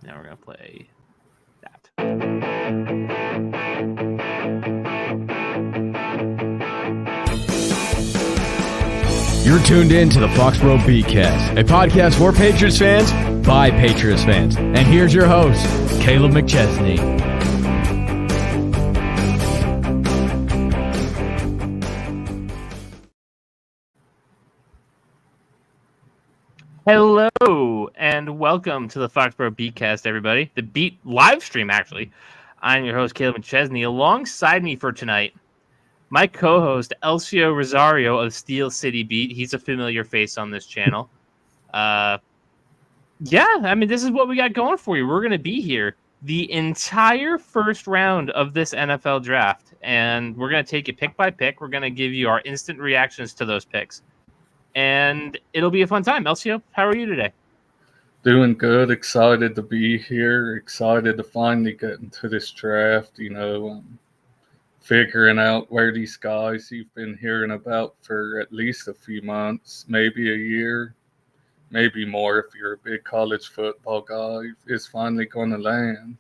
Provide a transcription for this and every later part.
Now we're going to play that. You're tuned in to the Foxboro BeatCast, a podcast for Patriots fans by Patriots fans. And here's your host, Kaleb McChesney. Hello, and welcome to the Foxboro BeatCast, everybody. The Beat live stream, actually. I'm your host, Kaleb McChesney. Alongside me for tonight, my co-host, Elsio Rosario of Steel City Beat. He's a familiar face on this channel. This is what we got going for you. We're going to be here the entire first round of this NFL draft, and we're going to take it pick by pick. We're going to give you our instant reactions to those picks, and it'll be a fun time. Elsio, how are you today? Doing good. Excited to be here. Excited to finally get into this draft. Figuring out where these guys you've been hearing about for at least a few months, maybe a year, maybe more if you're a big college football guy, is finally going to land.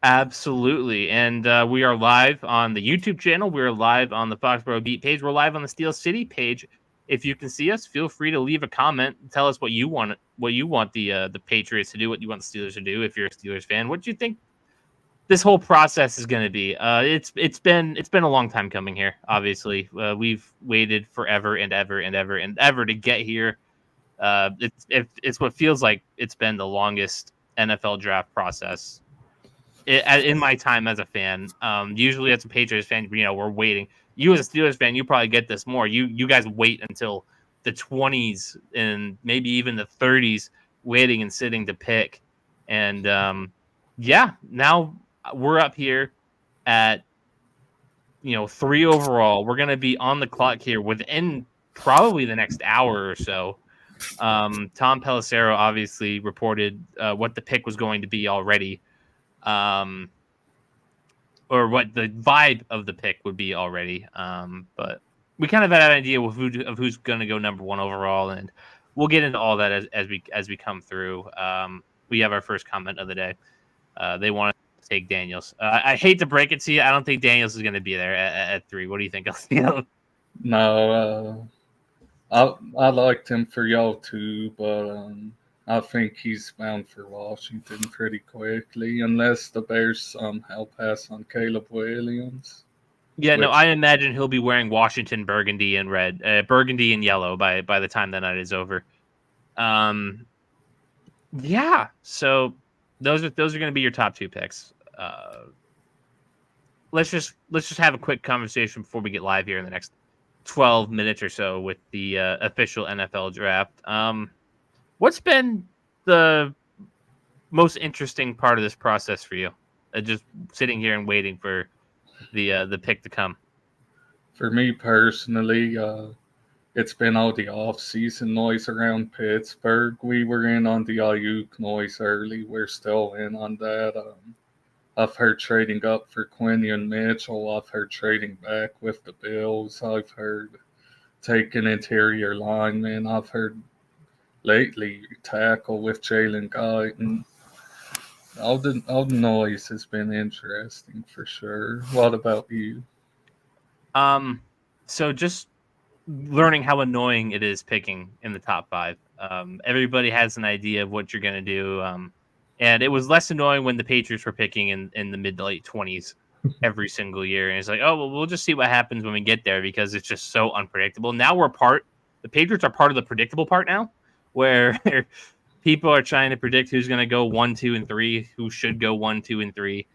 Absolutely. And we are live on the YouTube channel. We're live on the Foxboro Beat page. We're live on the Steel City page. If you can see us, feel free to leave a comment. Tell us what you want the Patriots to do, what you want the Steelers to do if you're a Steelers fan. What do you think this whole process is going to be? It's been a long time coming here. Obviously, we've waited forever and ever and ever and ever to get here. It's what feels like it's been the longest NFL draft process in my time as a fan. Usually, as a Patriots fan, we're waiting. You as a Steelers fan, you probably get this more. You guys wait until the 20s and maybe even the 30s, waiting and sitting to pick. And now we're up here at 3 overall. We're going to be on the clock here within probably the next hour or so. Tom Pelissero obviously reported what the pick was going to be already, or what the vibe of the pick would be already. But we kind of had an idea of who's going to go number 1 overall, and we'll get into all that as we come through. We have our first comment of the day. They want to take Daniels. I hate to break it to you, I don't think Daniels is going to be there at 3. What do you think, Elsio? No, I liked him for y'all too, but I think he's bound for Washington pretty quickly, unless the Bears somehow pass on Caleb Williams. Yeah, no, I imagine he'll be wearing Washington burgundy and red, burgundy and yellow by the time the night is over. So those are going to be your top 2 picks. Let's just have a quick conversation before we get live here in the next 12 minutes or so with the official NFL draft. What's been the most interesting part of this process for you? Just sitting here and waiting for the pick to come. For me personally, it's been all the off-season noise around Pittsburgh. We were in on the Ayuk noise early. We're still in on that. I've heard trading up for Quinion Mitchell. I've heard trading back with the Bills. I've heard taking interior linemen. I've heard lately tackle with Jalen Guyton. All the noise has been interesting for sure. What about you? So just learning how annoying it is picking in the top 5. Everybody has an idea of what you're going to do. And it was less annoying when the Patriots were picking in the mid to late 20s every single year. And it's like, oh, well, we'll just see what happens when we get there because it's just so unpredictable. Now the Patriots are part of the predictable part now, where people are trying to predict who's going to go 1, 2, and 3, who should go 1, 2, and 3.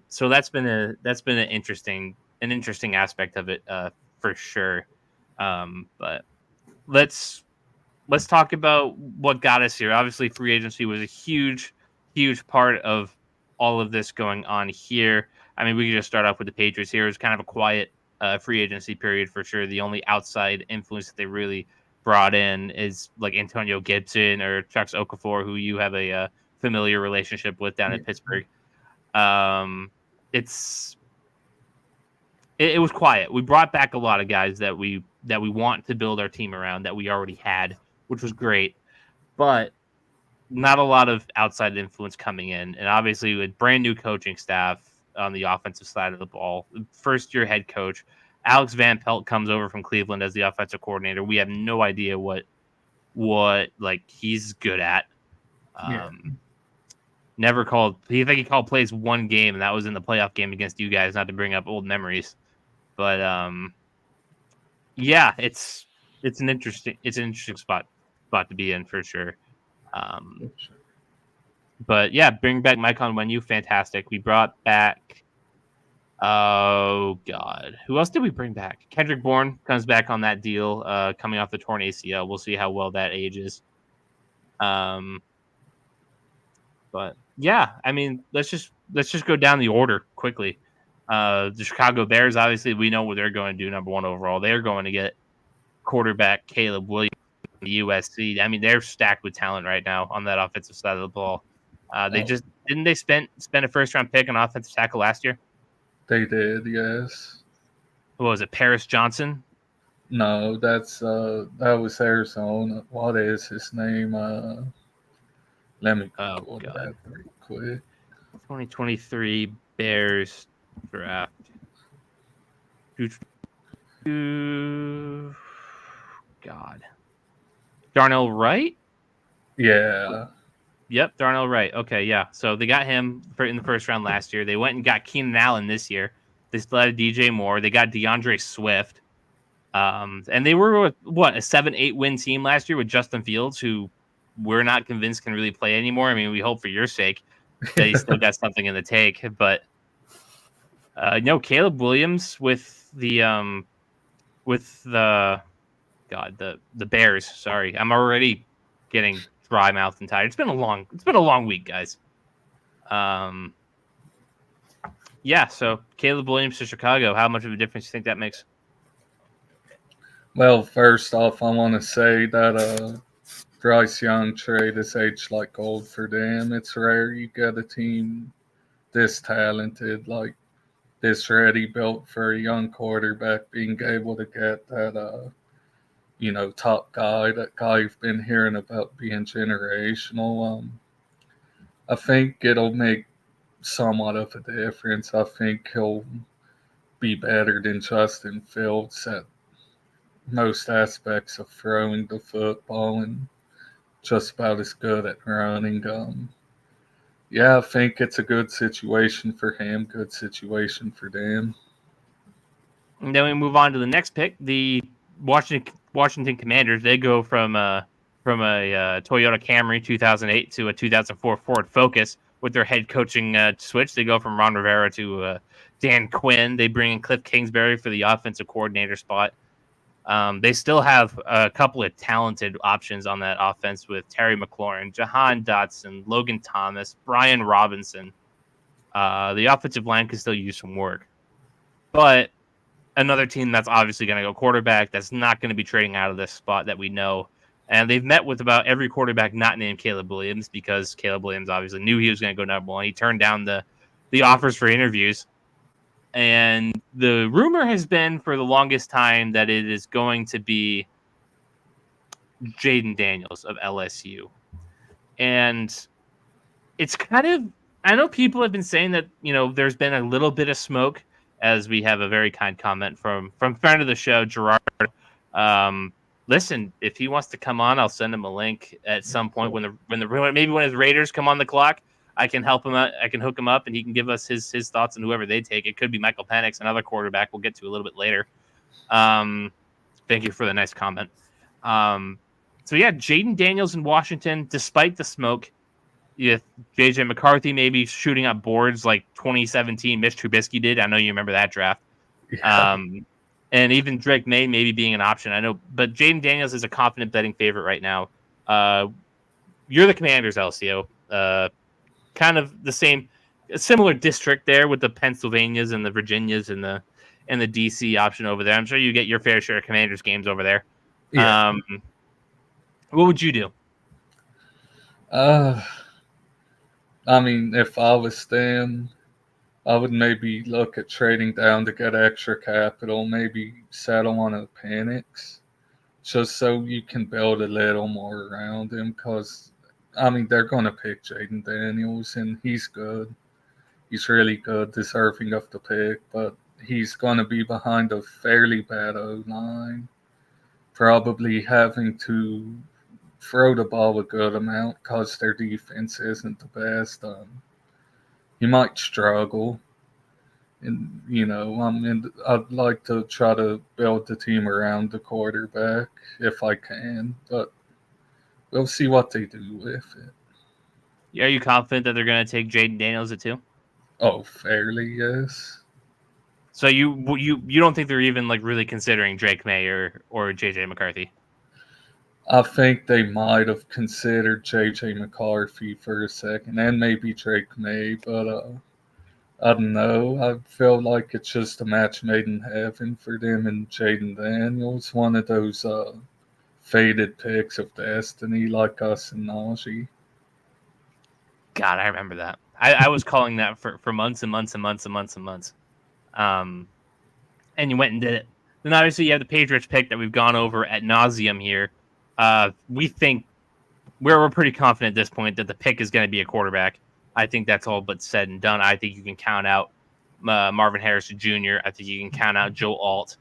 So that's been an interesting aspect of it for sure. But let's talk about what got us here. Obviously, free agency was a huge part of all of this going on here. I mean, we could just start off with the Patriots here. It was kind of a quiet free agency period for sure. The only outside influence that they really brought in is like Antonio Gibson or Chuck Okafor, who you have a familiar relationship with down in Pittsburgh. It was quiet. We brought back a lot of guys that we want to build our team around that we already had, which was great. But not a lot of outside influence coming in, and obviously with brand new coaching staff on the offensive side of the ball, first year head coach Alex Van Pelt comes over from Cleveland as the offensive coordinator. We have no idea what like he's good at. Yeah. Never called. I think he called plays one game, and that was in the playoff game against you guys. Not to bring up old memories, but yeah, it's an interesting spot to be in for sure. But yeah, bring back Mike Onwenu, fantastic. We brought back, oh god, who else did we bring back? Kendrick Bourne comes back on that deal, coming off the torn ACL. We'll see how well that ages. But yeah, I mean, let's just go down the order quickly. The Chicago Bears, obviously, we know what they're going to do. Number one overall, they're going to get quarterback Kaleb Williams from USC. I mean, they're stacked with talent right now on that offensive side of the ball. They just didn't they spend a first round pick on offensive tackle last year? They did, yes. What was it, Paris Johnson? No, that was Arizona. What is his name? Let me go to that pretty quick. 2023 Bears draft. God. Darnell Wright? Yeah. Yep, Darnell Wright. Okay, yeah. So they got him in the first round last year. They went and got Keenan Allen this year. They still had DJ Moore. They got DeAndre Swift. And they were, a 7-8 win team last year with Justin Fields, who we're not convinced can really play anymore. I mean, we hope for your sake that he still got something in the take. But no, Kaleb Williams with the Bears. Sorry, I'm already getting dry mouthed and tired. It's been a long week, guys. Yeah. So Kaleb Williams to Chicago. How much of a difference do you think that makes? Well, first off, I want to say that Bryce Young trade is aged like gold for them. It's rare you get a team this talented, like this ready, built for a young quarterback, being able to get that, top guy, that guy you've been hearing about being generational. I think it'll make somewhat of a difference. I think he'll be better than Justin Fields at most aspects of throwing the football and just about as good at running. Yeah, I think it's a good situation for him, good situation for them. And then we move on to the next pick, the Washington Commanders. They go from a Toyota Camry 2008 to a 2004 Ford Focus with their head coaching switch. They go from Ron Rivera to Dan Quinn. They bring in Cliff Kingsbury for the offensive coordinator spot. They still have a couple of talented options on that offense with Terry McLaurin, Jahan Dotson, Logan Thomas, Brian Robinson. The offensive line can still use some work. But another team that's obviously going to go quarterback, that's not going to be trading out of this spot that we know. And they've met with about every quarterback not named Kaleb Williams, because Kaleb Williams obviously knew he was going to go number one. He turned down the offers for interviews. And the rumor has been for the longest time that it is going to be Jaden Daniels of LSU. And it's kind of, I know people have been saying that, there's been a little bit of smoke, as we have a very kind comment from friend of the show, Gerard. Listen, if he wants to come on, I'll send him a link at some point when maybe when his Raiders come on the clock. I can help him out. I can hook him up, and he can give us his thoughts on whoever they take. It could be Michael Penix, another quarterback we'll get to a little bit later. Thank you for the nice comment. So yeah, Jaden Daniels in Washington, despite the smoke, JJ McCarthy maybe shooting up boards like 2017 Mitch Trubisky did. I know you remember that draft. Yeah. And even Drake May maybe being an option. I know, but Jaden Daniels is a confident betting favorite right now. You're the Commanders, Elsio. Kind of the similar district there with the Pennsylvanias and the Virginias and the DC option over there. I'm sure you get your fair share of Commanders games over there. Yeah. What would you do? I mean, if I was them, I would maybe look at trading down to get extra capital, maybe settle on a Penix, just so you can build a little more around him, because I mean, they're going to pick Jaden Daniels, and he's good. He's really good, deserving of the pick, but he's going to be behind a fairly bad O-line, probably having to throw the ball a good amount because their defense isn't the best. He might struggle. And, I'd like to try to build the team around the quarterback if I can, but we'll see what they do with it. Are you confident that they're going to take Jaden Daniels at 2? Oh, fairly, yes. So you don't think they're even like really considering Drake May or JJ McCarthy? I think they might have considered JJ McCarthy for a second and maybe Drake May, but I don't know. I feel like it's just a match made in heaven for them and Jaden Daniels, one of those faded picks of destiny like us and Najee. God, I remember that. I was calling that for months and months and months and months and months. And you went and did it. Then obviously you have the Patriots pick that we've gone over ad nauseum here. We think we're pretty confident at this point that the pick is going to be a quarterback. I think that's all but said and done. I think you can count out Marvin Harrison Jr. I think you can count out Joe Alt.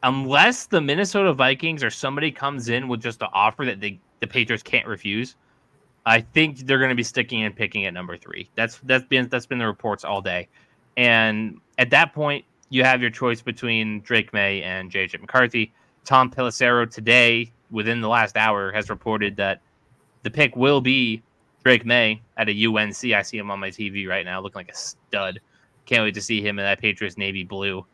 Unless the Minnesota Vikings or somebody comes in with just an offer that the Patriots can't refuse, I think they're going to be sticking and picking at number 3. That's been the reports all day. And at that point, you have your choice between Drake May and JJ McCarthy. Tom Pelissero today, within the last hour, has reported that the pick will be Drake May at a UNC. I see him on my TV right now, looking like a stud. Can't wait to see him in that Patriots navy blue.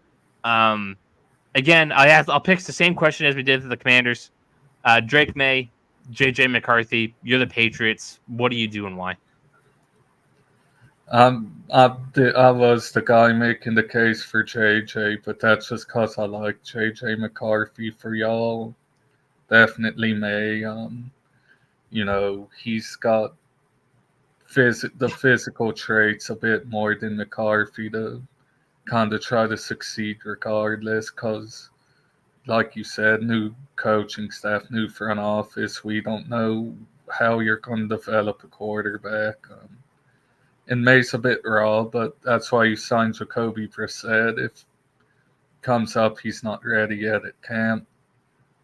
Again, I'll pick the same question as we did for the Commanders. Drake May, JJ McCarthy, you're the Patriots. What do you do and why? I was the guy making the case for JJ, but that's just because I like JJ McCarthy. For y'all, definitely May. He's got the physical traits a bit more than McCarthy to kind of try to succeed regardless, because, like you said, new coaching staff, new front office, we don't know how you're going to develop a quarterback. And May's a bit raw, but that's why you signed Jacoby Brissett. If comes up, he's not ready yet at camp.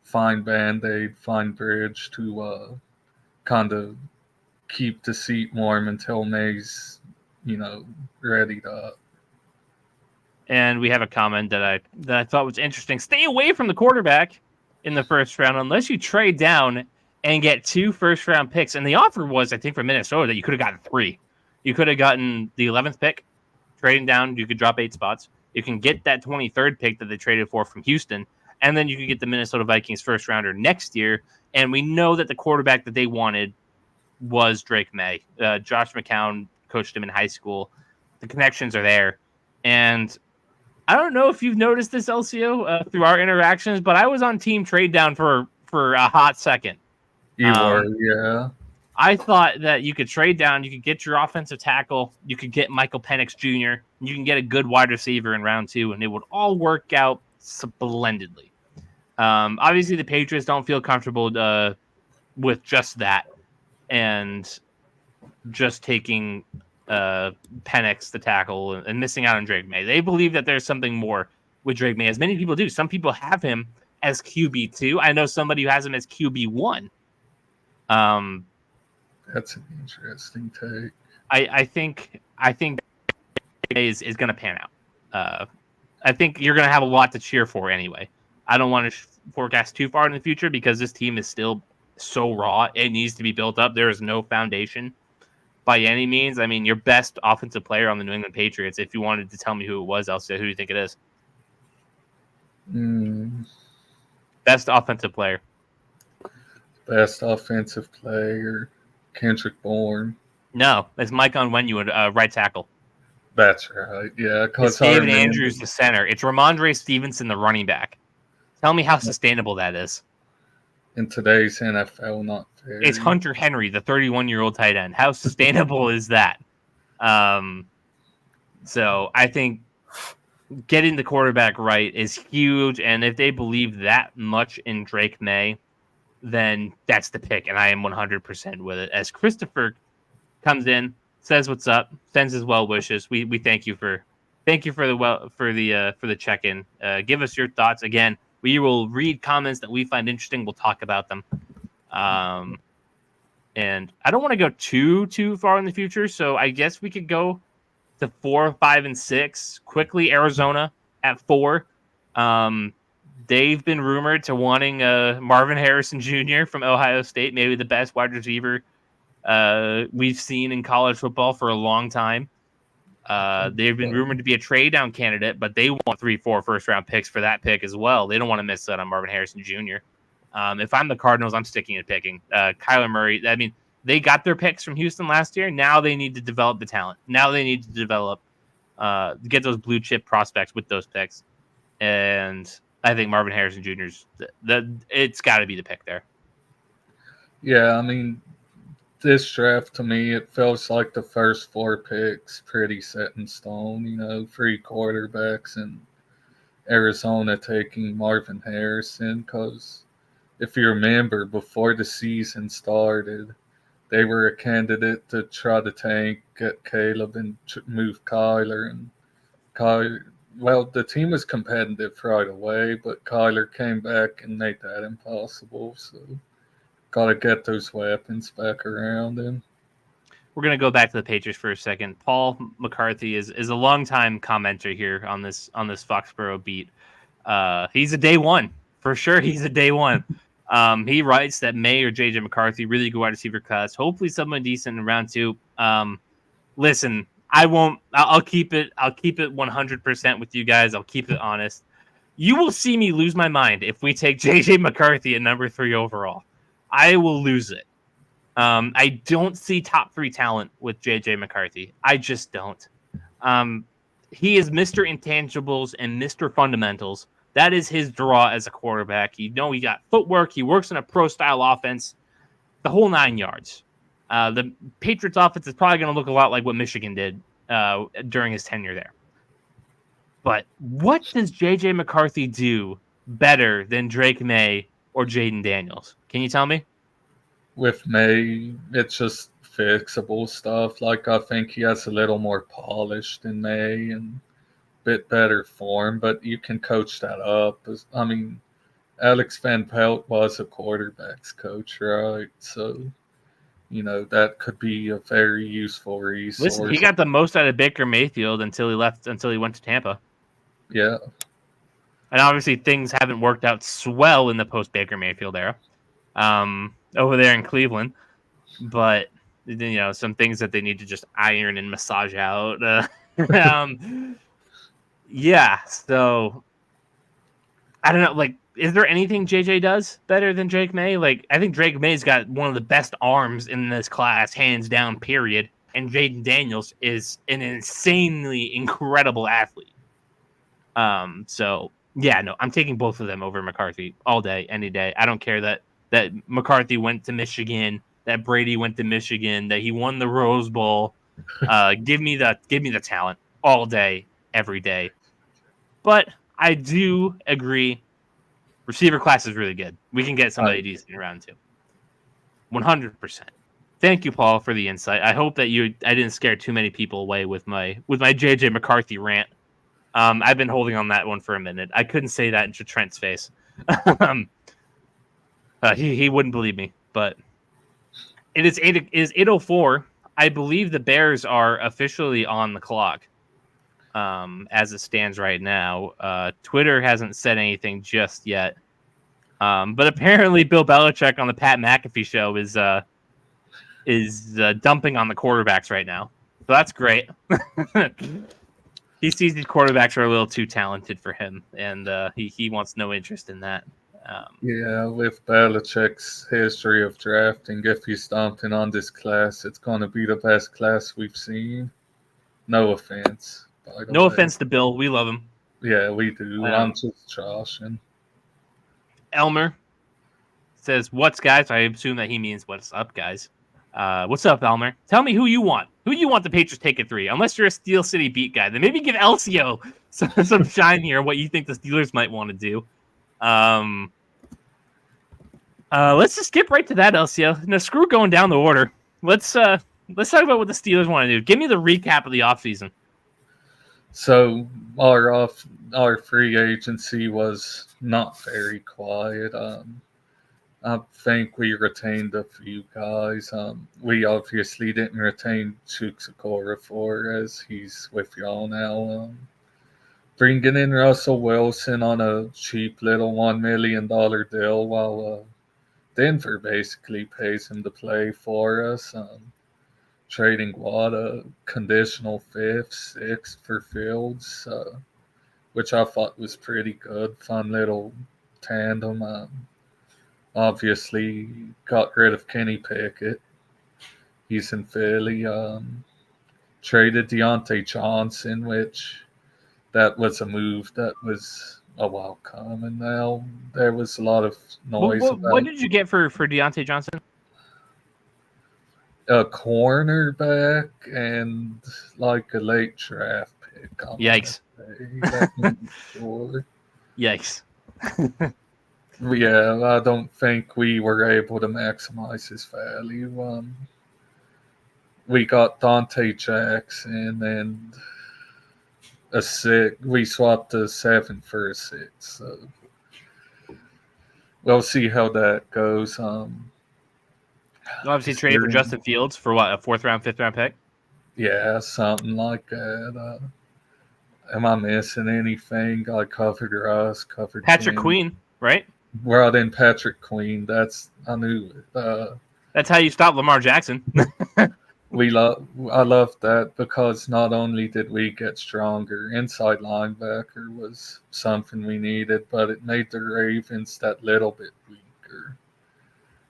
Find Band-Aid, find Bridge to kind of keep the seat warm until May's, ready to. And we have a comment that I thought was interesting. Stay away from the quarterback in the first round unless you trade down and get 2 first-round picks. And the offer was, I think, for Minnesota that you could have gotten 3. You could have gotten the 11th pick, trading down. You could drop 8 spots. You can get that 23rd pick that they traded for from Houston, and then you could get the Minnesota Vikings first rounder next year. And we know that the quarterback that they wanted was Drake May. Josh McCown coached him in high school. The connections are there. And I don't know if you've noticed this, Elsio, through our interactions, but I was on team trade down for a hot second. You were, yeah. I thought that you could trade down, you could get your offensive tackle, you could get Michael Penix Jr., and you can get a good wide receiver in round 2, and it would all work out splendidly. Obviously, the Patriots don't feel comfortable with just that and just taking Penix, the tackle, and missing out on Drake May. They believe that there's something more with Drake May, as many people do. Some people have him as QB2. I know somebody who has him as QB1. That's an interesting take. I think is going to pan out. I think you're going to have a lot to cheer for anyway. I don't want to forecast too far in the future because this team is still so raw. It needs to be built up. There is no foundation by any means. I mean, your best offensive player on the New England Patriots, if you wanted to tell me who it was, I'll say, who do you think it is? Best offensive player. Best offensive player, Kendrick Bourne. No, it's Mike Onwenu, right tackle. That's right. Yeah, it's David Andrews, the center. It's Ramondre Stevenson, the running back. Tell me how sustainable that is. In today's NFL, not fair. It's Hunter Henry, the 31-year-old tight end. How sustainable is that? So I think getting the quarterback right is huge, and if they believe that much in Drake May, then that's the pick, and I am 100% with it. As Christopher comes in, says what's up, sends his well wishes. We thank you for the check-in. Give us your thoughts. Again, we will read comments that we find interesting. We'll talk about them. And I don't want to go too far in the future, so I guess we could go to 4, 5, and 6 quickly. Arizona at 4. They've been rumored to wanting Marvin Harrison Jr. from Ohio State, maybe the best wide receiver we've seen in college football for a long time. They've been rumored to be a trade down candidate, but they want 3, 4 first-round picks for that pick as well. They don't want to miss out on Marvin Harrison Jr. If I'm the Cardinals, I'm sticking and picking. Kyler Murray, I mean, they got their picks from Houston last year. Now they need to develop the talent. Now they need to develop, get those blue chip prospects with those picks. And I think Marvin Harrison Jr.'s it's got to be the pick there. Yeah, I mean, this draft to me, it feels like the first 4 picks pretty set in stone. 3 quarterbacks and Arizona taking Marvin Harrison because if you remember, before the season started, they were a candidate to try to tank, get Kaleb, and move Kyler. And the team was competitive right away, but Kyler came back and made that impossible. So, got to get those weapons back around him. We're going to go back to the Patriots for a second. Paul McCarthy is a longtime commenter here on this Foxboro beat. He's a day one. For sure, he's a day one. He writes that May or JJ McCarthy really good wide receiver class. Hopefully someone decent in round 2. Listen, I'll keep it 100% with you guys. I'll keep it honest. You will see me lose my mind if we take JJ McCarthy at number 3 overall. I will lose it. I don't see top 3 talent with JJ McCarthy. I just don't. He is Mr. Intangibles and Mr. Fundamentals. That is his draw as a quarterback. He got footwork. He works in a pro-style offense. The whole 9 yards. The Patriots offense is probably going to look a lot like what Michigan did during his tenure there. But what does J.J. McCarthy do better than Drake May or Jaden Daniels? Can you tell me? With May, it's just fixable stuff. Like, I think he has a little more polish than May and bit better form, but you can coach that up. I mean, Alex Van Pelt was a quarterback's coach, right? So, that could be a very useful resource. Listen, he got the most out of Baker Mayfield until he went to Tampa. Yeah. And obviously things haven't worked out swell in the post-Baker Mayfield era over there in Cleveland. But, some things that they need to just iron and massage out. Yeah, so I don't know. Is there anything JJ does better than Drake May? I think Drake May's got one of the best arms in this class, hands down, period. And Jaden Daniels is an insanely incredible athlete. So yeah, no, I'm taking both of them over McCarthy all day, any day. I don't care that McCarthy went to Michigan, that Brady went to Michigan, that he won the Rose Bowl. Give me the talent all day, every day. But I do agree, receiver class is really good. We can get somebody decent in round 2. 100%. Thank you, Paul, for the insight. I hope that I didn't scare too many people away with my JJ McCarthy rant. I've been holding on that one for a minute. I couldn't say that into Trent's face. He wouldn't believe me, but it is 8:04. I believe the Bears are officially on the clock. As it stands right now. Twitter hasn't said anything just yet. But apparently Bill Belichick on the Pat McAfee show is dumping on the quarterbacks right now. So that's great. He sees these quarterbacks are a little too talented for him, and he wants no interest in that. Yeah, with Belichick's history of drafting, if he's dumping on this class, it's going to be the best class we've seen. No offense. No offense to Bill. We love him. Yeah, we do. I'm just joshing. Elmer says, "What's guys?" I assume that he means "What's up, guys?" What's up, Elmer? Tell me who you want. Who do you want the Patriots take at 3? Unless you're a Steel City Beat guy, then maybe give Elsio some shine here. What you think the Steelers might want to do? Let's just skip right to that, Elsio. No, screw going down the order. Let's talk about what the Steelers want to do. Give me the recap of the offseason. So our free agency was not very quiet. I think we retained a few guys. We obviously didn't retain Chukwuekoror for as he's with y'all now. Bringing in Russell Wilson on a cheap little $1 million deal while Denver basically pays him to play for us. Trading a conditional 5th, 6th for Fields, which I thought was pretty good. Fun little tandem. Obviously, got rid of Kenny Pickett. He's in Philly. Traded Deontay Johnson, which that was a move that was a while coming now. There was a lot of noise about What did you get for Deontay Johnson? a cornerback and like a late draft pick. Yikes. Sure. Yikes. Yeah, I don't think we were able to maximize his value. We got Dante Jackson and a 6. We swapped a 7 for a 6. So we'll see how that goes. Obviously traded for Justin Fields for what, a 4th round, 5th round pick? Yeah, something like that. Am I missing anything? I covered Russ, covered Patrick King. Queen, right? Brought in Patrick Queen. I knew it. That's how you stop Lamar Jackson. I love that because not only did we get stronger, inside linebacker was something we needed, but it made the Ravens that little bit weaker.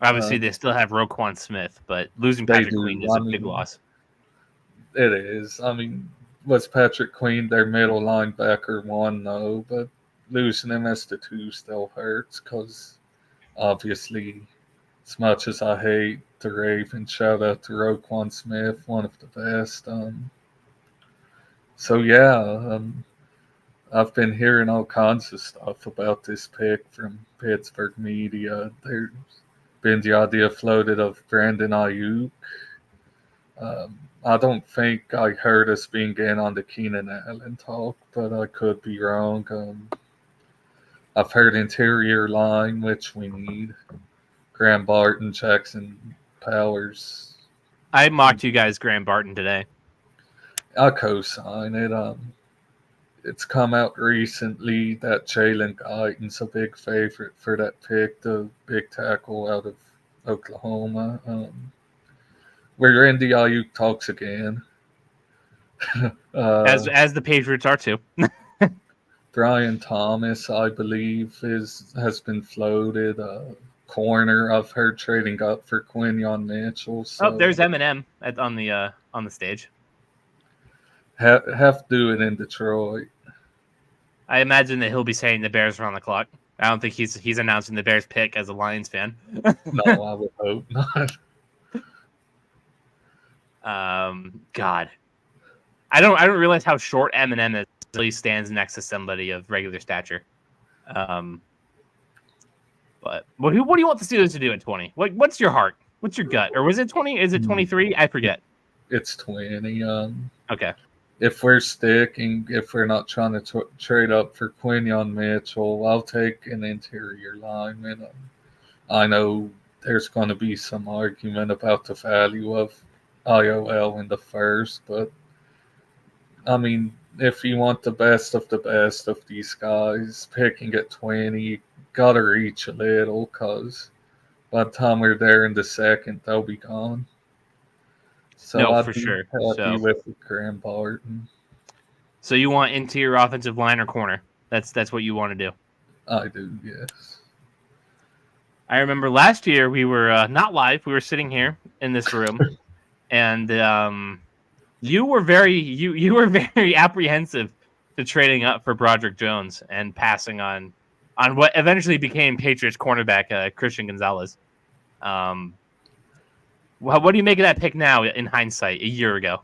Obviously, they still have Roquan Smith, but losing Patrick Queen is a big loss. It is. I mean, was Patrick Queen their middle linebacker 1? No, but losing him as the 2 still hurts because obviously, as much as I hate the Ravens, shout out to Roquan Smith, one of the best. I've been hearing all kinds of stuff about this pick from Pittsburgh media. There's been the idea floated of Brandon Ayuk. I don't think I heard us being in on the Keenan Allen talk, but I could be wrong. I've heard interior line, which we need. Graham Barton, Jackson Powers. I mocked you guys, Graham Barton, today. I co-sign it. It's come out recently that Jalen Guyton's a big favorite for that pick, the big tackle out of Oklahoma. We're in the Ayuk talks again. As the Patriots are too. Brian Thomas, I believe, has been floated. Corner, I've heard trading up for Quinyon Mitchell. So there's Eminem on the stage. Have to do it in Detroit. I imagine that he'll be saying the Bears are on the clock. I don't think he's announcing the Bears pick as a Lions fan. No, I would hope not. God, I don't realize how short Eminem is. He stands next to somebody of regular stature. But what do you want the Steelers to do at 20? What's your heart? What's your gut? Or was it 20? Is it 23? I forget. It's 20. Okay. If we're sticking, if we're not trying to trade up for Quinyon Mitchell, I'll take an interior lineman. I know there's going to be some argument about the value of IOL in the first, but I mean, if you want the best of these guys, picking at 20, got to reach a little because by the time we're there in the second, they'll be gone. So no, I'd for be sure. happy with Graham Barton. So you want interior offensive line or corner? That's what you want to do. I do, yes. I remember last year we were not live. We were sitting here in this room, and you were very apprehensive to trading up for Broderick Jones and passing on what eventually became Patriots cornerback Christian Gonzalez. What do you make of that pick now in hindsight, a year ago?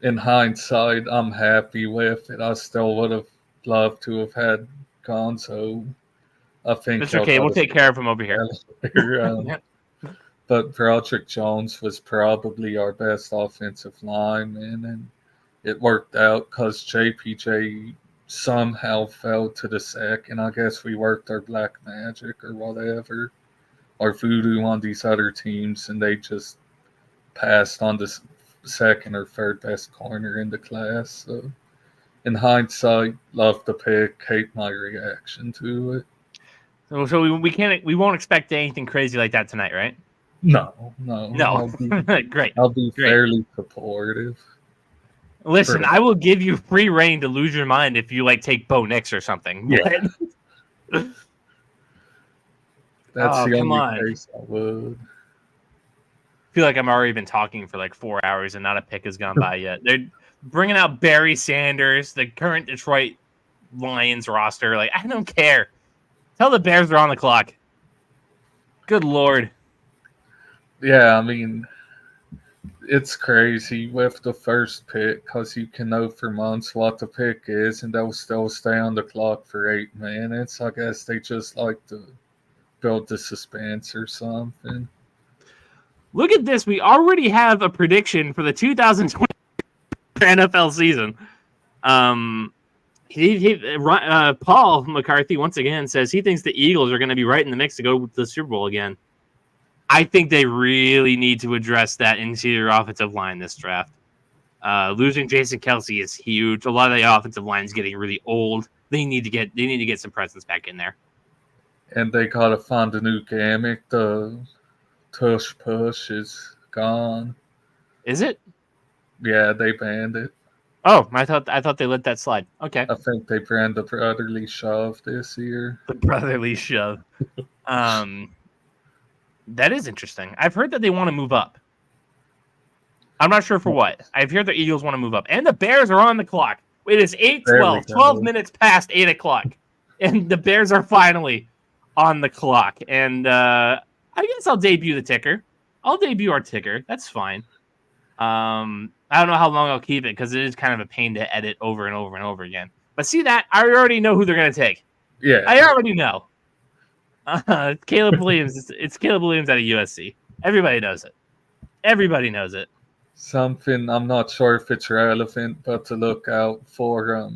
In hindsight, I'm happy with it. I still would have loved to have had Gonzo. I think That's okay. We'll take care of him over here. But Broderick Jones was probably our best offensive lineman, and it worked out because JPJ somehow fell to the second. I guess we worked our black magic or whatever, or voodoo on these other teams, and they just passed on the second or third best corner in the class. So, in hindsight, love the pick, hate my reaction to it. So we won't expect anything crazy like that tonight, right? No. Great. I'll be fairly supportive. Listen, I will give you free reign to lose your mind if you like take Bo Nix or something. Yeah. That's the only case I would. I feel like I'm already been talking for like 4 hours and not a pick has gone by yet. They're bringing out Barry Sanders, the current Detroit Lions roster. Like, I don't care. Tell the Bears they're on the clock. Good Lord. Yeah, I mean, it's crazy with the first pick because you can know for months what the pick is, and they'll still stay on the clock for 8 minutes. I guess they just like to build the suspense or something. Look at this. We already have a prediction for the 2020 NFL season. Paul McCarthy, once again, says he thinks the Eagles are going to be right in the mix to go to the Super Bowl again. I think they really need to address that interior offensive line this draft. Losing Jason Kelce is huge. A lot of the offensive line is getting really old. They need to get some presence back in there. And they gotta find a new gimmick. The tush push is gone. Is it? Yeah, they banned it. Oh, I thought they let that slide. Okay. I think they banned the brotherly shove this year. The brotherly shove. That is interesting. I've heard that they want to move up. I'm not sure for what. I've heard the Eagles want to move up. And the Bears are on the clock. It is 8:12, 12 minutes past 8 o'clock. And the Bears are finally on the clock. And I guess I'll debut the ticker. I'll debut our ticker. That's fine. I don't know how long I'll keep it because it is kind of a pain to edit over and over and over again. But see that? I already know who they're going to take. Yeah. I already know. Kaleb Williams. It's Kaleb Williams out of USC. Everybody knows it. Everybody knows it. Something I'm not sure if it's relevant, but to look out for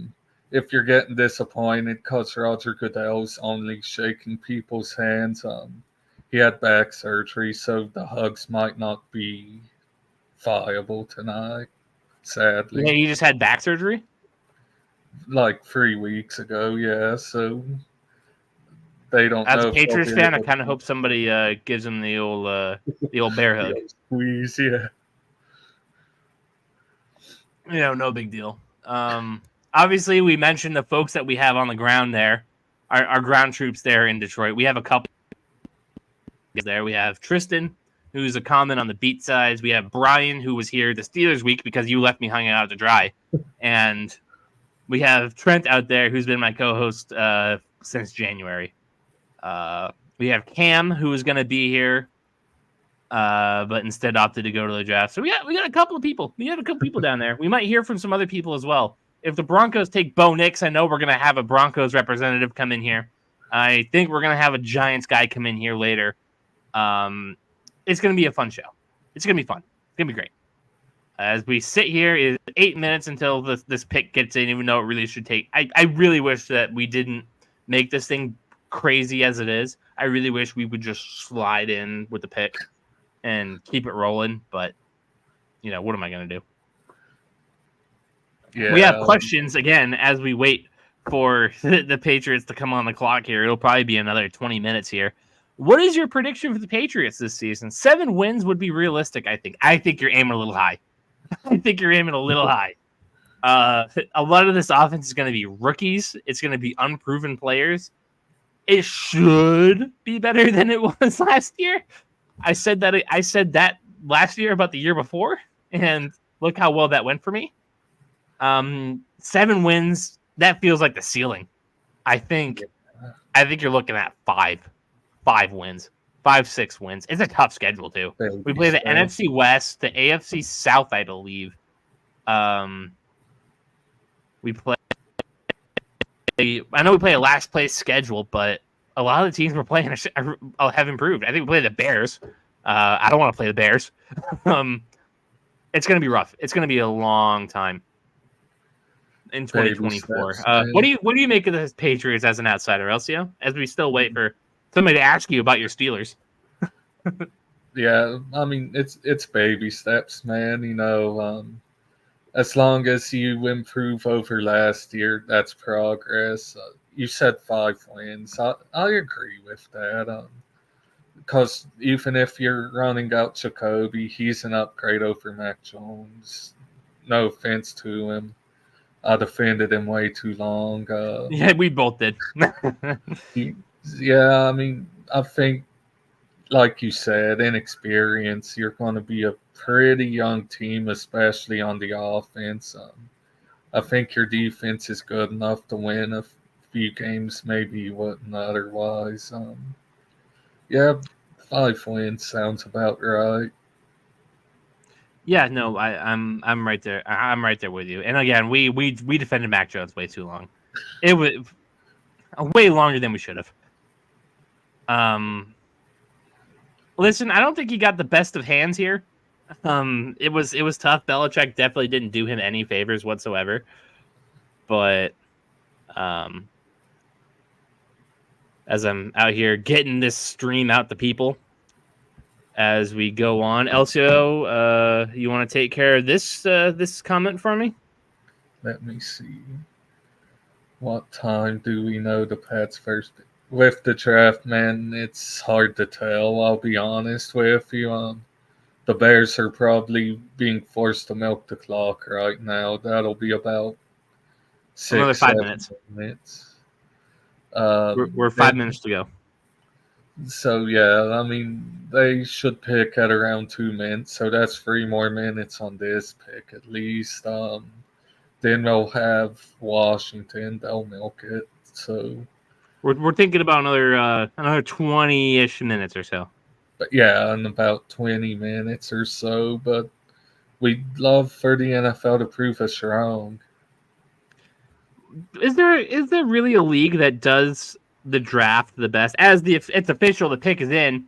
if you're getting disappointed because Roger Goodell's only shaking people's hands. He had back surgery, so the hugs might not be viable tonight, sadly. Yeah, he just had back surgery? Like 3 weeks ago, yeah, so they don't know. As a Patriots fan, I kind of hope somebody gives him the old bear hug. Squeeze, yeah. No big deal. Obviously, we mentioned the folks that we have on the ground there, our ground troops there in Detroit. We have a couple there. We have Tristan, who's a comment on the beat sides. We have Brian, who was here the Steelers week because you left me hanging out to dry. And we have Trent out there, who's been my co-host since January. We have Cam, who is going to be here, but instead opted to go to the draft. So we got a couple of people. We have a couple people down there. We might hear from some other people as well. If the Broncos take Bo Nix, I know we're going to have a Broncos representative come in here. I think we're going to have a Giants guy come in here later. It's going to be a fun show. It's going to be fun. It's going to be great. As we sit here, it's 8 minutes until this pick gets in, even though it really should take. I really wish that we didn't make this thing crazy as it is. I really wish we would just slide in with the pick and keep it rolling. But, what am I going to do? Yeah. We have questions, again, as we wait for the Patriots to come on the clock here. It'll probably be another 20 minutes here. What is your prediction for the Patriots this season? 7 wins would be realistic, I think. I think you're aiming a little high. A lot of this offense is going to be rookies. It's going to be unproven players. It should be better than it was last year. I said that last year about the year before, and look how well that went for me. 7 wins, that feels like the ceiling. I think you're looking at 5 wins, 5-6 wins. It's a tough schedule too. We play the NFC West, the AFC South, I believe. We play. I know we play a last place schedule, but a lot of the teams we're playing have improved. I think we play the Bears. I don't want to play the Bears. It's going to be rough. It's going to be a long time in 2024. What do you make of the Patriots as an outsider, Elsio? As we still wait for somebody to ask you about your Steelers. Yeah, I mean it's baby steps, man. As long as you improve over last year, that's progress. You said 5 wins. I agree with that. Because even if you're running out Jacoby, he's an upgrade over Mac Jones. No offense to him. I defended him way too long. Yeah, we both did. Yeah, I mean, I think, like you said, inexperience, you're going to be a pretty young team, especially on the offense. I think your defense is good enough to win a few games, maybe you wouldn't otherwise. Yeah, 5 wins sounds about right. Yeah, no, I'm right there. I'm right there with you. And again, we defended Mac Jones way too long. It was way longer than we should have. Listen, I don't think he got the best of hands here. It was tough. Belichick definitely didn't do him any favors whatsoever. But as I'm out here getting this stream out to people as we go on, Elsio, you want to take care of this comment for me? Let me see. What time do we know the Pats first? With the draft, man, it's hard to tell. I'll be honest with you. The Bears are probably being forced to milk the clock right now. That'll be about Another 5 minutes. We're 5 minutes to go. So, yeah, I mean, they should pick at around 2 minutes. So that's 3 more minutes on this pick at least. Then they'll have Washington. They'll milk it. So we're thinking about another 20-ish minutes or so. But yeah, in about 20 minutes or so. But we'd love for the NFL to prove us wrong. Is there really a league that does the draft the best? It's official, the pick is in.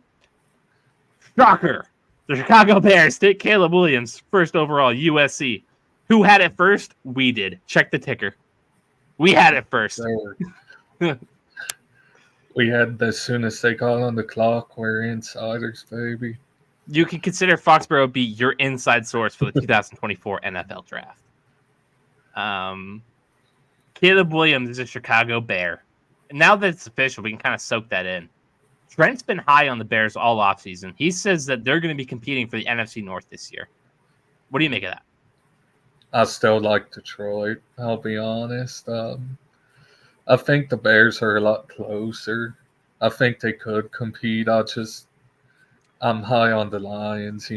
Shocker! The Chicago Bears take Kaleb Williams, first overall, USC. Who had it first? We did. Check the ticker. We had it first. We had as soon as they got on the clock, we're insiders, baby. You can consider Foxboro Beat your inside source for the 2024 NFL draft. Kaleb Williams is a Chicago Bear. And now that it's official, we can kind of soak that in. Trent's been high on the Bears all offseason. He says that they're going to be competing for the NFC North this year. What do you make of that? I still like Detroit, I'll be honest. I think the Bears are a lot closer. I think they could compete. I'm high on the Lions,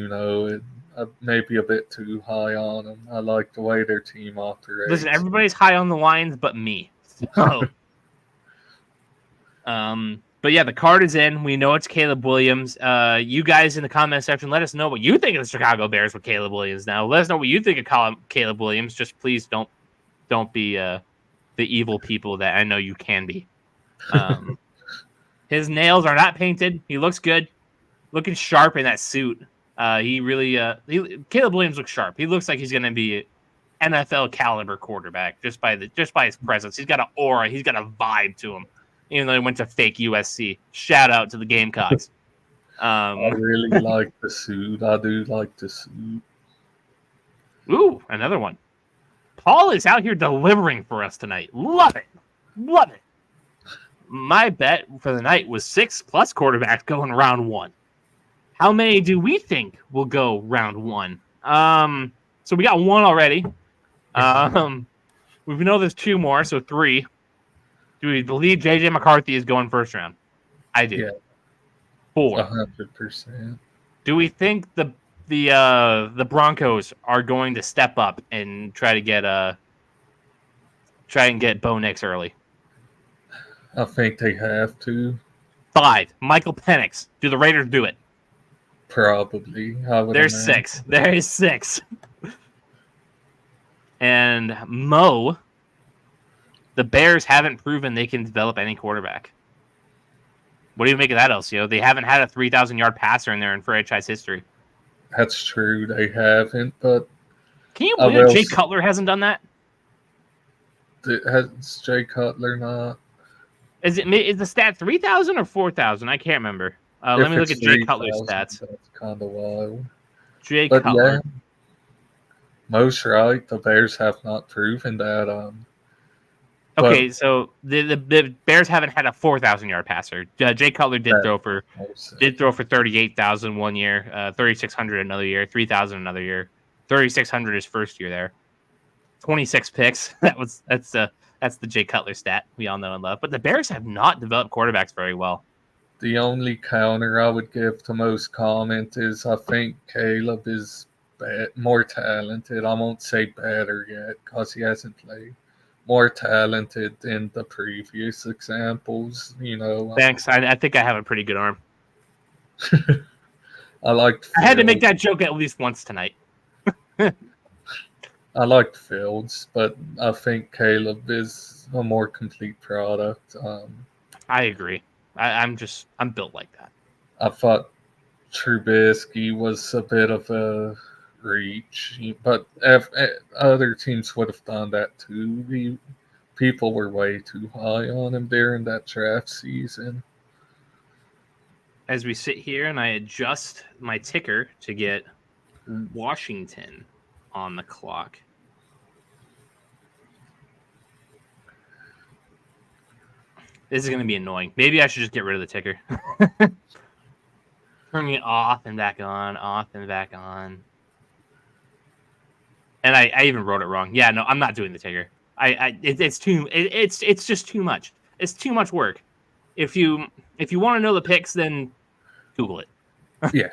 maybe a bit too high on them. I like the way their team operates. Listen, everybody's high on the Lions but me. So, but yeah, the card is in. We know it's Kaleb Williams. You guys in the comment section, let us know what you think of the Chicago Bears with Kaleb Williams. Now, let us know what you think of Kaleb Williams. Just please don't be the evil people that I know you can be. His nails are not painted. He looks good, looking sharp in that suit. Kaleb Williams looks sharp. He looks like he's going to be an NFL caliber quarterback just by his presence. He's got an aura. He's got a vibe to him. Even though he went to fake USC. Shout out to the Gamecocks. I really like the suit. I do like the suit. Ooh, another one. Paul is out here delivering for us tonight. Love it. Love it. My bet for the night was 6+ quarterbacks going round 1. How many do we think will go round 1? So we got 1 already. We know there's 2 more, so 3. Do we believe J.J. McCarthy is going first round? I do. Yeah. 4. 100%. Do we think the Broncos are going to step up and try and get Bo Nix early? I think they have to. 5. Michael Penix. Do the Raiders do it? Probably. There's 6. There is 6. And Mo, the Bears haven't proven they can develop any quarterback. What do you make of that, Elsio? They haven't had a 3,000-yard passer in there in franchise history. That's true. They haven't, but Can you I believe will. Jay Cutler hasn't done that? Has Jay Cutler not? Is the stat 3,000 or 4,000? I can't remember. Let If me look it's at Jay Cutler's 3,000, stats. that's kind of wild. Jay But Cutler. yeah, most right. The Bears have not proven that. Okay, so the Bears haven't had a 4,000-yard passer. Jay Cutler did throw for 38,000 one year, 3,600 another year, 3,000 another year, 3,600 his first year there, 26 picks. That's the Jay Cutler stat we all know and love. But the Bears have not developed quarterbacks very well. The only counter I would give to most comment is I think Kaleb is more talented. I won't say better yet because he hasn't played. More talented than the previous examples, Thanks. I think I have a pretty good arm. I liked. I had to make that joke at least once tonight. I liked Fields, but I think Kaleb is a more complete product. I agree. I'm built like that. I thought Trubisky was a bit of a reach, but other teams would have done that too. People were way too high on him during that draft season. As we sit here and I adjust my ticker to get Washington on the clock. This is going to be annoying. Maybe I should just get rid of the ticker. Turning it off and back on, off and back on. And I even wrote it wrong. Yeah, no, I'm not doing the ticker. It's just too much. It's too much work. If you want to know the picks, then Google it. Yeah.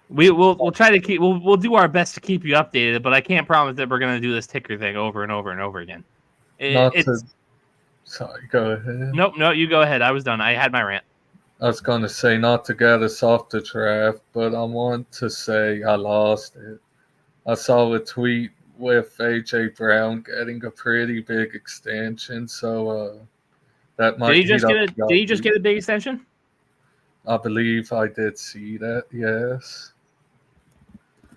We'll try to keep we'll do our best to keep you updated, but I can't promise that we're going to do this ticker thing over and over and over again. Sorry, go ahead. Nope, no, you go ahead. I was done. I had my rant. I was going to say not to get us off the draft, but I want to say I lost it. I saw a tweet with A.J. Brown getting a pretty big extension, so that might. Did he just get a big extension? I believe I did see that. Yes.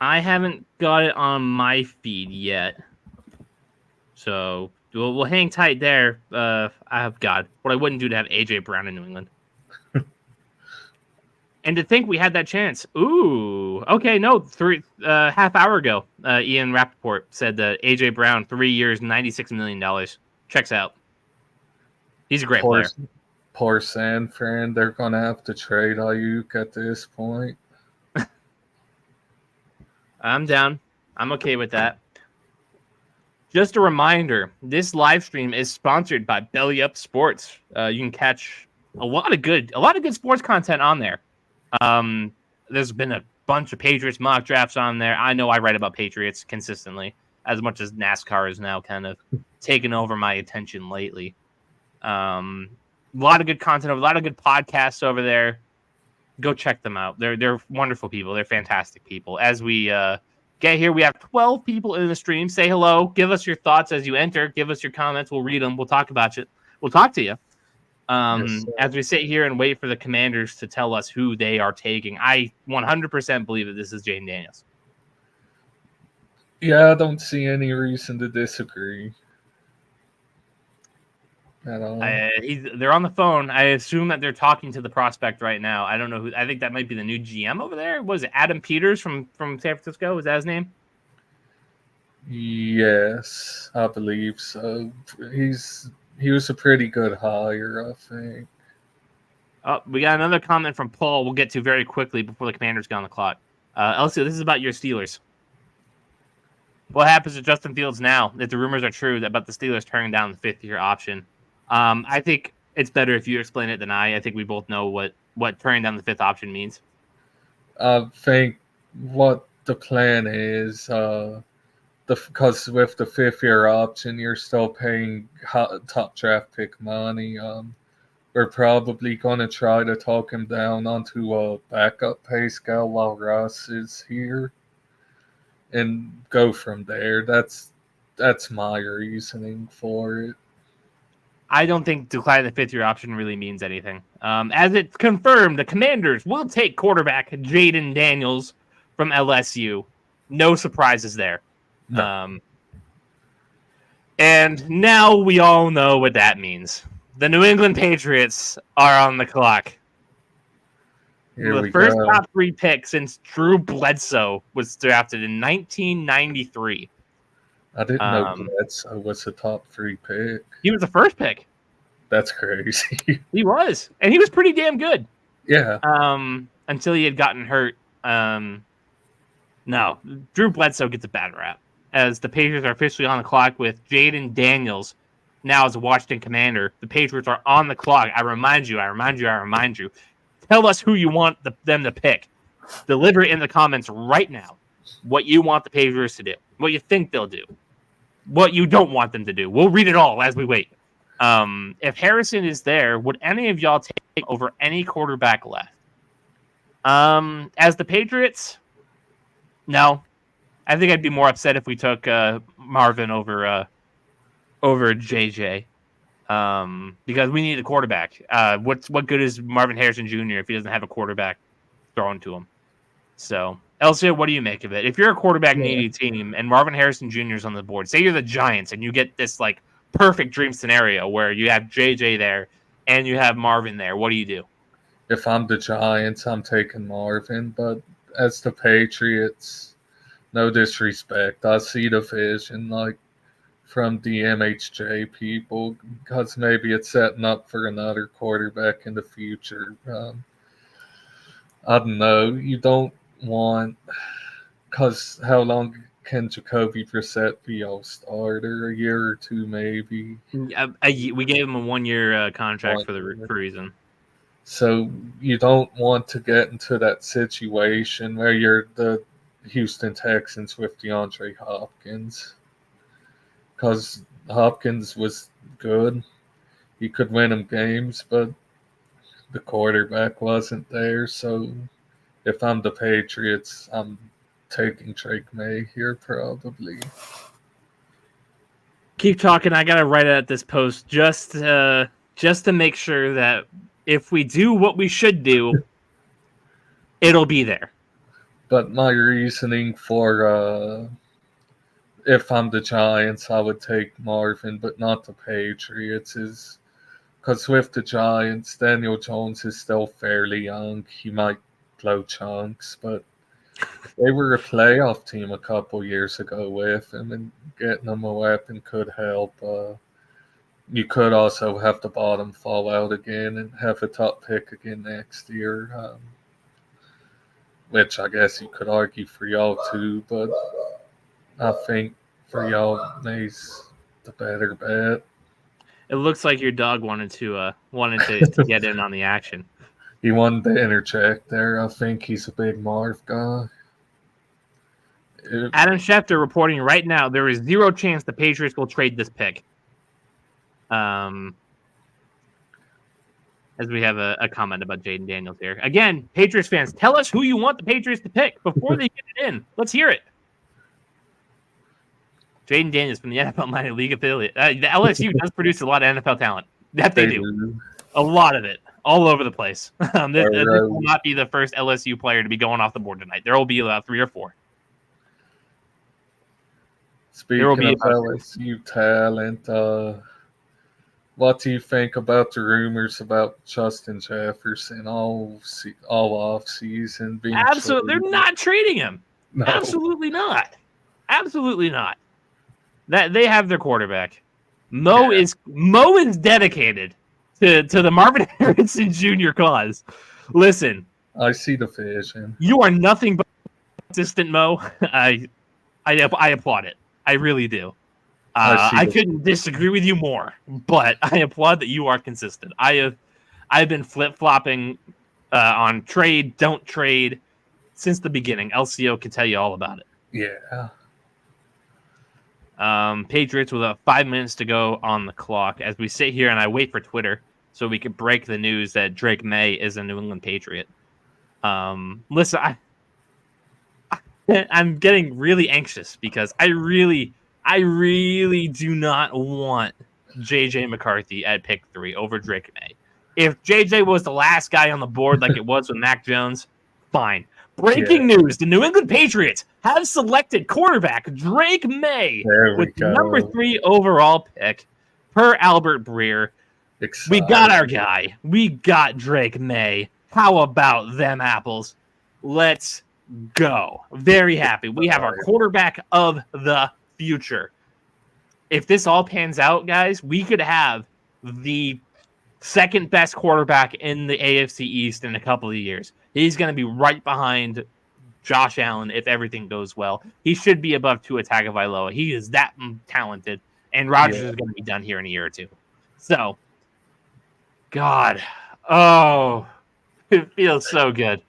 I haven't got it on my feed yet, so we'll hang tight there. What I wouldn't do to have A.J. Brown in New England. And to think we had that chance. Ooh. Okay, no, half hour ago, Ian Rappaport said that A.J. Brown, 3 years, $96 million. Checks out. He's a great player. Poor San Fran. They're going to have to trade Ayuk at this point. I'm down. I'm okay with that. Just a reminder, this live stream is sponsored by Belly Up Sports. You can catch a lot of good sports content on there. There's been a bunch of Patriots mock drafts on there. I know I write about Patriots consistently, as much as NASCAR is now kind of taken over my attention lately. A lot of good content, a lot of good podcasts over there. Go check them out. They're wonderful people. They're fantastic people. As we get here, we have 12 people in the stream. Say hello. Give us your thoughts as you enter. Give us your comments. We'll read them. We'll talk about it. We'll talk to you. As we sit here and wait for the Commanders to tell us who they are taking. I 100% believe that this is Jaden Daniels. Yeah, I don't see any reason to disagree at all. They're on the phone. I assume that they're talking to the prospect right now. I don't know who. I think that might be the new GM over there. Was it Adam Peters from San Francisco? Was that his name? Yes, I believe so. He was a pretty good hire, I think. Oh, we got another comment from Paul we'll get to very quickly before the Commanders get on the clock. Elsio, this is about your Steelers. What happens to Justin Fields now if the rumors are true about the Steelers turning down the fifth-year option? I think it's better if you explain it than I. I think we both know what turning down the fifth option means. I think what the plan is, because with the fifth-year option, you're still paying top draft pick money. We're probably going to try to talk him down onto a backup pay scale while Russ is here and go from there. That's my reasoning for it. I don't think declining the fifth-year option really means anything. As it's confirmed, the Commanders will take quarterback Jaden Daniels from LSU. No surprises there. No. And now we all know what that means. The New England Patriots are on the clock. Here The we first go. top 3 pick since Drew Bledsoe was drafted in 1993. I didn't know Bledsoe was the top 3 pick. He was the first pick. That's crazy. He was. And he was pretty damn good. Yeah. Until he had gotten hurt. No, Drew Bledsoe gets a bad rap, as the Patriots are officially on the clock with Jaden Daniels now as a Washington Commander. The Patriots are on the clock. I remind you. Tell us who you want them to pick. Deliver it in the comments right now what you want the Patriots to do, what you think they'll do, what you don't want them to do. We'll read it all as we wait. If Harrison is there, would any of y'all take over any quarterback left? As the Patriots, no. I think I'd be more upset if we took Marvin over JJ, because we need a quarterback. What good is Marvin Harrison Jr. if he doesn't have a quarterback thrown to him? So, Elsio, what do you make of it? If you're a quarterback needy team and Marvin Harrison Jr. is on the board, say you're the Giants and you get this like perfect dream scenario where you have JJ there and you have Marvin there, what do you do? If I'm the Giants, I'm taking Marvin, but as the Patriots, no disrespect, I see the vision like from the MHJ people, because maybe it's setting up for another quarterback in the future. I don't know. You don't want, because how long can Jacoby Brissett be our starter? A year or two, maybe. We gave him a 1-year contract for reason. So you don't want to get into that situation where you're the Houston Texans with DeAndre Hopkins, because Hopkins was good. He could win them games, but the quarterback wasn't there. So if I'm the Patriots, I'm taking Drake May here probably. Keep talking. I gotta write out this post just to make sure that if we do what we should do, it'll be there. But my reasoning for if I'm the Giants, I would take Marvin, but not the Patriots, is because with the Giants, Daniel Jones is still fairly young. He might blow chunks, but they were a playoff team a couple years ago with him, and getting them a weapon could help. You could also have the bottom fall out again and have a top pick again next year, which I guess you could argue for y'all too, but I think for y'all, May's the better bet. It looks like your dog wanted to get in on the action. He wanted to interject there. I think he's a big Marv guy. Adam Schefter reporting right now there is 0 chance the Patriots will trade this pick. As we have a comment about Jaden Daniels here. Again, Patriots fans, tell us who you want the Patriots to pick before they get it in. Let's hear it. Jaden Daniels from the NFL Minor League affiliate. The LSU does produce a lot of NFL talent. That they do. A lot of it. All over the place. This will not be the first LSU player to be going off the board tonight. There will be about 3 or 4. Speaking of LSU talent, what do you think about the rumors about Justin Jefferson all off season being absolutely traded? They're not trading him. No. Absolutely not. Absolutely not. That they have their quarterback. Mo is dedicated to the Marvin Harrison Jr. cause. Listen, I see the vision. You are nothing but consistent, Mo. I applaud it. I really do. I couldn't disagree with you more, but I applaud that you are consistent. I've been flip-flopping on trade, don't trade since the beginning. Elsio can tell you all about it. Yeah. Patriots with 5 minutes to go on the clock as we sit here and I wait for Twitter so we could break the news that Drake May is a New England Patriot. Listen, I'm getting really anxious because I really do not want JJ McCarthy at pick 3 over Drake May. If JJ was the last guy on the board like it was with Mac Jones, fine. Breaking news, the New England Patriots have selected quarterback Drake May with the number 3 overall pick per Albert Breer. We got our guy. We got Drake May. How about them apples? Let's go. Very happy. We have our quarterback of the future. If this all pans out, guys, we could have the second best quarterback in the AFC East in a couple of years. He's going to be right behind Josh Allen if everything goes well. He should be above Tua Tagovailoa. He is that talented, and Rodgers is going to be done here in a year or two. So, God, it feels so good.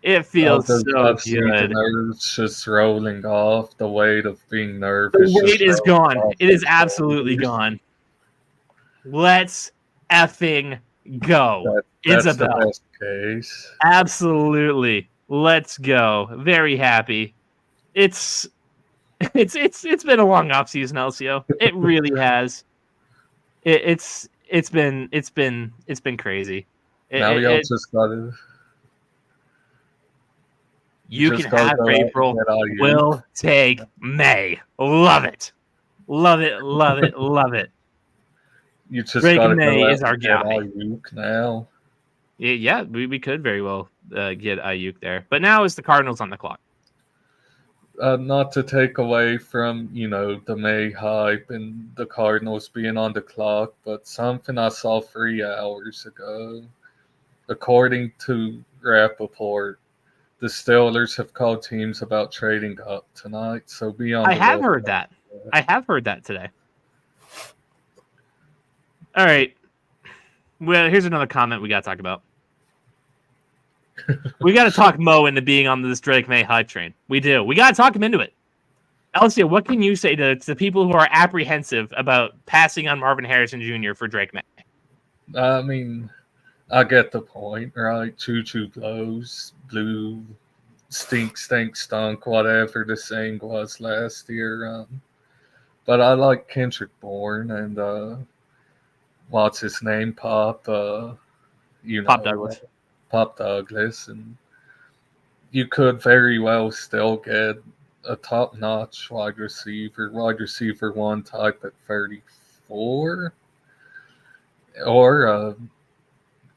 It feels so good. Nerves just rolling off. The weight of being nervous. The weight is gone. It is absolutely gone. Let's effing go. That's Isabel. the best case. Absolutely. Let's go. Very happy. It's been a long off season, Elsio. It really has. It's been crazy. Now y'all just got to. You can have April. We'll take May. Love it. Love it. Love it. Love it. You just Drake gotta May go is our guy. Ayuk now. Yeah, we could very well get Ayuk there. But now is the Cardinals on the clock. Not to take away from, the May hype and the Cardinals being on the clock, but something I saw 3 hours ago. According to Rappaport, the Steelers have called teams about trading up tonight. So be on. I have heard that. I have heard that today. All right. Well, here's another comment we got to talk about. We got to talk Mo into being on this Drake May hype train. We do. We got to talk him into it. Elsie, what can you say to people who are apprehensive about passing on Marvin Harrison Jr. for Drake May? I mean, I get the point, right? Choo-choo blows, blue, stink, stunk, whatever the saying was last year. But I like Kendrick Bourne and what's his name? Pop Douglas. Pop Douglas. And you could very well still get a top-notch wide receiver 1 type at 34. Or,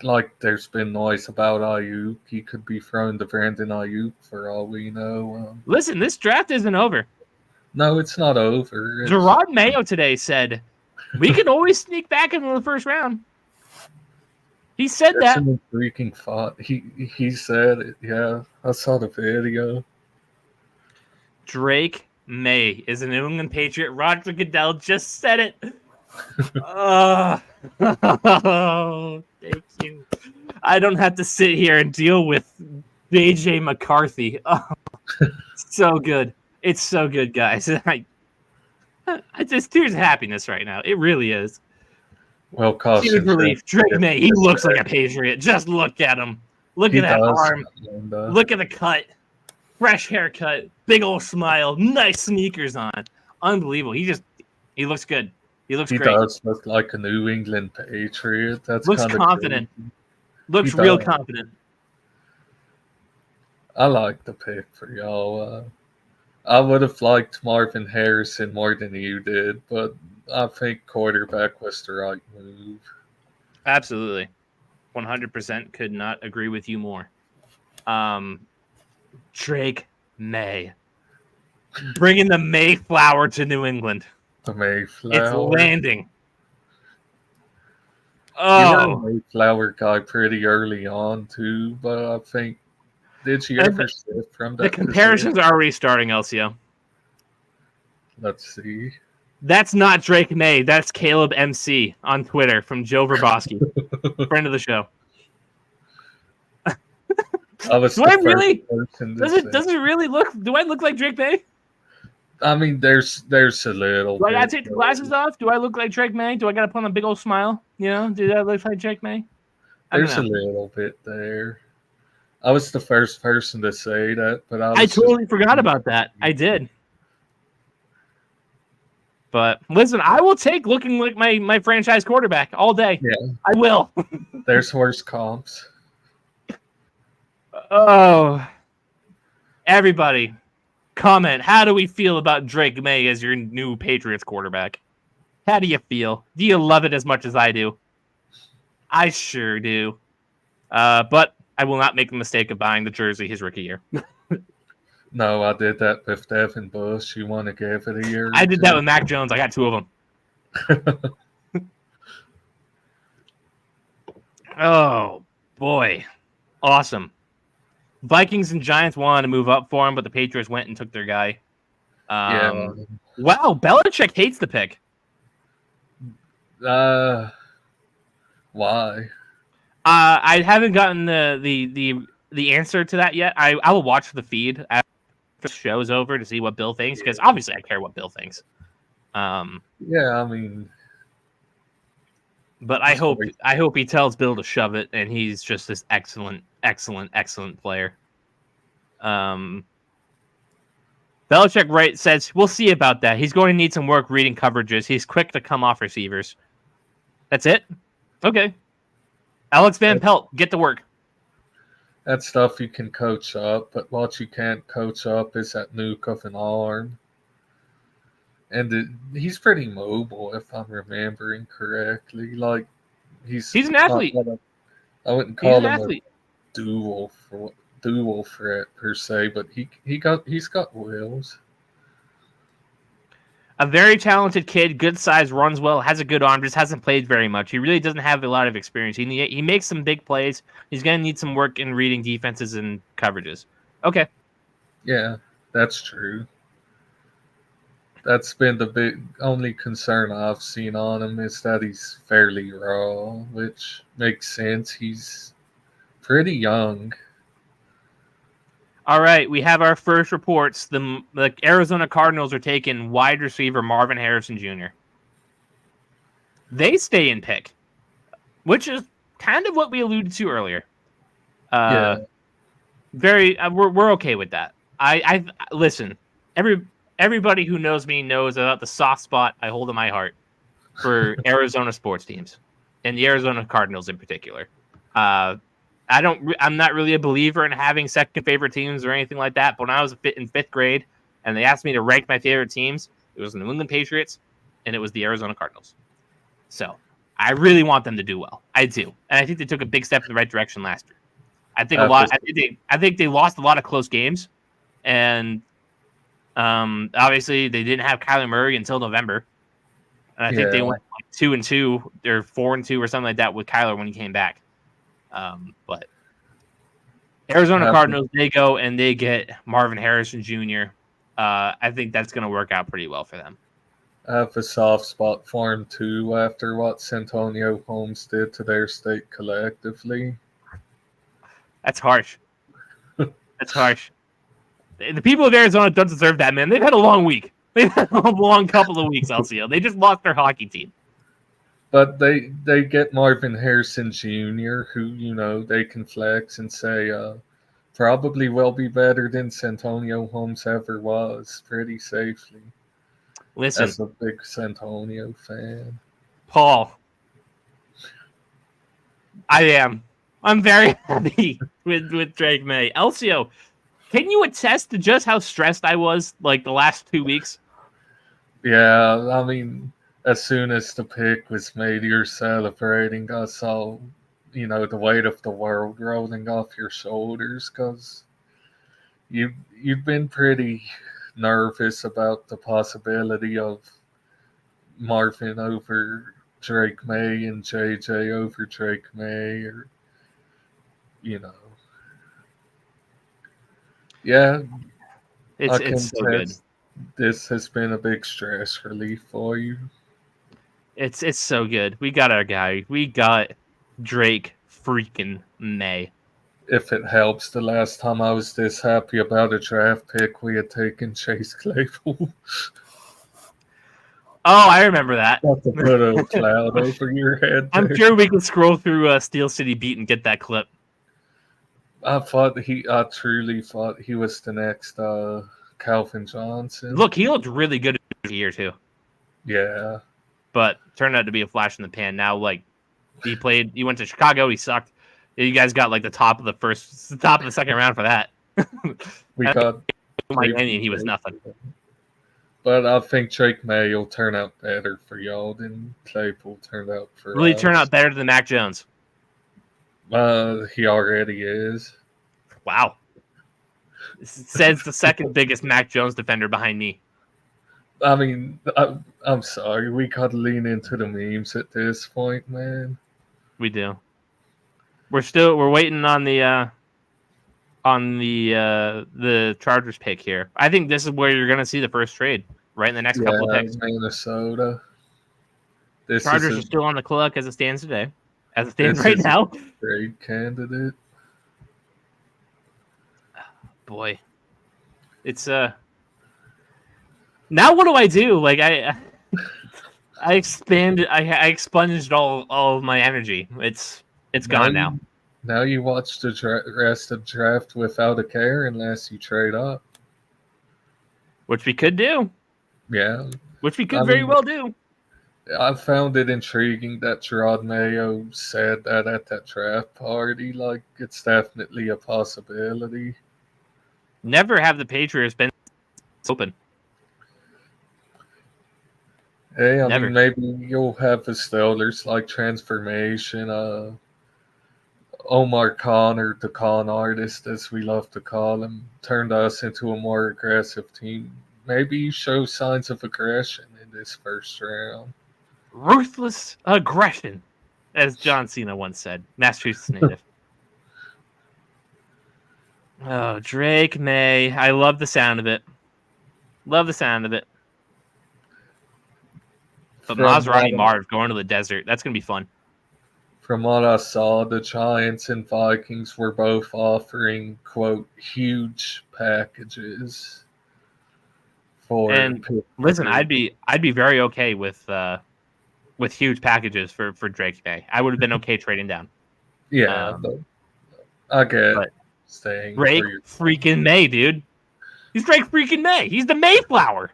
like there's been noise about Ayuk. He could be thrown to Brandon Ayuk for all we know. Listen, this draft isn't over. No, it's not over. Gerard Mayo today said, we can always sneak back into the first round. He said that. An intriguing thought. He said it. Yeah, I saw the video. Drake May is a New England Patriot. Roger Goodell just said it. Oh, thank you. I don't have to sit here and deal with JJ McCarthy. Oh, so good. It's so good, guys. I just tears of happiness right now. It really is. Well, Carson. Huge relief. Drake May, he looks like a Patriot. Just look at him. Look at that arm. And, look at the cut. Fresh haircut. Big old smile. Nice sneakers on. Unbelievable. He looks good. He looks great. He does look like a New England Patriot. That's looks confident. Crazy. Looks real confident. I like the pick for y'all. I would have liked Marvin Harrison more than you did, but I think quarterback was the right move. Absolutely. 100% could not agree with you more. Drake May. Bringing the Mayflower to New England. The Mayflower. It's landing. Oh. Mayflower guy pretty early on, too, but I think, did you ever sit from that? The comparisons are already starting, Elsio. Let's see. That's not Drake May. That's Kaleb MC on Twitter from Joe Verboski, friend of the show. Do I really? Does it really look? Do I look like Drake May? I mean, there's a little. Do I gotta take the glasses off? Do I look like Drake May? Do I gotta put on a big old smile? Do I look like Drake May? There's a little bit there. I was the first person to say that, but I totally forgot about that. I did. But listen, I will take looking like my franchise quarterback all day. Yeah, I will. there's worse comps. Oh, everybody, comment. How do we feel about Drake May as your new Patriots quarterback? How do you feel? Do you love it as much as I do? I sure do. But I will not make the mistake of buying the jersey his rookie year. No, I did that with Devin Bush. You want to give it a year? I did that with Mac Jones. I got 2 of them. Oh, boy. Awesome. Vikings and Giants wanted to move up for him, but the Patriots went and took their guy. Yeah. Wow, Belichick hates the pick. Why? I haven't gotten the answer to that yet. I will watch the feed after the show's over to see what Bill thinks, because obviously I care what Bill thinks. Yeah, I mean, but I hope he tells Bill to shove it, and he's just this excellent player. Belichick says we'll see about that. He's going to need some work reading coverages. He's quick to come off receivers. That's it. Okay. Alex Van Pelt, get to work. That stuff you can coach up, but what you can't coach up is that nuke of an arm. And he's pretty mobile, if I'm remembering correctly. Like he's an athlete. I wouldn't call him a dual threat per se, but he's got wheels. A very talented kid, good size, runs well, has a good arm, just hasn't played very much. He really doesn't have a lot of experience. He makes some big plays. He's going to need some work in reading defenses and coverages. Okay. Yeah, that's true. That's been the only concern I've seen on him is that he's fairly raw, which makes sense. He's pretty young. All right, we have our first reports. The Arizona Cardinals are taking wide receiver Marvin Harrison Jr. They stay in pick, which is kind of what we alluded to earlier. Yeah. We're okay with that. I listen. Everybody who knows me knows about the soft spot I hold in my heart for Arizona sports teams and the Arizona Cardinals in particular. I'm not really a believer in having second favorite teams or anything like that. But when I was in 5th grade and they asked me to rank my favorite teams, it was the New England Patriots and it was the Arizona Cardinals. So I really want them to do well. I do. And I think they took a big step in the right direction last year. I think they lost a lot of close games, and obviously they didn't have Kyler Murray until November. And I think they went like 2-2 or 4-2 or something like that with Kyler when he came back. But Arizona Cardinals, they go and they get Marvin Harrison Jr. I think that's going to work out pretty well for them. I have a soft spot for him too after what Santonio Holmes did to their state collectively. That's harsh. That's harsh. The people of Arizona don't deserve that, man. They've had a long week. They've had a long couple of weeks, Elsio. They just lost their hockey team. But they get Marvin Harrison Jr., who, they can flex and say probably will be better than Santonio Holmes ever was pretty safely. Listen. As a big Santonio fan. Paul. I am. I'm very happy with Drake May. Elsio, can you attest to just how stressed I was like the last 2 weeks? Yeah, I mean, as soon as the pick was made, you're celebrating. I saw, the weight of the world rolling off your shoulders because you've been pretty nervous about the possibility of Marvin over Drake May and JJ over Drake May, or yeah, it's so good. This has been a big stress relief for you. It's so good. We got our guy. We got Drake freaking May. If it helps, the last time I was this happy about a draft pick, we had taken Chase Claypool. Oh, I remember that. Not to put a cloud over your head. I'm sure we can scroll through Steel City Beat and get that clip. I truly thought he was the next Calvin Johnson. Look, he looked really good here too. Yeah. but turned out to be a flash in the pan. Now, like, he went to Chicago, he sucked. You guys got like the top of the second round for that. We got Miami, and he was nothing. But I think Drake May will turn out better for y'all than Claypool turned out for Really us. turn out better than Mac Jones. He already is. Wow. Says the second biggest Mac Jones defender behind me. I mean, I'm sorry. We got to lean into the memes at this point, man. We do. We're waiting on the Chargers pick here. I think this is where you're going to see the first trade, right in the next couple of picks. Minnesota. Chargers are still on the clock as it stands today. As it stands right now. Great candidate. Boy. It's now what do I do? Like I expunged all of my energy. It's gone now. Now you watch the rest of the draft without a care unless you trade up. Which we could do. Yeah. Which we could very well do. I found it intriguing that Gerard Mayo said that at that draft party. Like, it's definitely a possibility. Never have the Patriots been open. Hey, I mean, maybe you'll have the Steelers like transformation. Omar Khan, or the Khan artist, as we love to call him, turned us into a more aggressive team. Maybe you show signs of aggression in this first round. Ruthless aggression, as John Cena once said. Massachusetts native. Oh, Drake May. I love the sound of it. Love the sound of it. But Maserati Marv going to the desert. That's going to be fun. From what I saw, the Giants and Vikings were both offering, quote, huge packages. Listen, I'd be very okay with huge packages for Drake May. I would have been okay trading down. Yeah, I get staying. Drake freaking May, dude. He's Drake freaking May. He's the Mayflower.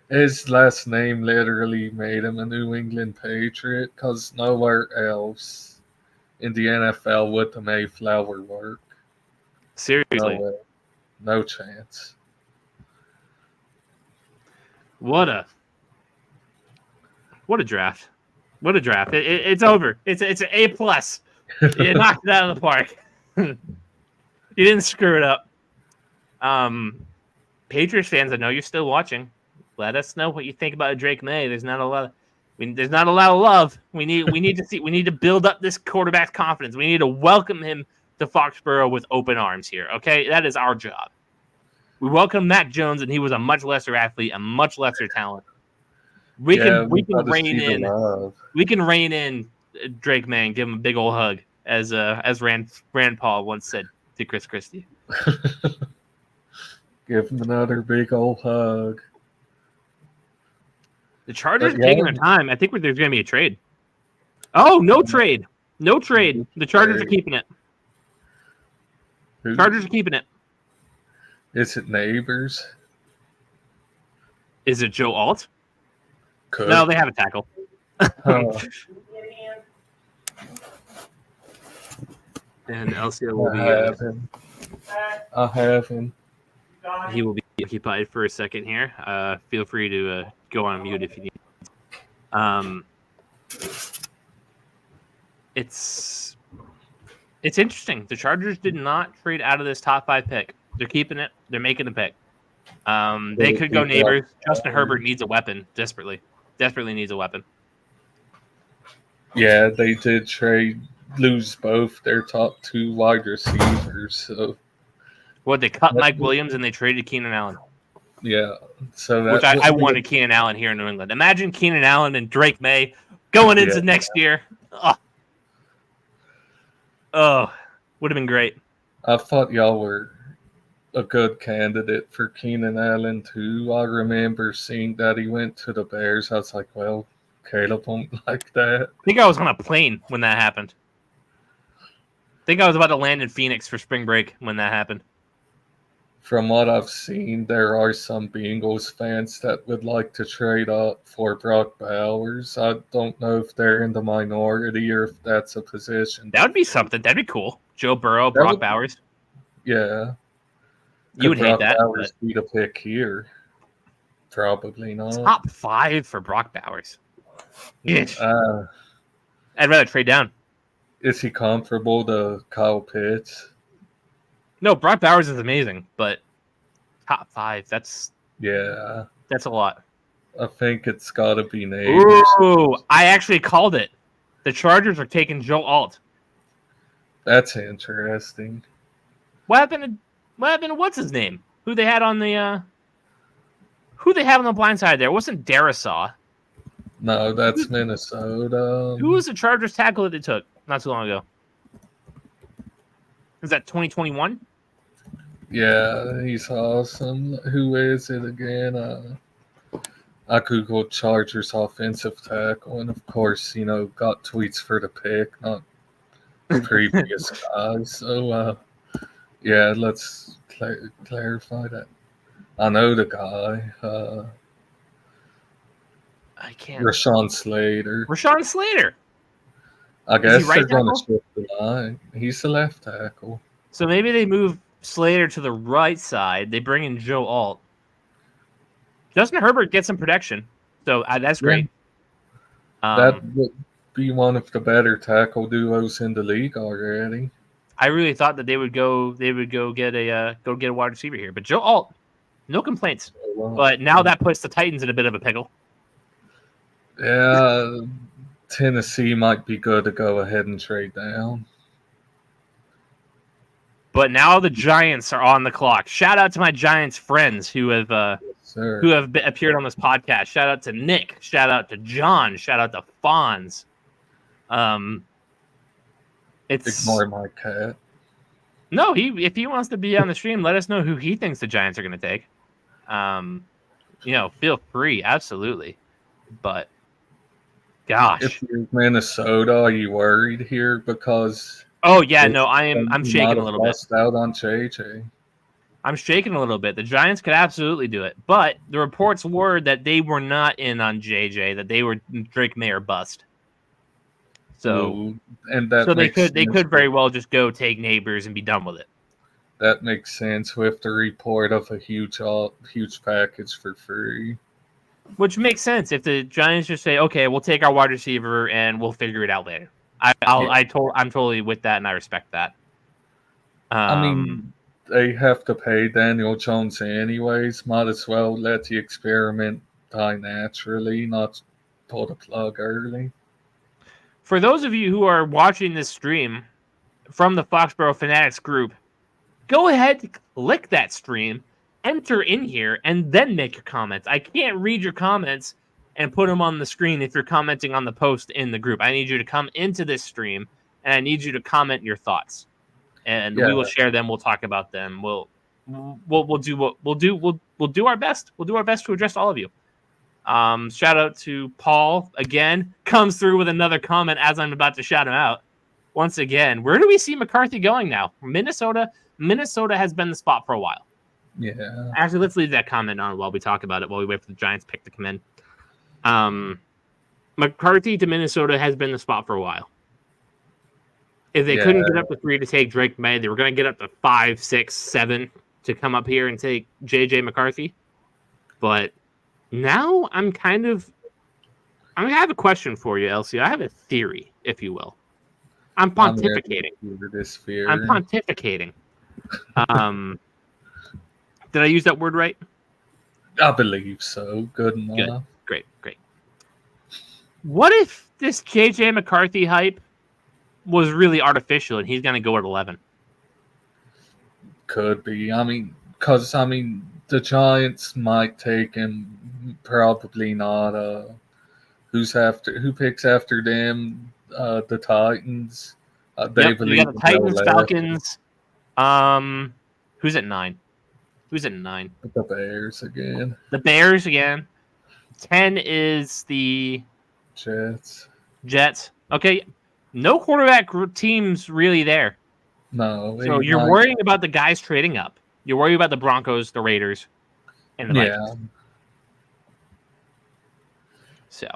His last name literally made him a New England Patriot, because nowhere else in the NFL would the Mayflower work. Seriously. No chance. What a draft. What a draft. It's over. It's an A+. You knocked it out of the park. You didn't screw it up. Patriots fans, I know you're still watching. Let us know what you think about Drake May. There's not a lot of love. We need to build up this quarterback's confidence. We need to welcome him to Foxboro with open arms here. Okay, that is our job. We welcome Mac Jones, and he was a much lesser athlete, a much lesser talent. We can rein in Drake May and give him a big old hug, as Rand Paul once said to Chris Christie. Give him another big old hug. The Chargers are taking their time. I think there's going to be a trade. Oh, no trade. No trade. The Chargers are keeping it. Chargers are keeping it. Is it Neighbors? Is it Joe Alt? No, they have a tackle. And Elsio will be... I have him. He will be occupied for a second here. Feel free to go on mute if you need. It's interesting. The Chargers did not trade out of this top 5 pick. They're keeping it. They're making the pick. They could go Neighbors. Justin Herbert needs a weapon desperately. Desperately needs a weapon. Yeah, they did lose both their top 2 wide receivers. So. What, they cut Mike Williams and they traded Keenan Allen. Yeah. So which I wanted Keenan Allen here in New England. Imagine Keenan Allen and Drake May going into next year. Oh, would have been great. I thought y'all were a good candidate for Keenan Allen too. I remember seeing that he went to the Bears. I was like, well, Caleb won't like that. I think I was on a plane when that happened. I think I was about to land in Phoenix for spring break when that happened. from what I've seen, there are some Bengals fans that would like to trade up for Brock Bowers. I don't know if they're in the minority or if that's a position. That would be something. That'd be cool. Joe Burrow, That Brock would- Bowers. Yeah. You would hate Brock that. Bowers be the pick here? Probably not. Top 5 for Brock Bowers. Yes. Uh, I'd rather trade down. is he comparable to Kyle Pitts? No, Brock Bowers is amazing, but top 5, that's Yeah. a lot. I think it's got to be Neighbors. Ooh, I actually called it. The Chargers are taking Joe Alt. That's interesting. What happened to what's his name? Who they had on the blind side there? It wasn't Darisaw. No, that's Minnesota. Who was the Chargers tackle that they took not too long ago? Is that 2021? Yeah, he's awesome. Who is it again? I googled Chargers offensive tackle, and of course, got tweets for the pick, not previous guys. So, yeah, let's clarify that. I know the guy. I can't. Rashawn Slater. Rashawn Slater. I guess right they're going to tackle? shift the line. He's the left tackle. So maybe they move Slater to the right side. They bring in Joe Alt. Justin Herbert gets some protection, so that's great. That would be one of the better tackle duos in the league already. I really thought that they would go get a wide receiver here, but Joe Alt, no complaints. But now that puts the Titans in a bit of a pickle. Yeah, Tennessee might be good to go ahead and trade down. But now the Giants are on the clock. Shout out to my Giants friends who have appeared on this podcast. Shout out to Nick. Shout out to John. Shout out to Fonz. Ignore my cat. No, if he wants to be on the stream, let us know who he thinks the Giants are going to take. Feel free, absolutely. But gosh, if you're Minnesota, are you worried here because? Oh yeah, no, I'm shaking a little bit. Out on JJ. I'm shaking a little bit. The Giants could absolutely do it, but the reports were that they were not in on JJ, that they were Drake May or bust. So, they could very well just go take Neighbors and be done with it. That makes sense with the report of a huge package for free. Which makes sense if the Giants just say, "Okay, we'll take our wide receiver and we'll figure it out later." I'm totally with that, and I respect that. I mean, they have to pay Daniel Jones anyways. Might as well let the experiment die naturally, not pull the plug early. For those of you who are watching this stream from the Foxboro Fanatics group, go ahead, click that stream, enter in here, and then make your comments. I can't read your comments and put them on the screen if you're commenting on the post in the group. I need you to come into this stream, and I need you to comment your thoughts, and we will share them. We'll talk about them. We'll do our best. We'll do our best to address all of you. Shout out to Paul again. Comes through with another comment as I'm about to shout him out. Once again, where do we see McCarthy going now? Minnesota has been the spot for a while. Yeah. Actually, let's leave that comment on while we talk about it, while we wait for the Giants pick to come in. McCarthy to Minnesota has been the spot for a while. If they couldn't get up to 3 to take Drake May, they were going to get up to 5, 6, 7 to come up here and take JJ McCarthy. But now I have a question for you, Elsio. I have a theory, if you will. I'm pontificating. I'm pontificating. Did I use that word right? I believe so. Good enough. Good. Great. What if this JJ McCarthy hype was really artificial and he's going to go at 11? Could be. Because the Giants might take him. Probably not. Who picks after them? The Titans. They believe you got the Titans, Falcons. Who's at 9? The Bears again. The Bears again. 10 is the Jets. Okay. No quarterback teams really there. No. So you're worrying about the guys trading up. You worry about the Broncos, the Raiders, and the Vikings. So,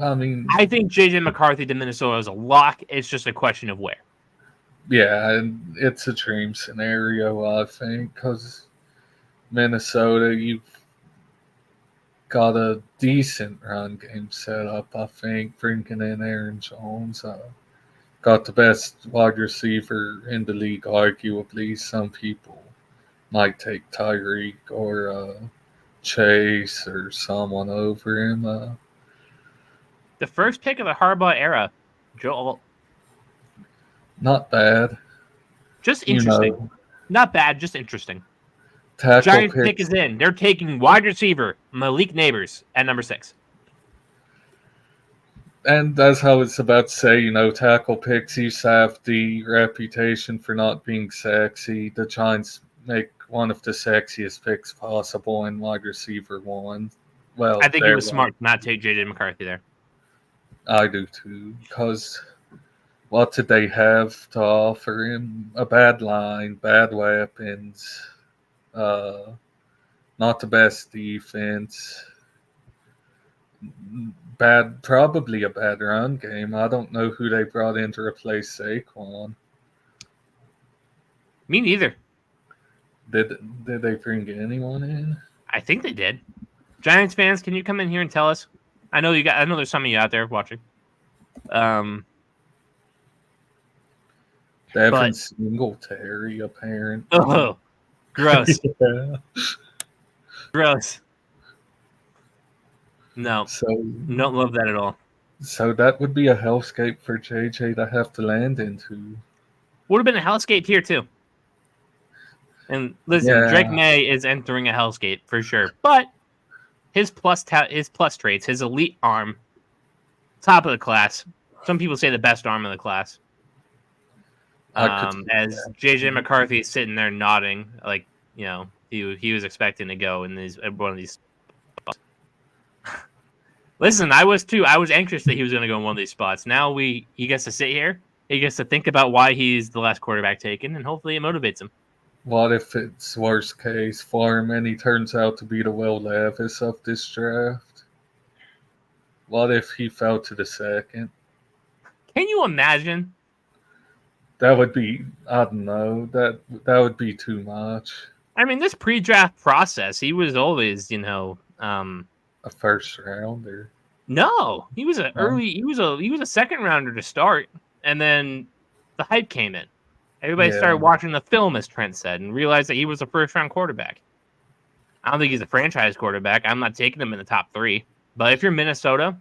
I mean, I think J.J. McCarthy to Minnesota is a lock. It's just a question of where. yeah, and it's a dream scenario, I think, because Minnesota, you've got a decent run game set up, I think, bringing in Aaron Jones. Got the best wide receiver in the league, arguably. Some people might take Tyreek or Chase or someone over him. The first pick of the Harbaugh era, Joel. Not bad. Just interesting. Not bad, just interesting. Tackle Giants picks. pick is in. They're taking wide receiver Malik Neighbors at number 6. And that's how it's about to say, tackle picks used to have the reputation for not being sexy. The Giants make one of the sexiest picks possible in wide receiver 1. Well, I think it was smart to not take J.J. McCarthy there. I do too, because what did they have to offer him? A bad line, bad weapons, not the best defense, probably a bad run game. I don't know who they brought in to replace Saquon. Me neither. Did they bring anyone in? I think they did. Giants fans, can you come in here and tell us? I know there's some of you out there watching. Devin Singletary, apparently. Oh, gross. Yeah. Gross. No. So don't love that at all. So that would be a hellscape for JJ to have to land into. Would have been a hellscape here too. And listen, Drake May is entering a hellscape for sure. But his plus traits, his elite arm, top of the class. Some people say the best arm in the class. As JJ McCarthy is sitting there nodding, like he was expecting to go in one of these spots. Listen, I was too. I was anxious that he was going to go in one of these spots. Now he gets to sit here. He gets to think about why he's the last quarterback taken, and hopefully it motivates him. What if it's worst case for him and he turns out to be the Will Levis of this draft? What if he fell to the second? Can you imagine? That would be, I don't know, that would be too much. I mean, this pre-draft process, he was always, a first rounder. No, he was he was a second rounder to start, and then the hype came in. Everybody started watching the film, as Trent said, and realized that he was a first-round quarterback. I don't think he's a franchise quarterback. I'm not taking him in the top 3. But if you're Minnesota,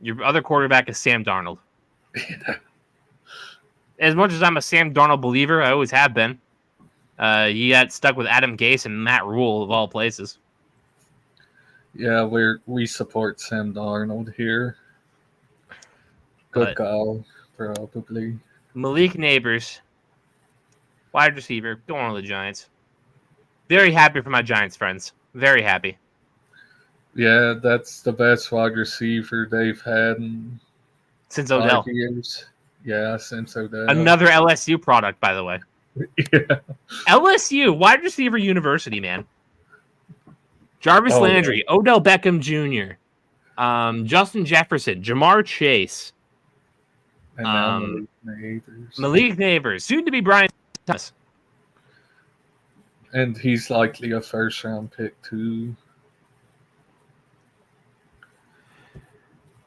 your other quarterback is Sam Darnold. Yeah. As much as I'm a Sam Darnold believer, I always have been. He got stuck with Adam Gase and Matt Rule, of all places. Yeah, we support Sam Darnold here. Good guy, probably. Malik Neighbors, wide receiver, going to the Giants. Very happy for my Giants friends. Very happy. Yeah, that's the best wide receiver they've had since Odell. 5 years. Yeah, since Odell. Another LSU product, by the way. Yeah. LSU, wide receiver university, man. Jarvis Landry, Odell Beckham Jr., Justin Jefferson, Jamar Chase, and Malik Neighbors, soon to be Brian Thomas. And he's likely a first-round pick, too.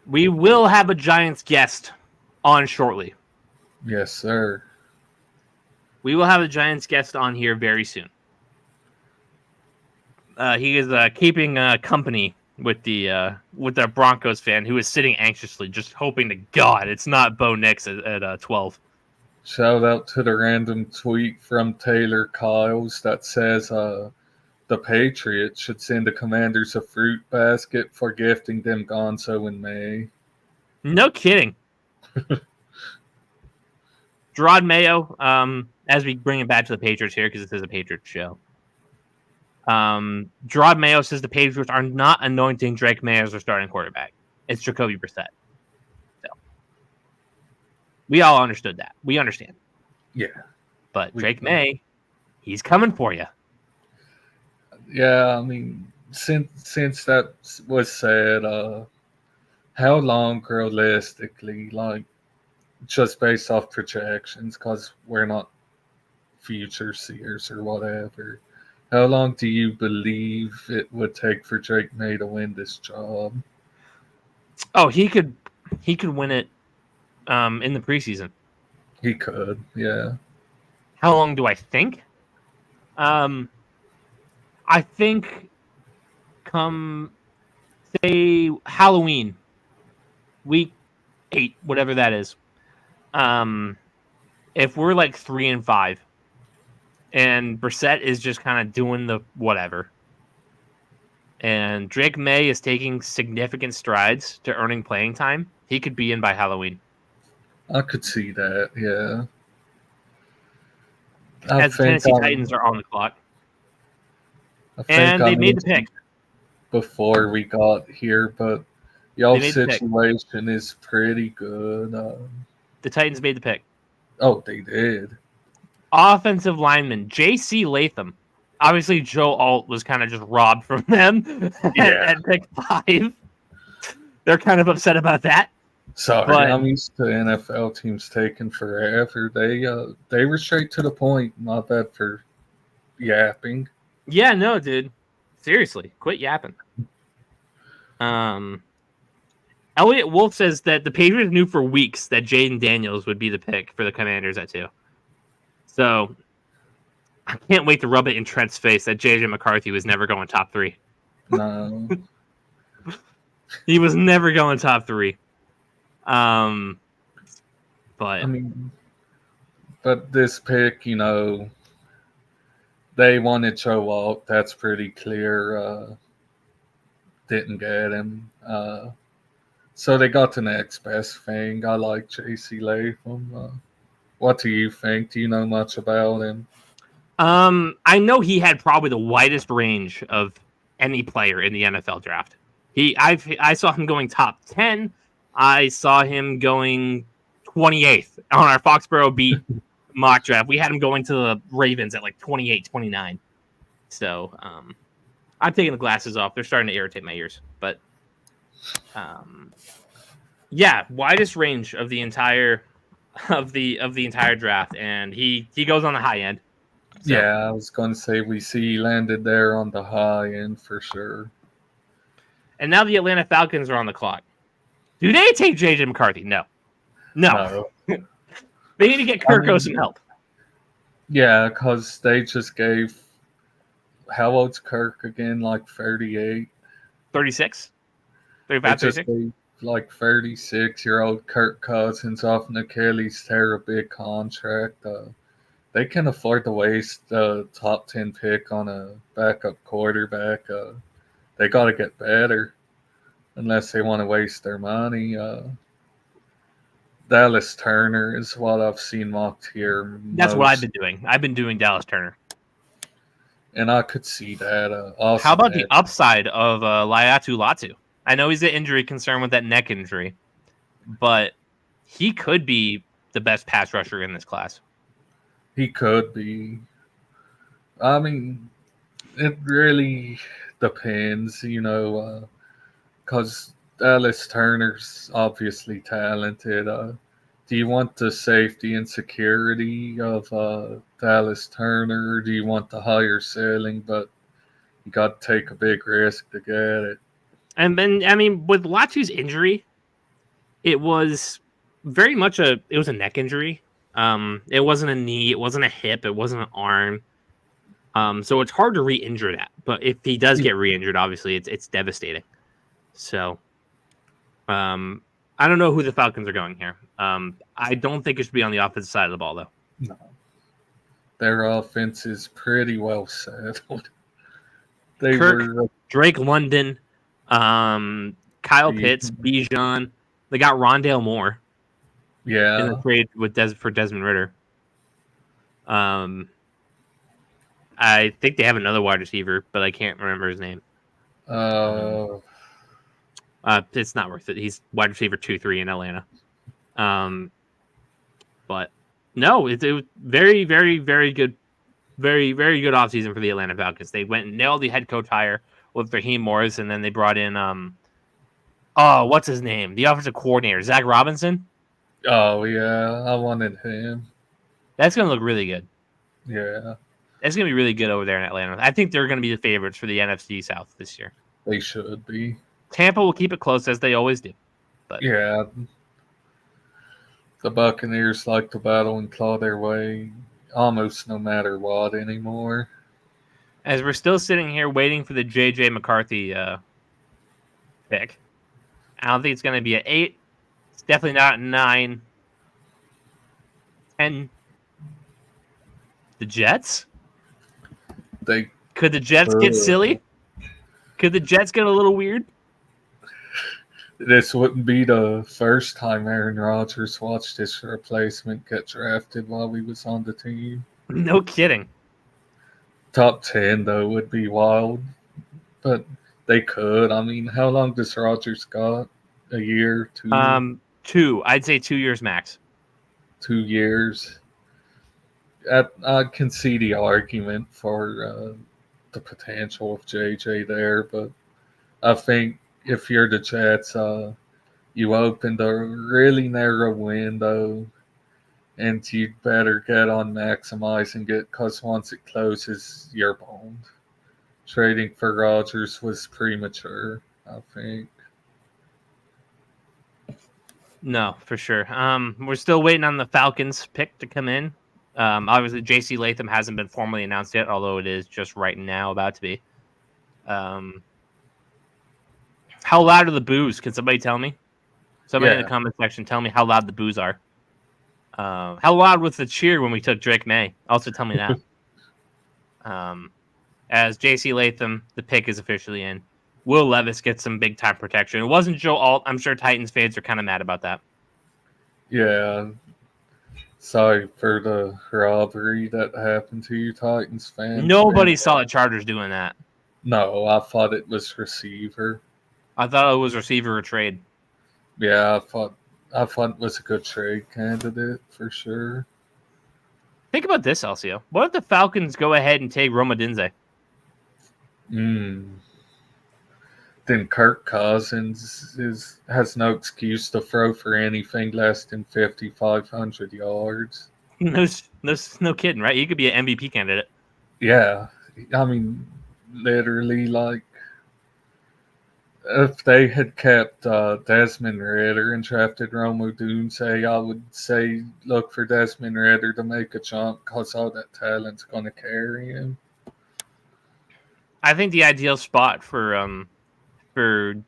We will have a Giants guest on shortly. Yes, sir. We will have a Giants guest on here very soon. He is keeping company with the Broncos fan who is sitting anxiously, just hoping to God it's not Bo Nix at 12. Shout out to the random tweet from Taylor Kyles that says the Patriots should send the Commanders a fruit basket for gifting them Gonzo in May. No kidding. Gerard Mayo, as we bring it back to the Patriots here, because this is a Patriots show. Gerard Mayo says the Patriots are not anointing Drake May as their starting quarterback. It's Jacoby Brissett. So we all understood that. We understand. Yeah. But Drake May he's coming for you. Yeah, I mean, since that was said, how long realistically, like just based off projections, because we're not future seers or whatever. How long do you believe it would take for Drake May to win this job? Oh, he could win it in the preseason. He could, yeah. How long do I think? I think come say Halloween, week 8, whatever that is. If we're like 3-5, and Brissett is just kind of doing the whatever, and Drake May is taking significant strides to earning playing time, he could be in by Halloween. I could see that, yeah. As the Tennessee Titans are on the clock. And they made the pick before we got here, but y'all's situation is pretty good. The Titans made the pick. Oh, they did. Offensive lineman J.C. Latham. Obviously, Joe Alt was kind of just robbed from them at pick 5. They're kind of upset about that. Sorry, but I'm used to NFL teams taking forever. They were straight to the point. Not bad for yapping. Yeah, no, dude. Seriously, quit yapping. Elliot Wolf says that the Patriots knew for weeks that Jaden Daniels would be the pick for the Commanders at 2. So I can't wait to rub it in Trent's face that J.J. McCarthy was never going top 3. No. He was never going top 3. But I mean, but this pick, they wanted Joe Alt. That's pretty clear. Didn't get him. So they got the next best thing. I like J.C. Latham. What do you think? Do you know much about him? I know he had probably the widest range of any player in the NFL draft. I saw him going top 10. I saw him going 28th on our Foxboro Beat mock draft. We had him going to the Ravens at like 28, 29. So I'm taking the glasses off. They're starting to irritate my ears. But yeah, widest range of the entire entire draft, and he goes on the high end. So. Yeah, I was going to say we see he landed there on the high end for sure. And now the Atlanta Falcons are on the clock. Do they take J.J. McCarthy? No. They need to get Kirk some help. Yeah, because they just gave... How old's Kirk again? Like 38? 36? 35, 36? Like 36-year-old Kirk Cousins off an Achilles tear, a big contract. They can afford to waste the top 10 pick on a backup quarterback. They got to get better unless they want to waste their money. Dallas Turner is what I've seen mocked here. That's what I've been doing. I've been doing Dallas Turner. And I could see that. How about the upside of Laiatu Latu? I know he's an injury concern with that neck injury, but he could be the best pass rusher in this class. He could be. I mean, it really depends, because Dallas Turner's obviously talented. Do you want the safety and security of Dallas Turner, or do you want the higher ceiling, but you got to take a big risk to get it? And then, I mean, with Latu's injury, it was very much it was a neck injury. It wasn't a knee, it wasn't a hip, it wasn't an arm. So it's hard to re-injure that. But if he does get re-injured, obviously it's devastating. So, I don't know who the Falcons are going here. I don't think it should be on the offensive side of the ball, though. No. Their offense is pretty well settled. Drake London, Kyle Pitts, Bijan. They got Rondale Moore. Yeah. In the trade with for Desmond Ridder. I think they have another wide receiver, but I can't remember his name. It's not worth it. He's wide receiver 2-3 in Atlanta. But no, it was very, very, very good Very, very good offseason for the Atlanta Falcons. They went and nailed the head coach hire with Raheem Morris, and then they brought in what's his name? The offensive coordinator, Zach Robinson. Oh yeah, I wanted him. That's gonna look really good. Yeah, That's gonna be really good over there in Atlanta. I think they're gonna be the favorites for the NFC South this year. they should be. Tampa will keep it close as they always do. But Yeah, the Buccaneers like to battle and claw their way almost no matter what anymore. as we're still sitting here waiting for the JJ McCarthy pick, I don't think it's gonna be at 8. It's definitely not at 9. 10. The Jets? Could the Jets get silly? Could the Jets get a little weird? This wouldn't be the first time Aaron Rodgers watched his replacement get drafted while he was on the team. No kidding. Top 10, though, would be wild. But they could. I mean, how long does Rodgers got? A year? 2? 2. I'd say 2 years max. 2 years. I can see the argument for the potential of JJ there, but I think if you're the Jets, you opened a really narrow window, and you'd better get on maximizing it, because once it closes, you're boned. Trading for Rodgers was premature, I think. No, for sure. We're still waiting on the Falcons pick to come in. Obviously, J.C. Latham hasn't been formally announced yet, although it is just right now about to be. How loud are the boos? Can somebody tell me? Somebody in the comment section, tell me how loud the boos are. How loud was the cheer when we took Drake May? Also tell me that. As J.C. Latham, the pick is officially in. Will Levis gets some big-time protection. It wasn't Joe Alt. I'm sure Titans fans are kind of mad about that. Yeah. Sorry for the robbery that happened to you, Titans fans. Nobody saw the Chargers doing that. No, I thought it was receiver. I thought it was receiver or trade. Yeah, I thought it was a good trade candidate for sure. Think about this, Elsio. What if the Falcons go ahead and take Roma Dinze? Then Kirk Cousins has no excuse to throw for anything less than 5,500 yards. No kidding, right? He could be an MVP candidate. Yeah, I mean, literally, like, if they had kept Desmond Ridder and drafted Roma Dunze, I would say look for Desmond Ridder to make a jump, because all that talent's going to carry him. I think the ideal spot for Roma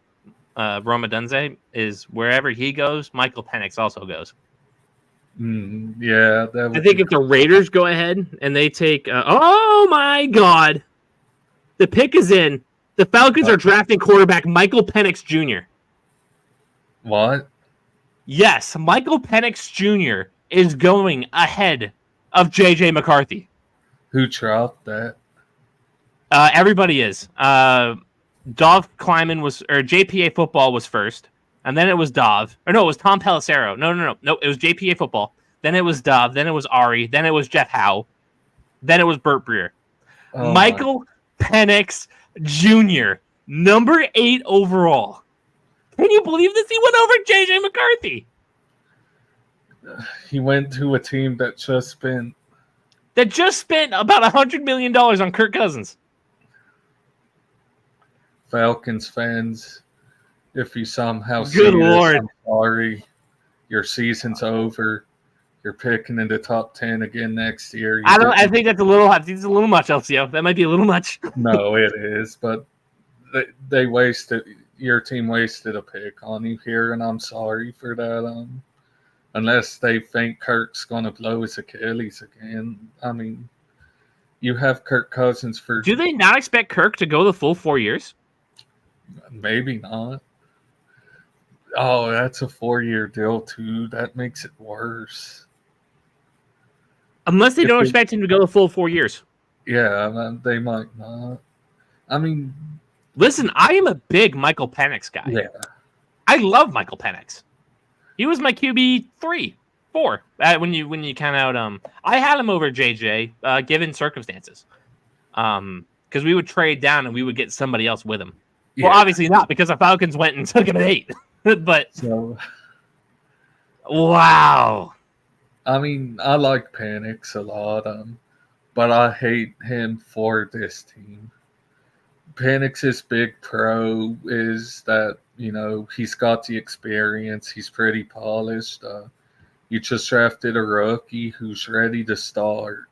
Dunze is wherever he goes, Michael Penix also goes. Yeah, I think if the Raiders go ahead and they take, oh my God, the pick is in. The Falcons are drafting quarterback Michael Penix Jr. What? Yes, Michael Penix Jr. is going ahead of J.J. McCarthy. Who dropped that? Everybody is. Dov Kleiman JPA Football was first, and then it was Dov. Or no, it was Tom Pelissero. No, it was JPA Football. Then it was Dov. Then it was Ari. Then it was Jeff Howe. Then it was Burt Breer. Oh Michael Penix Jr., number 8 overall. Can you believe this? He went over J.J. McCarthy. He went to a team that just spent about $100 million on Kirk Cousins. Falcons fans, if you somehow Good Lord. I'm sorry, your season's over. You're picking in the top 10 again next year. I think that's a little much, Elsio. That might be a little much. No, it is, but they wasted. Your team wasted a pick on you here, and I'm sorry for that. Unless they think Kirk's going to blow his Achilles again. I mean, you have Kirk Cousins for. Do they not expect Kirk to go the full 4 years? Maybe not. Oh, that's a 4-year deal too. That makes it worse. Unless they don't expect him to go the full 4 years. Yeah, they might not. I mean, listen, I am a big Michael Penix guy. Yeah. I love Michael Penix. He was my QB3. 4. When you count out, I had him over JJ, given circumstances. Because we would trade down and we would get somebody else with him. Yeah. Well, obviously not, because the Falcons went and took him at 8. But So, wow. I mean, I like Penix a lot, but I hate him for this team. Penix's big pro is that, he's got the experience. He's pretty polished. You just drafted a rookie who's ready to start,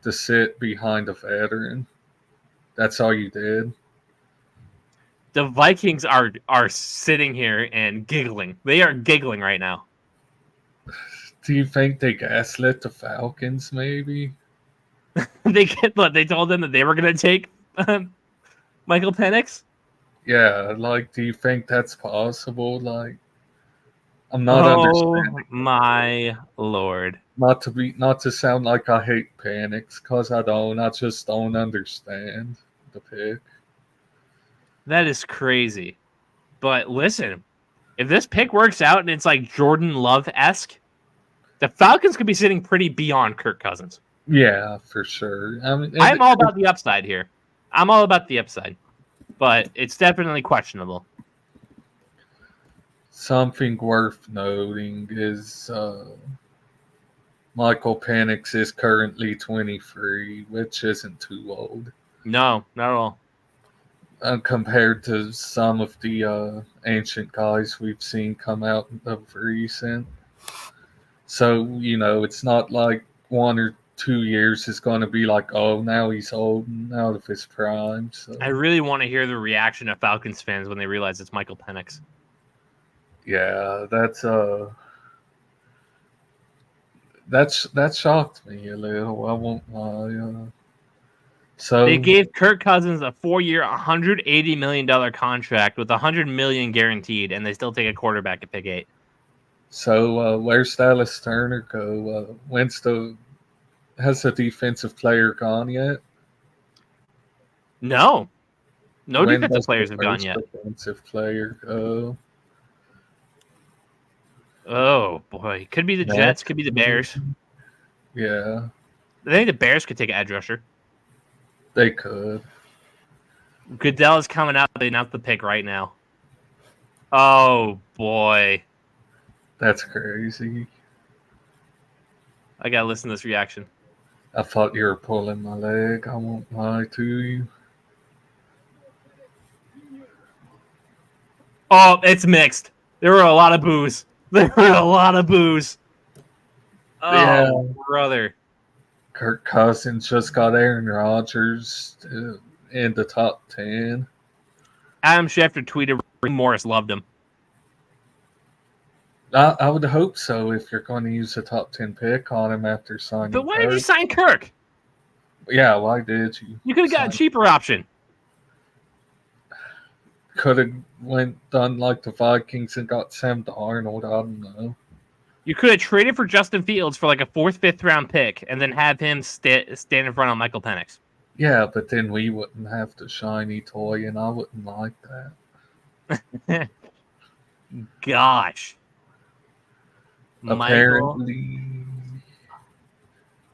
to sit behind a veteran. That's all you did. The Vikings are sitting here and giggling. They are giggling right now. Do you think they gaslit the Falcons, maybe? They told them that they were going to take Michael Penix? Yeah, do you think that's possible? I'm not understanding. My Lord. Not to sound like I hate Penix, because I don't. I just don't understand the pick. That is crazy. But listen, if this pick works out and it's like Jordan Love-esque, the Falcons could be sitting pretty beyond Kirk Cousins. Yeah, for sure. I mean, I'm all about the upside here. I'm all about the upside. But it's definitely questionable. Something worth noting is Michael Penix is currently 23, which isn't too old. No, not at all. Compared to some of the ancient guys we've seen come out of recent. So, it's not like 1 or 2 years is going to be like, oh, now he's old and out of his prime. So I really want to hear the reaction of Falcons fans when they realize it's Michael Penix. Yeah, that shocked me a little. I won't lie. So they gave Kirk Cousins a 4-year, $180 million contract with $100 million guaranteed, and they still take a quarterback at pick 8. So where's Dallas Turner go? Has the defensive player gone yet? No When defensive does players the have gone first yet. Defensive player go? Oh boy, could be the Jets, could be the Bears. Yeah, I think the Bears could take an edge rusher. they could. Goodell is coming out. They announced the pick right now. Oh boy, That's crazy. I gotta listen to this reaction. I thought you were pulling my leg. I won't lie to you. Oh, it's mixed. There were a lot of boos. Oh, Yeah. brother. Kirk Cousins just got Aaron Rodgers in the top 10. Adam Schefter tweeted Morris loved him. I would hope so if you're going to use a top 10 pick on him after signing. But why did you Kirk. sign Kirk? Yeah, why did you? You could have got a cheaper option. Could have done like the Vikings and got Sam Darnold. I don't know. You could have traded for Justin Fields for like a 4th, 5th round pick and then have him stand in front of Michael Penix. Yeah, but then we wouldn't have the shiny toy, and I wouldn't like that. Gosh. Apparently,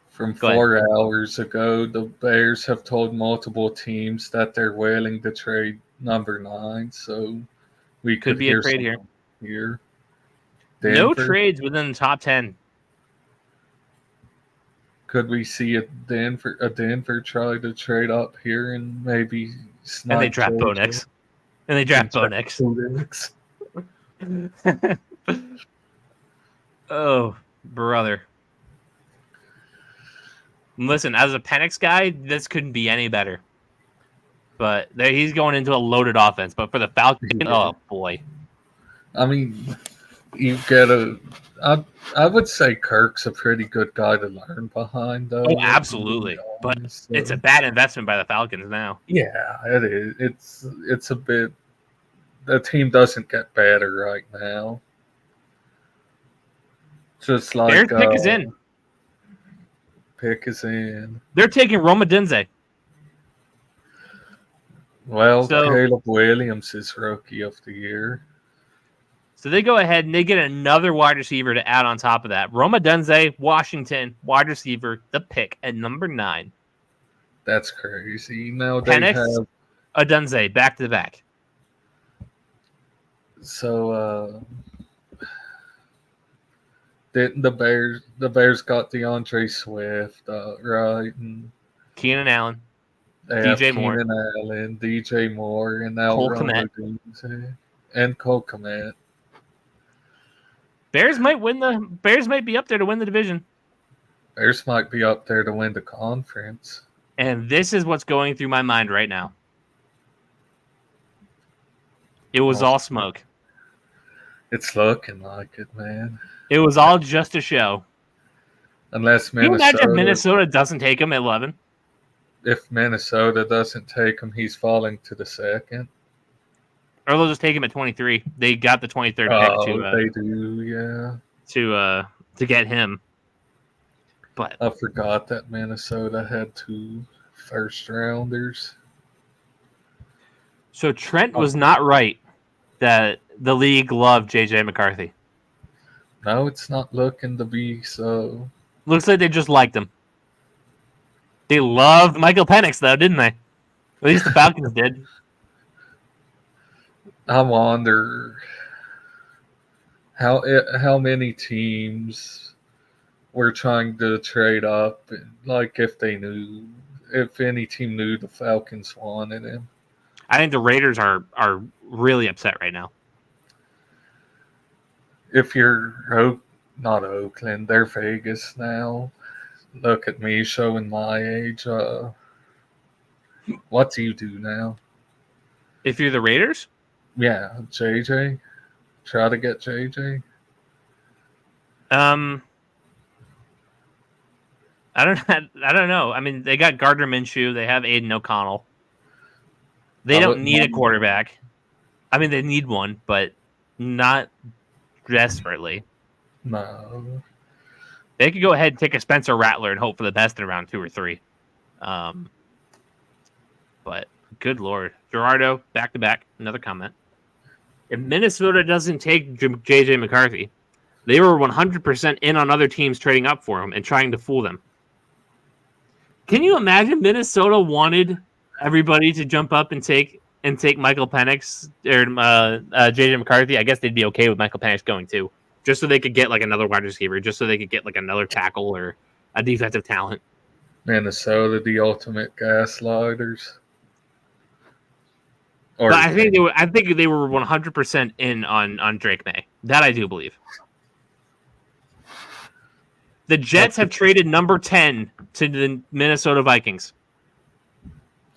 from Go ahead. 4 hours ago, the Bears have told multiple teams that they're willing to trade number 9. So we Could be a trade here. Here, No Denver. trades within the top 10. Could we see a Denver try to trade up here and maybe And they draft Bo Nix? Nix. Oh, brother. Listen, as a Penix guy, this couldn't be any better. But he's going into a loaded offense. But for the Falcons, oh boy. I mean, you get I would say Kirk's a pretty good guy to learn behind, though. Oh, absolutely. But it's a bad investment by the Falcons now. Yeah, it is. It's a bit. The team doesn't get better right now. Just like Bears pick is in. Pick is in. They're taking Roma Denze. Well, So- Caleb Williams is Rookie of the Year. So they go ahead and they get another wide receiver to add on top of that. Roma Dunze, Washington, wide receiver, the pick at number 9. That's crazy. Now they Penix, have Dunze, back to back. so the Bears got DeAndre Swift, right? And Keenan Allen, they have DJ Moore. Keenan Allen, DJ Moore, and now Cole Roma Kmet. Dunze and Cole Kmet. Bears might be up there to win the division. Bears might be up there to win the conference. And this is what's going through my mind right now. It was all smoke. It's looking like it, man. It was all just a show. Unless Can you imagine if Minnesota doesn't take him at 11? If Minnesota doesn't take him, he's falling to the second. Or they'll just take him at 23. They got the 23rd pick they do, yeah. To get him. But I forgot that Minnesota had 2 first-rounders. So Trent was not right that the league loved J.J. McCarthy. No, it's not looking to be so. Looks like they just liked him. They loved Michael Penix, though, didn't they? At least the Falcons did. I wonder how many teams were trying to trade up, like if any team knew the Falcons wanted him. I think the Raiders are really upset right now. If you're not Oakland, they're Vegas now. Look at me showing my age. What do you do now? If you're the Raiders? Yeah, JJ. Try to get JJ. I don't know. I mean, they got Gardner Minshew. They have Aiden O'Connell. They don't need a quarterback. I mean, they need one, but not desperately. No. They could go ahead and take a Spencer Rattler and hope for the best in round 2 or 3. But good Lord. Gerardo, back-to-back, another comment. If Minnesota doesn't take J.J. McCarthy, they were 100% in on other teams trading up for him and trying to fool them. Can you imagine Minnesota wanted everybody to jump up and take Michael Penix or J.J. McCarthy? I guess they'd be okay with Michael Penix going too, just so they could get like another wide receiver, just so they could get like another tackle or a defensive talent. Minnesota, the ultimate gaslighters. But I think they were 100% in on Drake May. That I do believe. The Jets have traded number 10 to the Minnesota Vikings.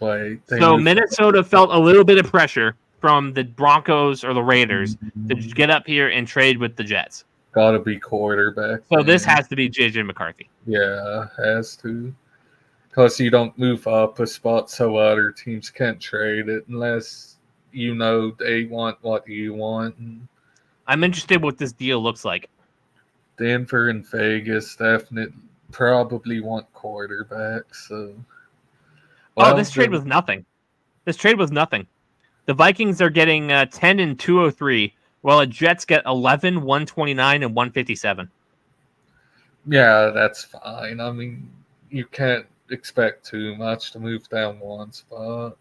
So Minnesota felt a little bit of pressure from the Broncos or the Raiders to get up here and trade with the Jets. Gotta be quarterback. So this has to be J.J. McCarthy. Yeah, has to. Because you don't move up a spot so other teams can't trade it unless you know they want what you want. I'm interested what this deal looks like. Denver and Vegas definitely probably want quarterbacks. So. Well, this trade was nothing. The Vikings are getting 10 and 203, while the Jets get 11, 129, and 157. Yeah, that's fine. I mean, you can't expect too much to move down one spot.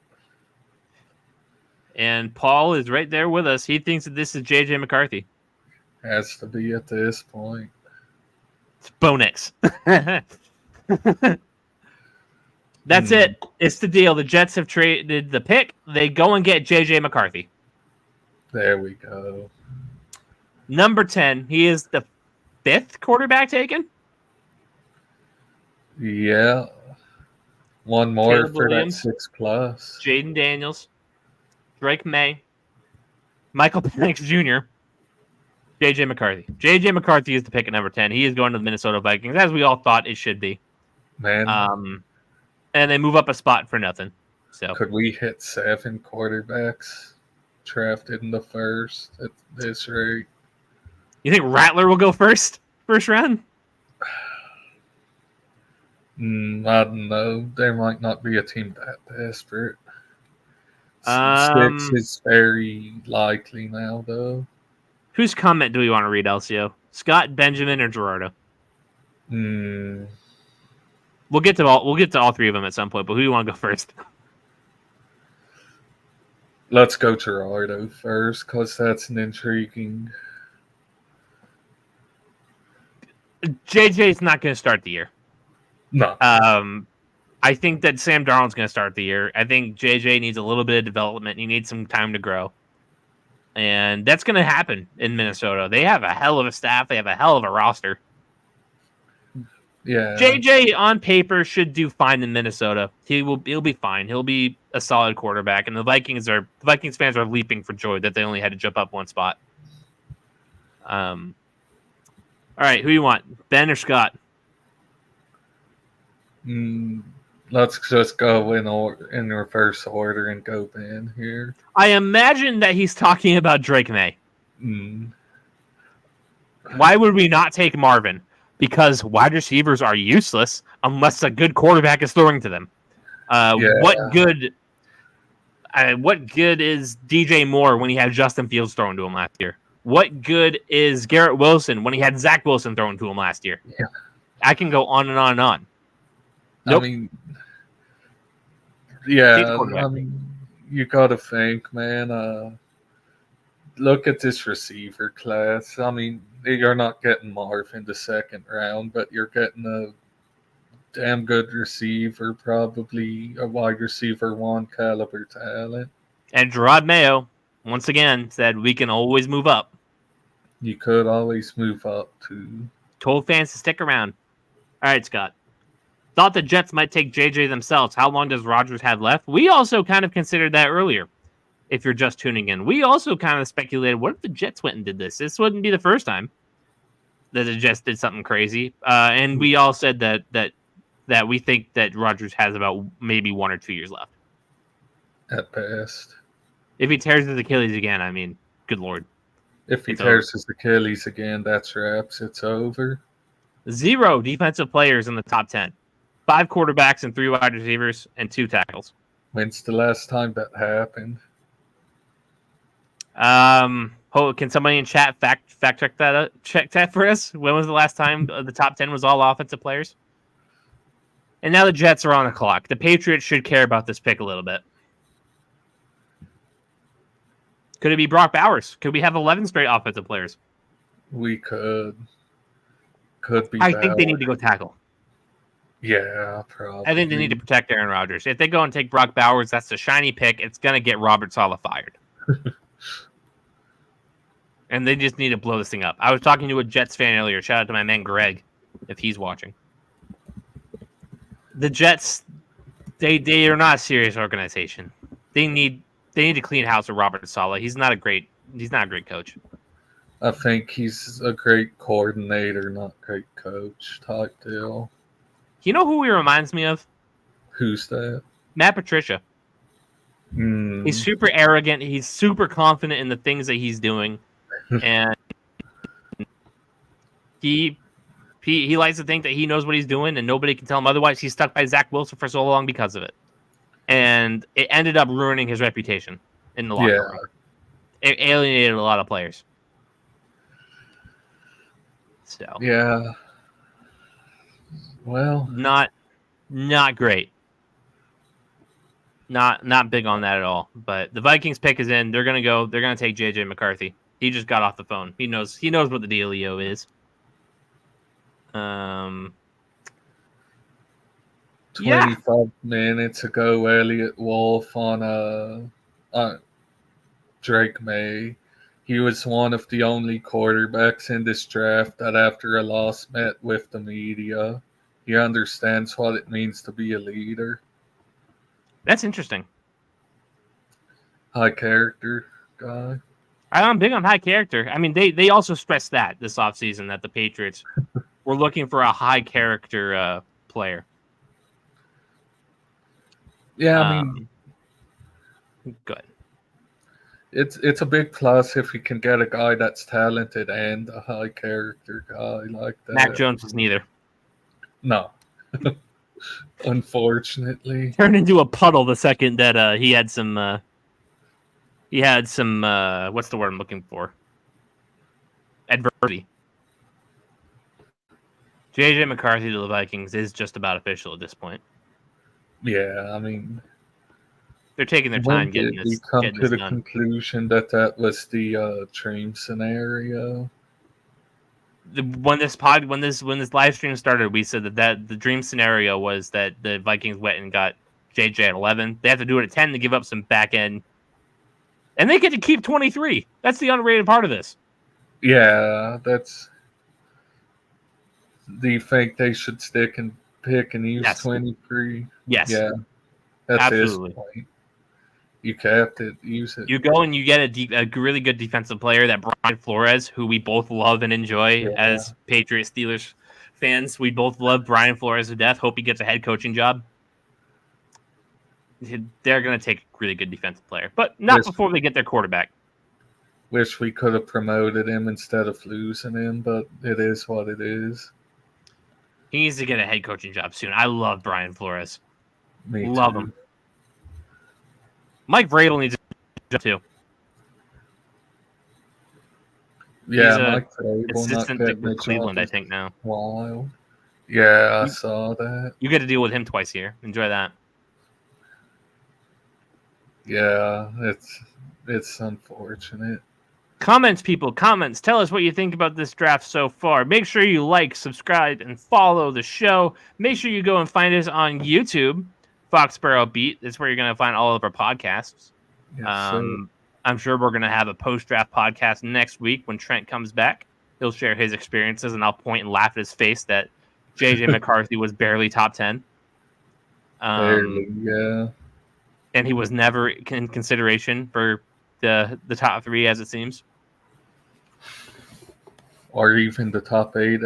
And Paul is right there with us. He thinks that this is J.J. McCarthy. Has to be at this point. It's Bonix. That's it. It's the deal. The Jets have traded the pick. They go and get J.J. McCarthy. There we go. Number 10. He is the 5th quarterback taken? Yeah. One more Caleb for Williams, that 6+. Jaden Daniels, Drake May, Michael Penix Jr., J.J. McCarthy. J.J. McCarthy is the pick at number 10. He is going to the Minnesota Vikings, as we all thought it should be. Man. And they move up a spot for nothing. So could we hit 7 quarterbacks drafted in the first at this rate? You think Rattler will go first round? I don't know. There might not be a team that desperate. 6 is very likely now, though. Whose comment do we want to read, Elsio? Scott, Benjamin, or Gerardo? We'll get to all three of them at some point, but who do you want to go first? Let's go Gerardo first, because that's an intriguing. JJ's not going to start the year. No. I think that Sam Darnold's going to start the year. I think JJ needs a little bit of development. He needs some time to grow. And that's going to happen in Minnesota. They have a hell of a staff. They have a hell of a roster. Yeah. JJ on paper should do fine in Minnesota. He'll be fine. He'll be a solid quarterback. And the Vikings fans are leaping for joy that they only had to jump up one spot. All right, who you want, Ben or Scott? Let's just go in reverse order and go Ben here. I imagine that he's talking about Drake May. Why would we not take Marvin? Because wide receivers are useless unless a good quarterback is throwing to them. What good is DJ Moore when he had Justin Fields throwing to him last year? What good is Garrett Wilson when he had Zach Wilson throwing to him last year? Yeah. I can go on and on and on. Nope. I mean, yeah, you got to think, man. Look at this receiver class. I mean, you're not getting Marv in the second round, but you're getting a damn good receiver, probably a wide receiver one caliber talent. And Gerard Mayo, once again, said we can always move up. You could always move up too. Told fans to stick around. All right, Scott. Thought the Jets might take JJ themselves. How long does Rodgers have left? We also kind of considered that earlier. If you're just tuning in, we also kind of speculated, what if the Jets went and did this? This wouldn't be the first time that the Jets did something crazy. And we all said that we think that Rodgers has about maybe 1 or 2 years left. At best. If he tears his Achilles again, I mean, good Lord. If he tears his Achilles again, that's wraps. It's over. 0 defensive players in the top 10. 5 quarterbacks and 3 wide receivers and 2 tackles. When's the last time that happened? Can somebody in chat fact check that? Check that for us. When was the last time the top 10 was all offensive players? And now the Jets are on the clock. The Patriots should care about this pick a little bit. Could it be Brock Bowers? Could we have 11 straight offensive players? We could. Could be. I think they need to go tackle. Yeah, probably. I think they need to protect Aaron Rodgers. If they go and take Brock Bowers, that's the shiny pick. It's going to get Robert Saleh fired. And they just need to blow this thing up. I was talking to a Jets fan earlier. Shout out to my man Greg, if he's watching. The Jets, they are not a serious organization. They need to clean house with Robert Saleh. He's not a great coach. I think he's a great coordinator, not great coach type deal. You know who he reminds me of? Who's that? Matt Patricia. He's super arrogant. He's super confident in the things that he's doing. And he likes to think that he knows what he's doing and nobody can tell him otherwise. He's stuck by Zach Wilson for so long because of it. And it ended up ruining his reputation in the locker room. It alienated a lot of players. So yeah. Well, not great. Not big on that at all. But the Vikings pick is in. They're gonna take JJ McCarthy. He just got off the phone. He knows what the dealio is. 25 minutes ago, Elliot Wolf on Drake May. He was one of the only quarterbacks in this draft that after a loss met with the media. He understands what it means to be a leader. That's interesting. High character guy. I'm big on high character. I mean, they also stressed that this offseason that the Patriots were looking for a high character player. Yeah, I mean, good. It's a big plus if you can get a guy that's talented and a high character guy like that. Mac Jones was neither. No. Unfortunately. Turned into a puddle the second that he had some what's the word I'm looking for? adversity. J.J. McCarthy to the Vikings is just about official at this point. Yeah, I mean, they're taking their when time getting did we this. come Getting to this the done. conclusion that was the dream scenario? When this live stream started, we said that the dream scenario was that the Vikings went and got JJ at 11. They have to do it at 10 to give up some back end, and they get to keep 23. That's the underrated part of this. Yeah, that's. Do you think they should stick and pick and use 23? Yes. Yeah, that's absolutely. his point. You capped it. Use it. You go and you get a really good defensive player, that Brian Flores, who we both love and enjoy as Patriots Steelers fans. We both love Brian Flores to death. Hope he gets a head coaching job. They're going to take a really good defensive player, but not before they get their quarterback. Wish we could have promoted him instead of losing him, but it is what it is. He needs to get a head coaching job soon. I love Brian Flores. Love him. Mike Vrabel needs a job too. Yeah, Mike Vrabel assistant to Cleveland, I think now. Wow. Yeah, I saw that. You get to deal with him twice a year. Enjoy that. Yeah, it's unfortunate. Comments, people. Comments. Tell us what you think about this draft so far. Make sure you like, subscribe, and follow the show. Make sure you go and find us on YouTube, Foxboro Beat. That's where you're going to find all of our podcasts. Yes, I'm sure we're going to have a post-draft podcast next week when Trent comes back. He'll share his experiences, and I'll point and laugh at his face that J.J. McCarthy was barely top 10. Barely, yeah. And he was never in consideration for the top 3, as it seems. Or even the top 8.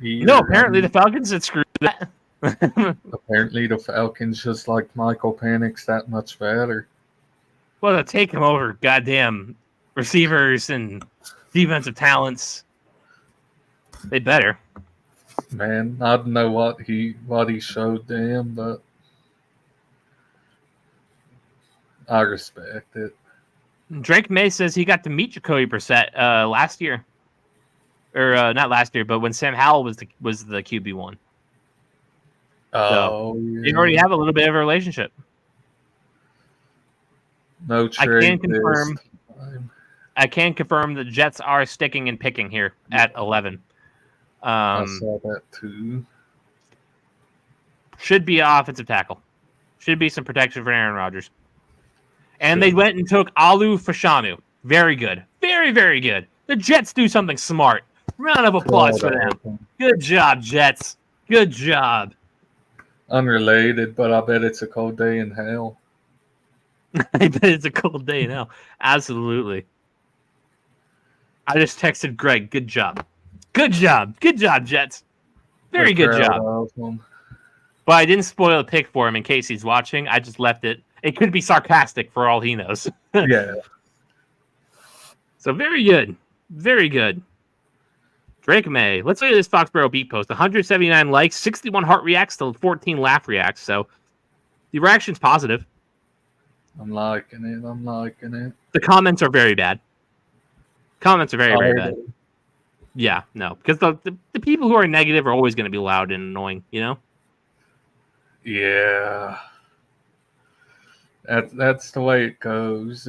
No, apparently the Falcons had screwed that. Apparently the Falcons just like Michael Penix that much better. Well, to take him over goddamn receivers and defensive talents, they better. Man, I don't know what he showed them, but I respect it. Drake May says he got to meet Jacoby Brissett last year, or not last year, but when Sam Howell was the QB1. Oh, so yeah. They already have a little bit of a relationship. No trade. I can confirm the Jets are sticking and picking here at 11. I saw that too. Should be an offensive tackle. Should be some protection for Aaron Rodgers. And they went and took Alu Fashanu. Very good. Very, very good. The Jets do something smart. Round of applause for them. Good job, Jets. Good job. Unrelated, but I bet it's a cold day in hell. I bet it's a cold day in hell. Absolutely. I just texted Greg. Good job. Good job. Good job, Jets. Very good job. But I didn't spoil the pick for him in case he's watching. I just left it. It could be sarcastic for all he knows. Yeah. So very good. Very good. Drake May. Let's look at this Foxboro Beat post. 179 likes, 61 heart reacts to 14 laugh reacts. So the reaction's positive. I'm liking it. The comments are very bad. Comments are very, very bad. Yeah, no. Because the people who are negative are always going to be loud and annoying, you know? Yeah. That's the way it goes.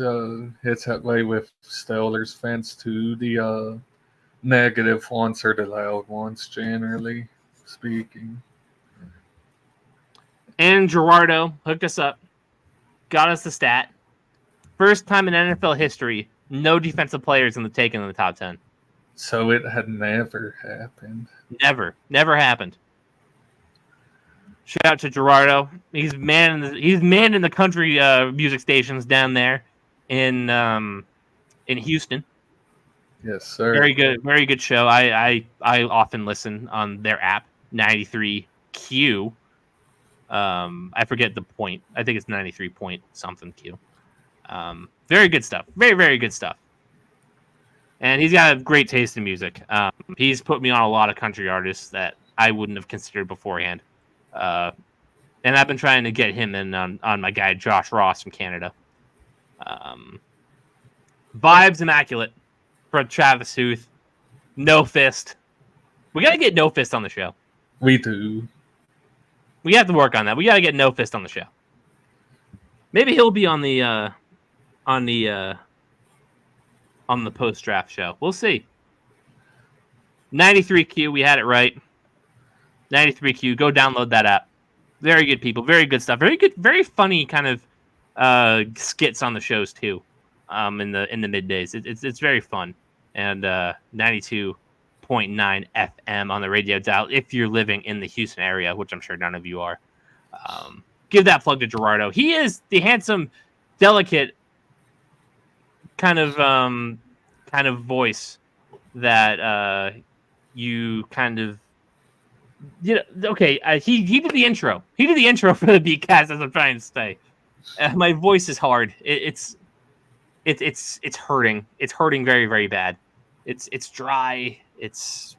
It's that way with Steelers fans too. The negative ones are the loud ones, generally speaking. And Gerardo hooked us up. Got us the stat. First time in NFL history, no defensive players in the top 10. So it had never happened. Never happened. Shout out to Gerardo. He's man in the country music stations down there in Houston. Yes, sir. Very good show. I often listen on their app, 93Q. I forget the point. I think it's 93 point something Q. Very good stuff. Very, very good stuff. And he's got a great taste in music. He's put me on a lot of country artists that I wouldn't have considered beforehand. And I've been trying to get him in on my guy Josh Ross from Canada. Vibes immaculate for Travis Huth. No Fist. We got to get No Fist on the show. We do. We have to work on that. We got to get No Fist on the show. Maybe he'll be on the post draft show. We'll see. 93Q, we had it right. 93Q, go download that app. Very good people, very good stuff. Very good, very funny kind of skits on the shows too. In the middays, it's very fun. And 92.9 FM on the radio dial if you're living in the Houston area, which I'm sure none of you are. Give that plug to Gerardo. He is the handsome, delicate kind of voice that you kind of okay. He did the intro. He did the intro for the BeatCast, as I'm trying to say. My voice is hard. It's hurting. It's hurting very, very bad. It's dry. It's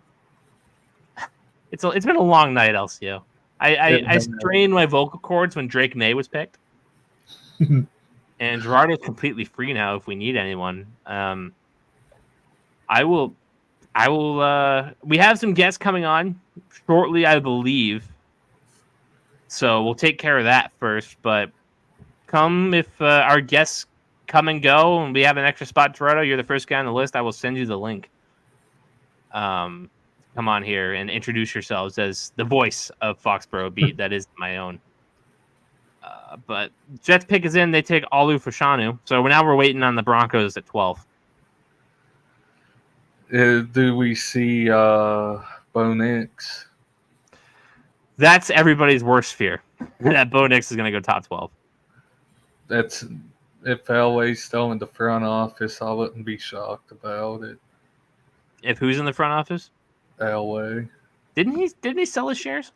been a long night, Elsio. I strained my vocal cords when Drake May was picked. And Gerardo's completely free now if we need anyone. I will we have some guests coming on shortly, I believe. So we'll take care of that first, but come if our guests come and go and we have an extra spot, Gerardo, you're the first guy on the list. I will send you the link. Come on here and introduce yourselves as the voice of Foxboro Beat. That is my own. But Jets pick is in. They take Olu Fashanu. So now we're waiting on the Broncos at 12. Do we see Bo Nix? That's everybody's worst fear. That Bo Nix is going to go top 12. That's if Elway's still in the front office, I wouldn't be shocked about it. If who's in the front office? Elway. Didn't he sell his shares?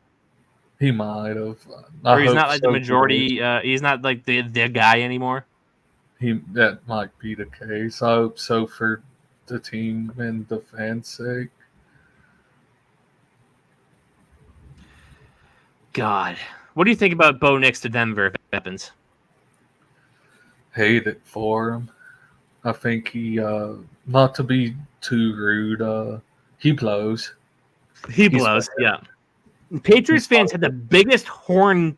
He might have. Or he's not like the majority. He's not like the guy anymore. That might be the case. I hope so for the team and the fans' sake. God, what do you think about Bo Nix to Denver if it happens? Hate it for him. I think he, not to be too rude, he blows. He blows, yeah. Patriots fans had the biggest horn.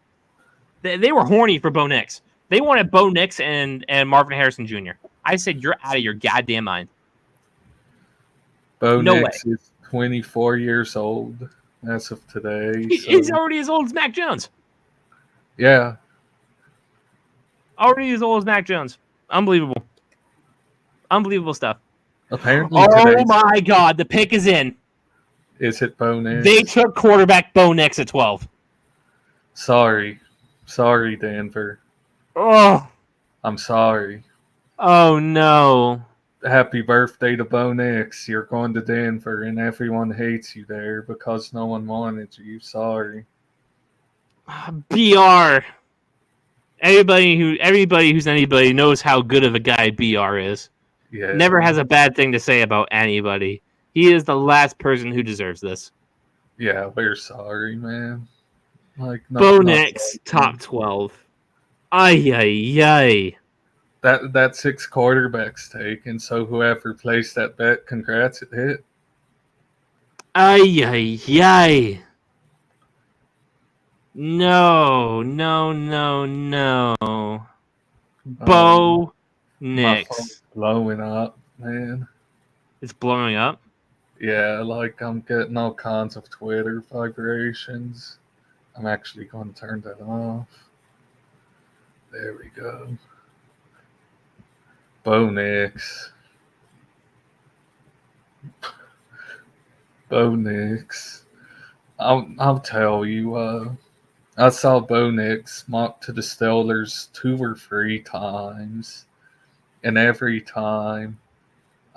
They were horny for Bo Nix. They wanted Bo Nix and Marvin Harrison Jr. I said, you're out of your goddamn mind. Bo Nix is 24 years old as of today. He's already as old as Mac Jones. Yeah. Already as old as Mac Jones. Unbelievable. Unbelievable stuff. Apparently oh my God, the pick is in. Is it Bo Nix? They took quarterback Bo Nix at 12. Sorry, Denver. Oh. I'm sorry. Oh, no. Happy birthday to Bo Nix. You're going to Denver, and everyone hates you there because no one wanted you. Sorry. BR. Everybody who's anybody knows how good of a guy BR is. Yeah. Never has a bad thing to say about anybody. He is the last person who deserves this. Yeah, we're sorry, man. Bo Nix, top 12. Ay. That 6 quarterbacks taken, so whoever placed that bet, congrats, it hit. Ay. No. Bo Nix. My phone's blowing up, man. It's blowing up? Yeah, I'm getting all kinds of Twitter vibrations. I'm actually going to turn that off. There we go. Bo Nix. Bo Nix. I'll tell you, I saw Bo Nix mock to the Steelers 2 or 3 times, and every time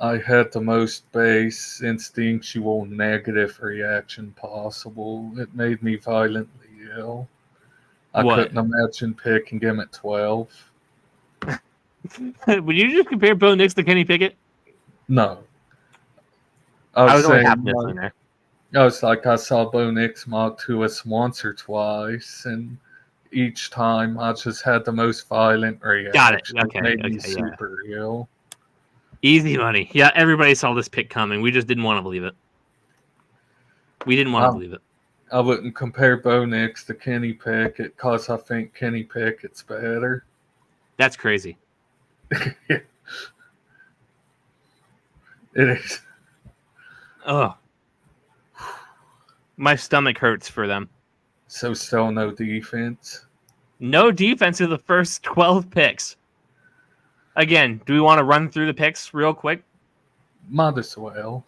I had the most base, instinctual, negative reaction possible. It made me violently ill. I couldn't imagine picking him at 12. Would you just compare Bo Nix to Kenny Pickett? No. I was saying, only there. I was like, I saw Bo Nix mock to us once or twice, and each time I just had the most violent reaction. Got it. Okay. It made me super ill. Easy money. Yeah, everybody saw this pick coming. We just didn't want to believe it. We didn't want to believe it. I wouldn't compare Bo Nix to Kenny Pickett because I think Kenny Pickett's better. That's crazy. It is. Oh, my stomach hurts for them. So still no defense. No defense of the first 12 picks. Again, do we want to run through the picks real quick? Might as well.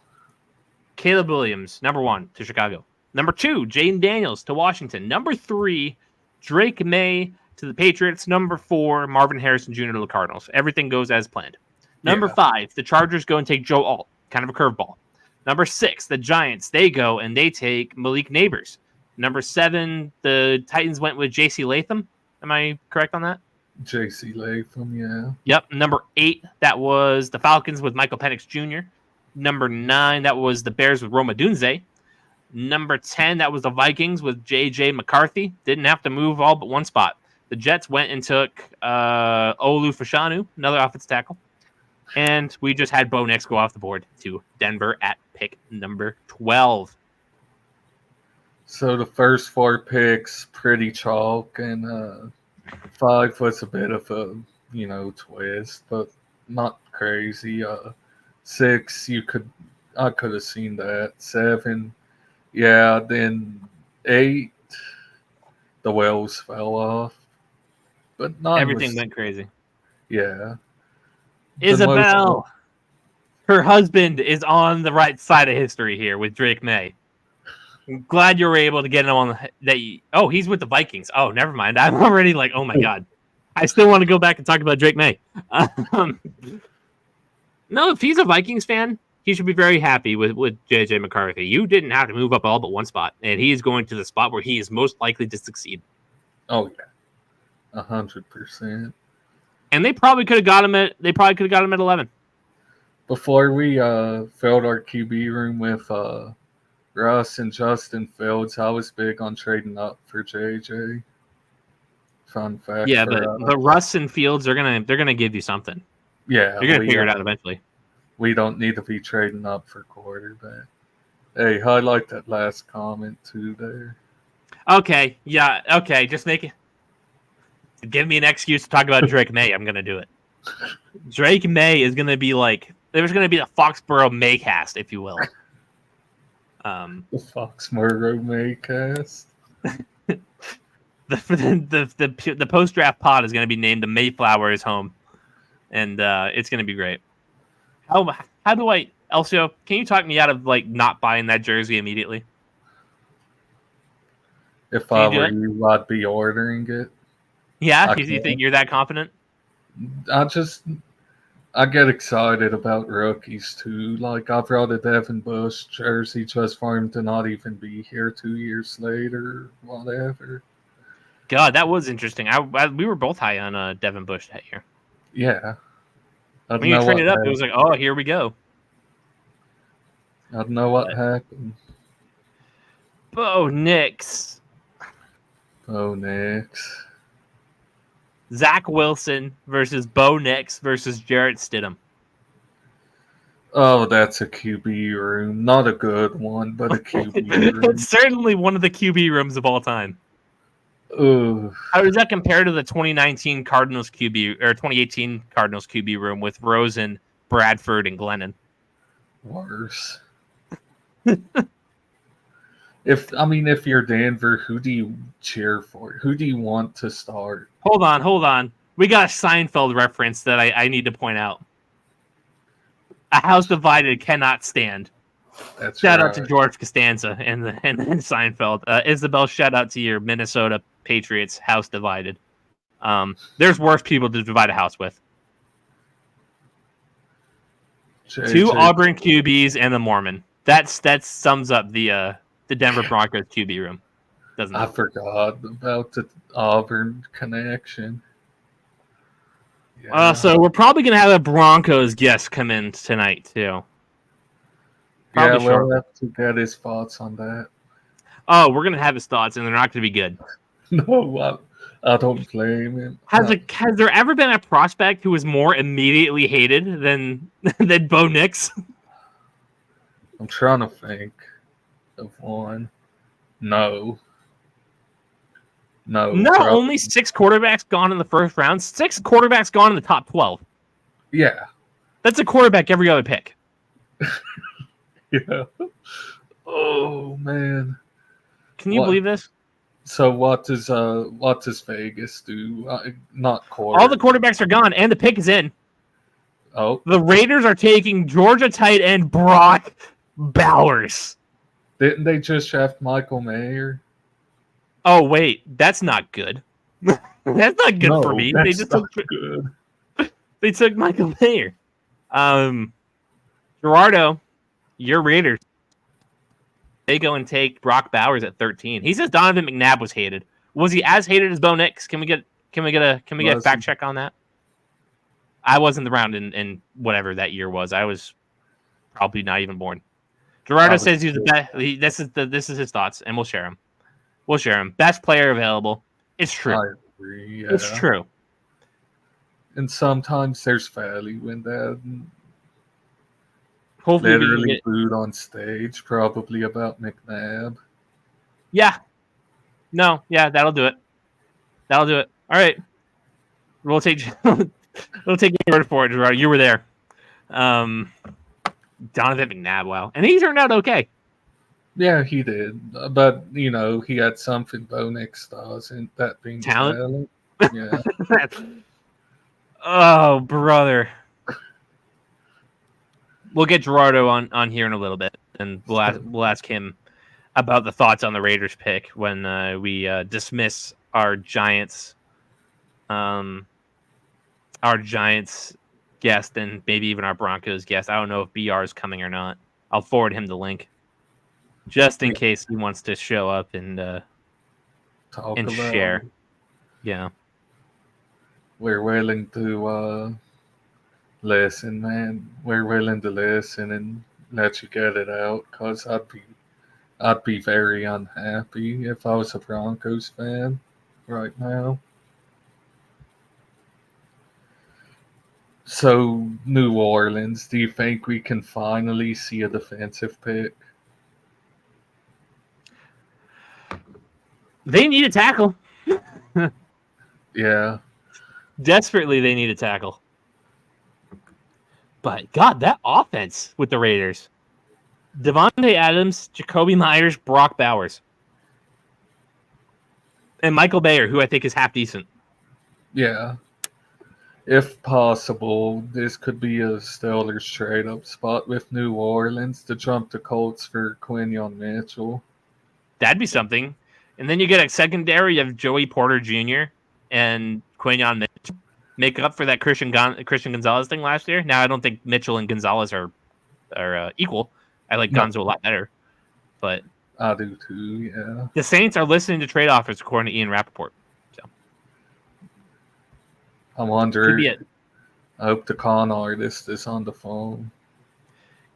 Caleb Williams, number 1 to Chicago. Number 2, Jaden Daniels to Washington. Number 3, Drake May to the Patriots. Number 4, Marvin Harrison Jr. to the Cardinals. Everything goes as planned. Number 5, the Chargers go and take Joe Alt. Kind of a curveball. Number 6, the Giants, they go and they take Malik Neighbors. Number 7, the Titans went with J.C. Latham. Am I correct on that? J.C. Latham, yeah. Yep. Number 8, that was the Falcons with Michael Penix Jr. Number 9, that was the Bears with Roma Dunze. Number 10, that was the Vikings with J.J. McCarthy. Didn't have to move all but one spot. The Jets went and took Olu Fashanu, another offensive tackle. And we just had Bo Nix go off the board to Denver at pick number 12. So the first 4 picks, pretty chalk, and 5 was a bit of a, twist, but not crazy. 6, I could have seen that. 7, yeah. Then 8, the wheels fell off, but everything went crazy. Yeah. Isabel, her husband is on the right side of history here with Drake May. I'm glad you were able to get him on that. Oh, he's with the Vikings. Oh, never mind. I'm already like, oh my God. I still want to go back and talk about Drake May. No, if he's a Vikings fan, he should be very happy with J.J. McCarthy. You didn't have to move up all but one spot, and he is going to the spot where he is most likely to succeed. Oh yeah, 100%. And they probably could have got him at 11. Before we filled our QB room with Russ and Justin Fields, I was big on trading up for JJ. Fun fact. Yeah, but Russ and Fields they're gonna give you something. Yeah, you're gonna figure it out eventually. We don't need to be trading up for quarterback. Hey, highlight that last comment too there. Okay, yeah, okay. Just give me an excuse to talk about Drake May. I'm gonna do it. Drake May is gonna be like there's gonna be a Foxboro Maycast, if you will. The Foxboro Maycast. The post draft pod is gonna be named the Mayflower is home, and it's gonna be great. How do I, Elsio? Can you talk me out of like not buying that jersey immediately? If I were you, I'd be ordering it. Yeah, you think you're that confident? I get excited about rookies too. Like I brought a Devin Bush jersey just for him to not even be here 2 years later, whatever. God, that was interesting. We were both high on Devin Bush that year. Yeah. When you traded up, it was like, oh, here we go. I don't know what happened. Bo Nix. Zach Wilson versus Bo Nix versus Jarrett Stidham. Oh, that's a QB room. Not a good one, but a QB room. It's certainly one of the QB rooms of all time. Ooh. How does that compare to the 2019 Cardinals QB or 2018 Cardinals QB room with Rosen, Bradford, and Glennon? Worse. If you're Denver, who do you cheer for? Who do you want to start? Hold on. We got a Seinfeld reference that I need to point out. A house divided cannot stand. Shout out to George Costanza and Seinfeld. Isabel, shout out to your Minnesota Patriots house divided. There's worse people to divide a house with. Two Auburn QBs and a Mormon. That sums up the Denver Broncos QB room. Doesn't it? I forgot about the Auburn connection. Yeah. So we're probably gonna have a Broncos guest come in tonight too. Probably we'll have to get his thoughts on that. Oh, we're gonna have his thoughts, and they're not gonna be good. No, I don't blame him. Has there ever been a prospect who was more immediately hated than Bo Nix? I'm trying to think of one. No, Not probably. only 6 quarterbacks gone in the first round, 6 quarterbacks gone in the top 12. Yeah. That's a quarterback every other pick. Yeah. Oh man. Can you believe this? So what does Vegas do? Not quarter. All the quarterbacks are gone, and the pick is in. Oh. The Raiders are taking Georgia tight end Brock Bowers. Didn't they just draft Michael Mayer? Oh wait, that's not good. That's not good for me. They just not good. They took Michael Mayer. Gerardo, your Raiders. They go and take Brock Bowers at 13. He says Donovan McNabb was hated. Was he as hated as Bo Nix? Can we get a fact check on that? I wasn't around in whatever that year was. I was probably not even born. Gerardo says he's the best. This is his thoughts, and we'll share them. We'll share them. Best player available. It's true. I agree, yeah. It's true. And sometimes there's value in that. Hopefully literally booed on stage, probably about McNabb. Yeah. No, yeah, that'll do it. That'll do it. All right. We'll take your word for it, Gerardo. You were there. Donovan McNabb, wow. And he turned out okay. Yeah, he did. But, he had something Bo Nix does, and that being talent. Yeah. Oh, brother. We'll get Gerardo on here in a little bit, and we'll ask him about the thoughts on the Raiders pick when we dismiss our Giants guest and maybe even our Broncos guest. I don't know if BR is coming or not. I'll forward him the link just in case he wants to show up and share. Yeah, we're willing to listen, man. We're willing to listen and let you get it out, because I'd be very unhappy if I was a Broncos fan right now. So, New Orleans, do you think we can finally see a defensive pick? They need a tackle. Yeah. Desperately, they need a tackle. But, God, that offense with the Raiders. Devontae Adams, Jacoby Myers, Brock Bowers. And Michael Mayer, who I think is half decent. Yeah. If possible, this could be a Steelers trade-up spot with New Orleans to jump the Colts for Quinyon Mitchell. That'd be something. And then you get a secondary of Joey Porter Jr. and Quinyon Mitchell. Make up for that Christian Gonzalez thing last year. Now, I don't think Mitchell and Gonzalez are equal. I like Gonzo a lot better. But I do too, yeah. The Saints are listening to trade offers, according to Ian Rappaport. So I wonder. I hope the con artist is on the phone.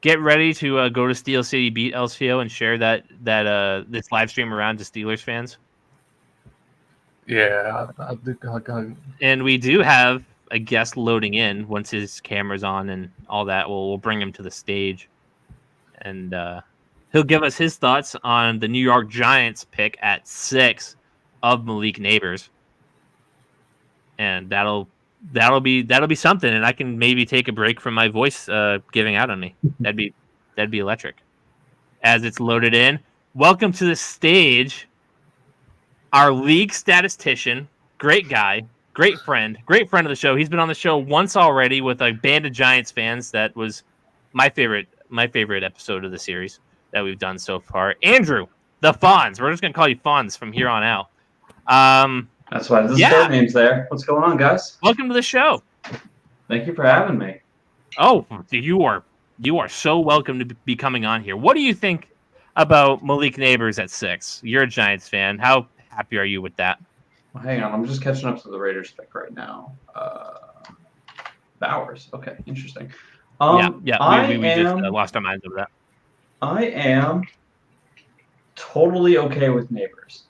Get ready to go to Steel City Beat, Elsio, and share that this live stream around to Steelers fans. Yeah, and we do have a guest loading in once his camera's on and all that. We'll bring him to the stage, and he'll give us his thoughts on the New York Giants pick at 6 of Malik Neighbors, and that'll be something. And I can maybe take a break from my voice giving out on me. That'd be electric. As it's loaded in, welcome to the stage. Our league statistician, great guy, great friend of the show. He's been on the show once already with a band of Giants fans. That was my favorite episode of the series that we've done so far. Andrew, the Fonz. We're just gonna call you Fonz from here on out. That's why there's code names there. What's going on, guys? Welcome to the show. Thank you for having me. Oh, you are so welcome to be coming on here. What do you think about Malik Neighbors at 6? You're a Giants fan. How happy are you with that? Well, hang on. I'm just catching up to the Raiders pick right now. Bowers. Okay, interesting. We just lost our minds over that. I am totally okay with Neighbors.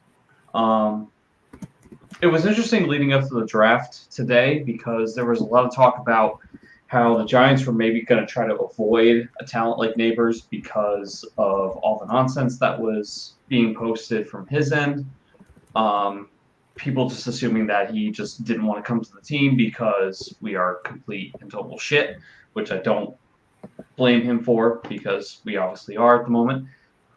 It was interesting leading up to the draft today because there was a lot of talk about how the Giants were maybe going to try to avoid a talent like Neighbors because of all the nonsense that was being posted from his end. People just assuming that he just didn't want to come to the team because we are complete and total shit, which I don't blame him for because we obviously are at the moment.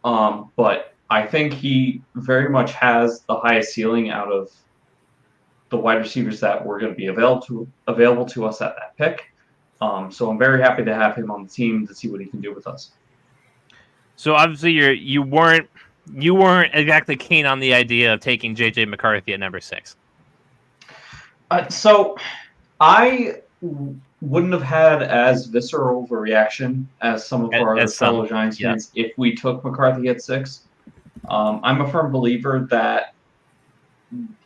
But I think he very much has the highest ceiling out of the wide receivers that were going to be available to us at that pick. So I'm very happy to have him on the team to see what he can do with us. So obviously you weren't exactly keen on the idea of taking JJ McCarthy at number 6. So I wouldn't have had as visceral of a reaction as some of our other fellow Giants fans if we took McCarthy at 6. I'm a firm believer that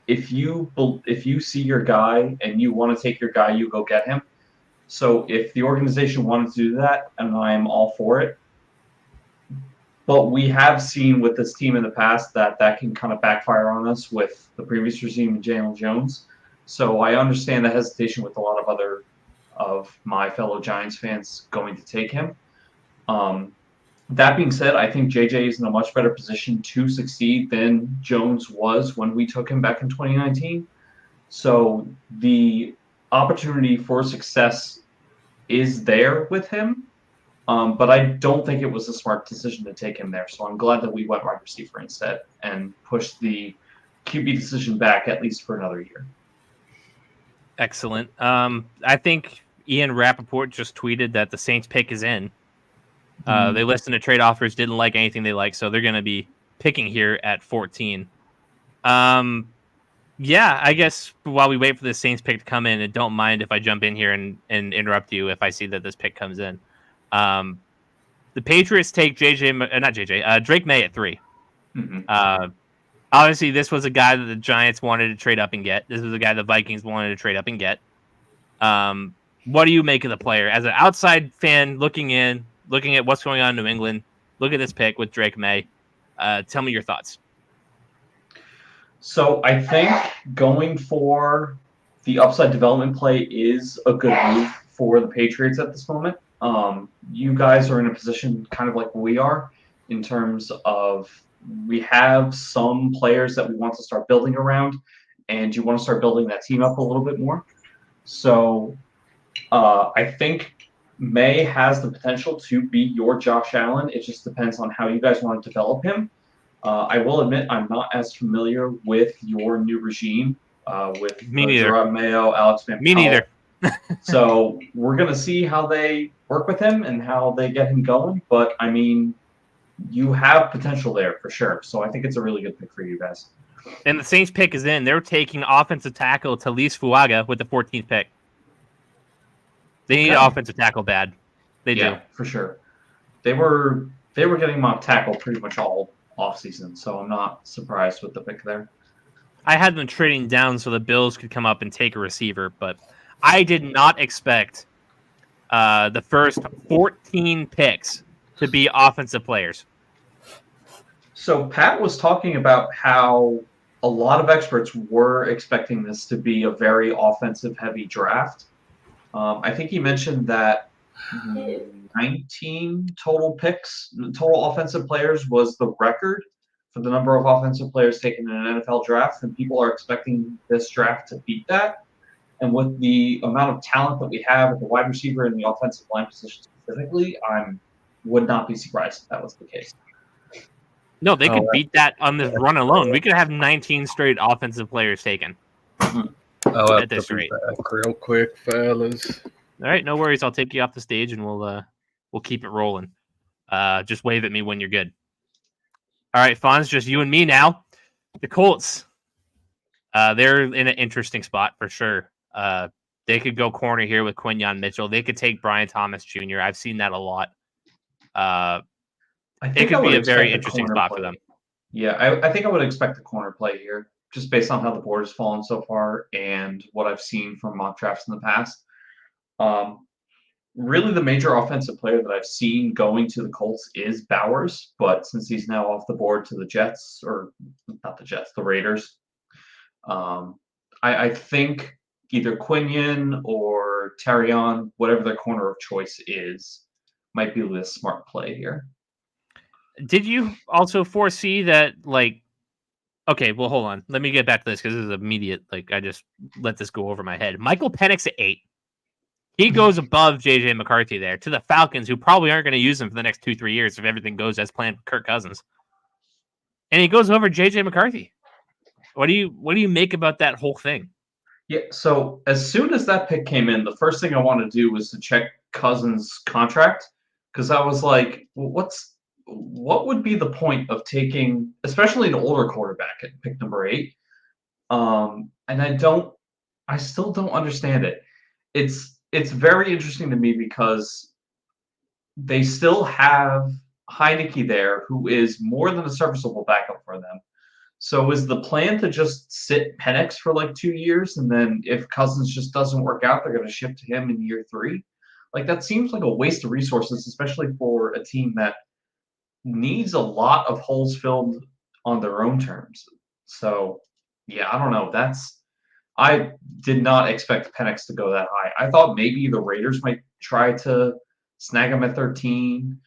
if you see your guy and you want to take your guy, you go get him. So if the organization wanted to do that, and I'm all for it. But we have seen with this team in the past that can kind of backfire on us with the previous regime and Jalen Jones. So I understand the hesitation with a lot of my fellow Giants fans going to take him. That being said, I think JJ is in a much better position to succeed than Jones was when we took him back in 2019. So the opportunity for success is there with him. But I don't think it was a smart decision to take him there. So I'm glad that we went wide receiver instead and pushed the QB decision back at least for another year. Excellent. I think Ian Rappaport just tweeted that the Saints pick is in. They listened to trade offers, didn't like anything they like, so they're going to be picking here at 14. Yeah, I guess while we wait for the Saints pick to come in, and don't mind if I jump in here and interrupt you if I see that this pick comes in. The Patriots take Drake May at 3. Mm-hmm. Obviously, this was a guy that the Giants wanted to trade up and get. This was a guy the Vikings wanted to trade up and get. What do you make of the player? As an outside fan looking at what's going on in New England, look at this pick with Drake May. Tell me your thoughts. So I think going for the upside development play is a good move for the Patriots at this moment. You guys are in a position kind of like we are in terms of we have some players that we want to start building around, and you want to start building that team up a little bit more. So I think May has the potential to be your Josh Allen. It just depends on how you guys want to develop him. I will admit I'm not as familiar with your new regime with Gerard Mayo, Alex Van Pelt. Me neither. So we're going to see how they work with him and how they get him going. But, I mean, you have potential there for sure. So I think it's a really good pick for you guys. And the Saints pick is in. They're taking offensive tackle Talise Fuaga with the 14th pick. They need offensive tackle bad. They do. Yeah, for sure. They were getting mock tackle pretty much all offseason, so I'm not surprised with the pick there. I had them trading down so the Bills could come up and take a receiver, but I did not expect the first 14 picks to be offensive players. So Pat was talking about how a lot of experts were expecting this to be a very offensive-heavy draft. I think he mentioned that 19 total offensive players was the record for the number of offensive players taken in an NFL draft, and people are expecting this draft to beat that. And with the amount of talent that we have at the wide receiver and the offensive line position specifically, I would not be surprised if that was the case. No, they could beat that on this run alone. We could have 19 straight offensive players taken at this rate. Real quick, fellas. All right, no worries. I'll take you off the stage and we'll keep it rolling. Just wave at me when you're good. All right, Fonz, just you and me now. The Colts, they're in an interesting spot for sure. They could go corner here with Quinyon Mitchell. They could take Brian Thomas Jr. I've seen that a lot. It could be a very interesting spot for them. Yeah, I think I would expect the corner play here, just based on how the board has fallen so far and what I've seen from mock drafts in the past. Really, the major offensive player that I've seen going to the Colts is Bowers, but since he's now off the board to the Jets, or not the Jets, the Raiders, I think either Quinion or Terrion, whatever their corner of choice is, might be the smart play here. Did you also foresee that, like, okay, well, hold on. Let me get back to this because this is immediate. Like, I just let this go over my head. Michael Penix at 8. He goes above J.J. McCarthy there to the Falcons, who probably aren't going to use him for the next 2-3 years if everything goes as planned for Kirk Cousins. And he goes over J.J. McCarthy. What do you make about that whole thing? Yeah, so as soon as that pick came in, the first thing I wanted to do was to check Cousins' contract because I was like, well, what would be the point of taking, especially an older quarterback at pick number 8? And I still don't understand it. It's very interesting to me because they still have Heineke there, who is more than a serviceable backup for them. So is the plan to just sit Penix for like 2 years, and then if Cousins just doesn't work out, they're going to shift to him in year 3? Like, that seems like a waste of resources, especially for a team that needs a lot of holes filled on their own terms. So, yeah, I don't know. I did not expect Penix to go that high. I thought maybe the Raiders might try to snag him at 13,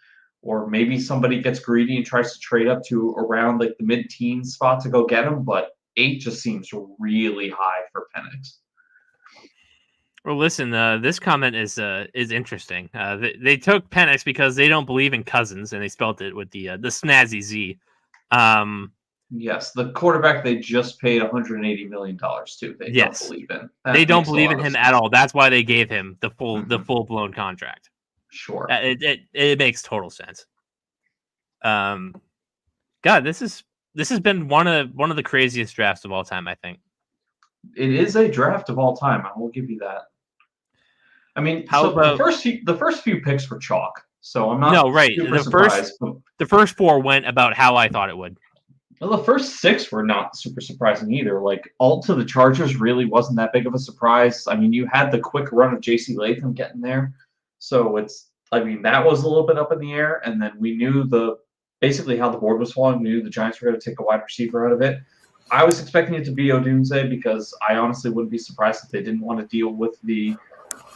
or maybe somebody gets greedy and tries to trade up to around like the mid-teen spot to go get him. But 8 just seems really high for Penix. Well, listen, this comment is interesting. They took Penix because they don't believe in Cousins, and they spelled it with the snazzy Z. Yes, the quarterback they just paid $180 million to. They don't believe in. They don't believe in him at all. That's why they gave him the full-blown contract. Sure. It makes total sense. God, this has been one of the craziest drafts of all time, I think. It is a draft of all time. I will give you that. I mean, the first few picks were chalk, so I'm not super surprised. The first 4 went about how I thought it would. Well, the first 6 were not super surprising either. Like, Alt to the Chargers really wasn't that big of a surprise. I mean, you had the quick run of J.C. Latham getting there, so that was a little bit up in the air. And then we knew basically how the board was falling. We knew the Giants were going to take a wide receiver out of it. I was expecting it to be Odunze because I honestly wouldn't be surprised if they didn't want to deal with the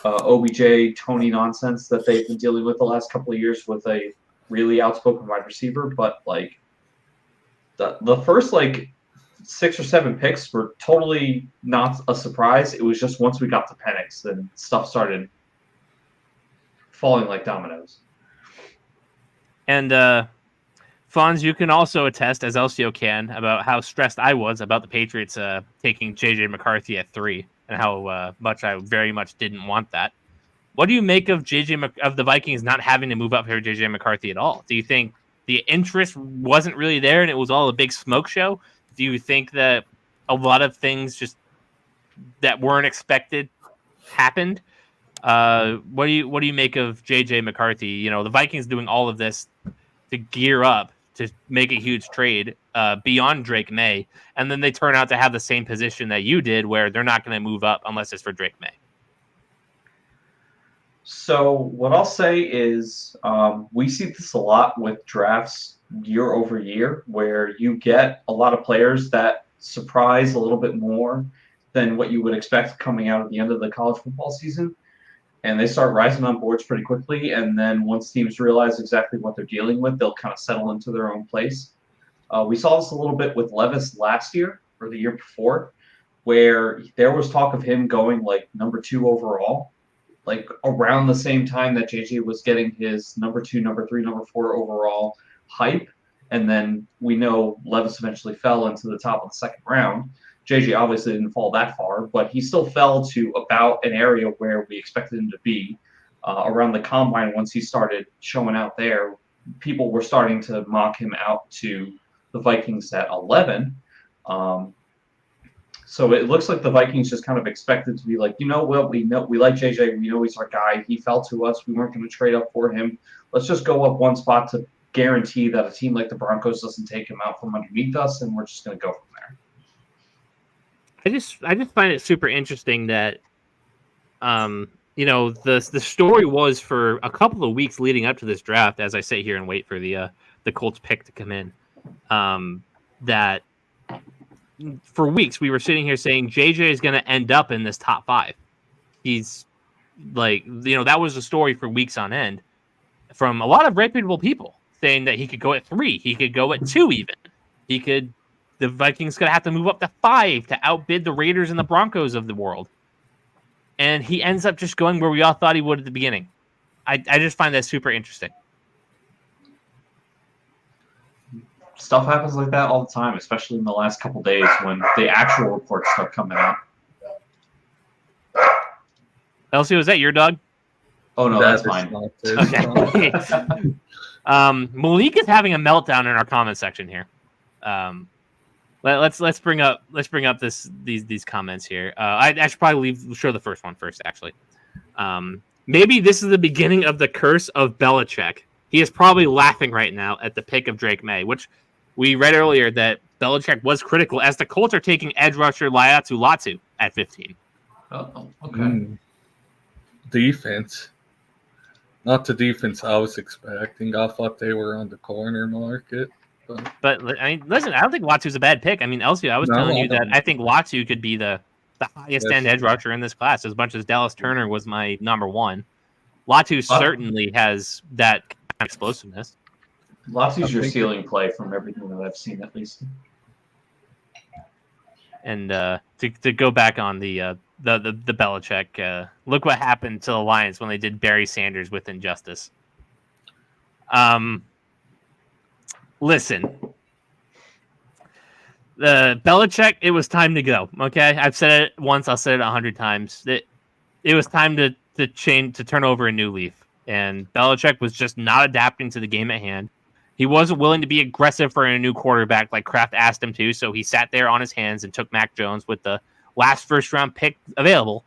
OBJ Tony nonsense that they've been dealing with the last couple of years with a really outspoken wide receiver. But like the first 6 or 7 picks were totally not a surprise. It was just once we got to Penix, then stuff started falling like dominoes. And Fonz, you can also attest, as Elsio can, about how stressed I was about the Patriots taking J.J. McCarthy at 3. And how much I very much didn't want that. What do you make of of the Vikings not having to move up here J.J. McCarthy at all? Do you think the interest wasn't really there and it was all a big smoke show? Do you think that a lot of things just that weren't expected happened? What do you make of J.J. McCarthy? You know, the Vikings doing all of this to gear up to make a huge trade beyond Drake May, and then they turn out to have the same position that you did, where they're not going to move up unless it's for Drake May. So what I'll say is we see this a lot with drafts year over year, where you get a lot of players that surprise a little bit more than what you would expect coming out at the end of the college football season. And they start rising on boards pretty quickly. And then once teams realize exactly what they're dealing with, they'll kind of settle into their own place. We saw this a little bit with Levis last year or the year before, where there was talk of him going like number 2 overall, like around the same time that JJ was getting his number 2, number 3, number 4 overall hype. And then we know Levis eventually fell into the top of the second round. JJ obviously didn't fall that far, but he still fell to about an area where we expected him to be around the combine. Once he started showing out there, people were starting to mock him out to the Vikings at 11. So it looks like the Vikings just kind of expected to be like, you know what, we like JJ, we know he's our guy. He fell to us. We weren't going to trade up for him. Let's just go up one spot to guarantee that a team like the Broncos doesn't take him out from underneath us, and we're just going to go from there. I just find it super interesting that, the story was for a couple of weeks leading up to this draft, as I sit here and wait for the Colts pick to come in, that for weeks we were sitting here saying JJ is going to end up in this top 5. He's like, that was a story for weeks on end from a lot of reputable people saying that he could go at 3, he could go at 2 even. The Vikings going to have to move up to 5 to outbid the Raiders and the Broncos of the world. And he ends up just going where we all thought he would at the beginning. I just find that super interesting. Stuff happens like that all the time, especially in the last couple days when the actual reports start coming out. Elsio, is that your dog? Oh no, that's mine. Okay. Malik is having a meltdown in our comment section here. Let's bring up these comments here. I should probably show the first one first, actually. Maybe this is the beginning of the curse of Belichick. He is probably laughing right now at the pick of Drake May, which we read earlier that Belichick was critical as the Colts are taking edge rusher Laiatu Latu at 15. Oh, okay. Defense. Not the defense I was expecting. I thought they were on the corner market. But I mean, listen, I don't think Latu's a bad pick. I mean, Elsio, I was telling you that I think Latu could be the highest end edge rusher in this class, as much as Dallas Turner was my number 1. Latu certainly has that kind of explosiveness. Latu's your ceiling play from everything that I've seen, at least. And to go back on the Belichick, look what happened to the Lions when they did Barry Sanders with Injustice. Listen, the Belichick, it was time to go. Okay, I've said it once, I'll say it 100 times. It was time to turn over a new leaf, and Belichick was just not adapting to the game at hand. He wasn't willing to be aggressive for a new quarterback like Kraft asked him to, so he sat there on his hands and took Mac Jones with the last first-round pick available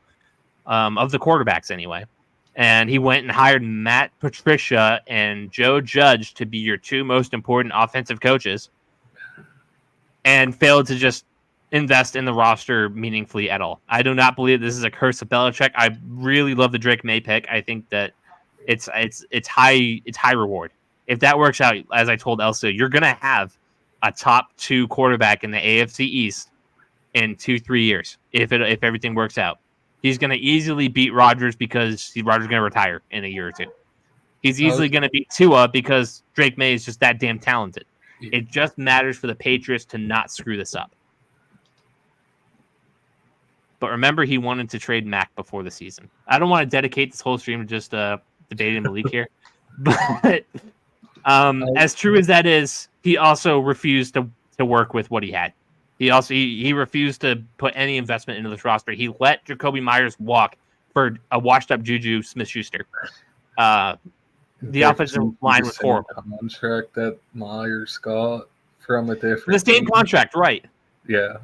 of the quarterbacks anyway. And he went and hired Matt Patricia and Joe Judge to be your 2 most important offensive coaches and failed to just invest in the roster meaningfully at all. I do not believe this is a curse of Belichick. I really love the Drake May pick. I think that it's high reward. If that works out, as I told Elsa, you're going to have a top 2 quarterback in the AFC East in 2-3 years if everything works out. He's going to easily beat Rodgers because Rodgers going to retire in a year or 2. He's easily going to beat Tua because Drake May is just that damn talented. It just matters for the Patriots to not screw this up. But remember, he wanted to trade Mac before the season. I don't want to dedicate this whole stream to just debating the league here. But as true as that is, he also refused to work with what he had. He refused to put any investment into this roster. He let Jacoby Myers walk for a washed-up Juju Smith-Schuster. The offensive line was horrible. Contract that Myers got from a different. The same contract, right? Yeah.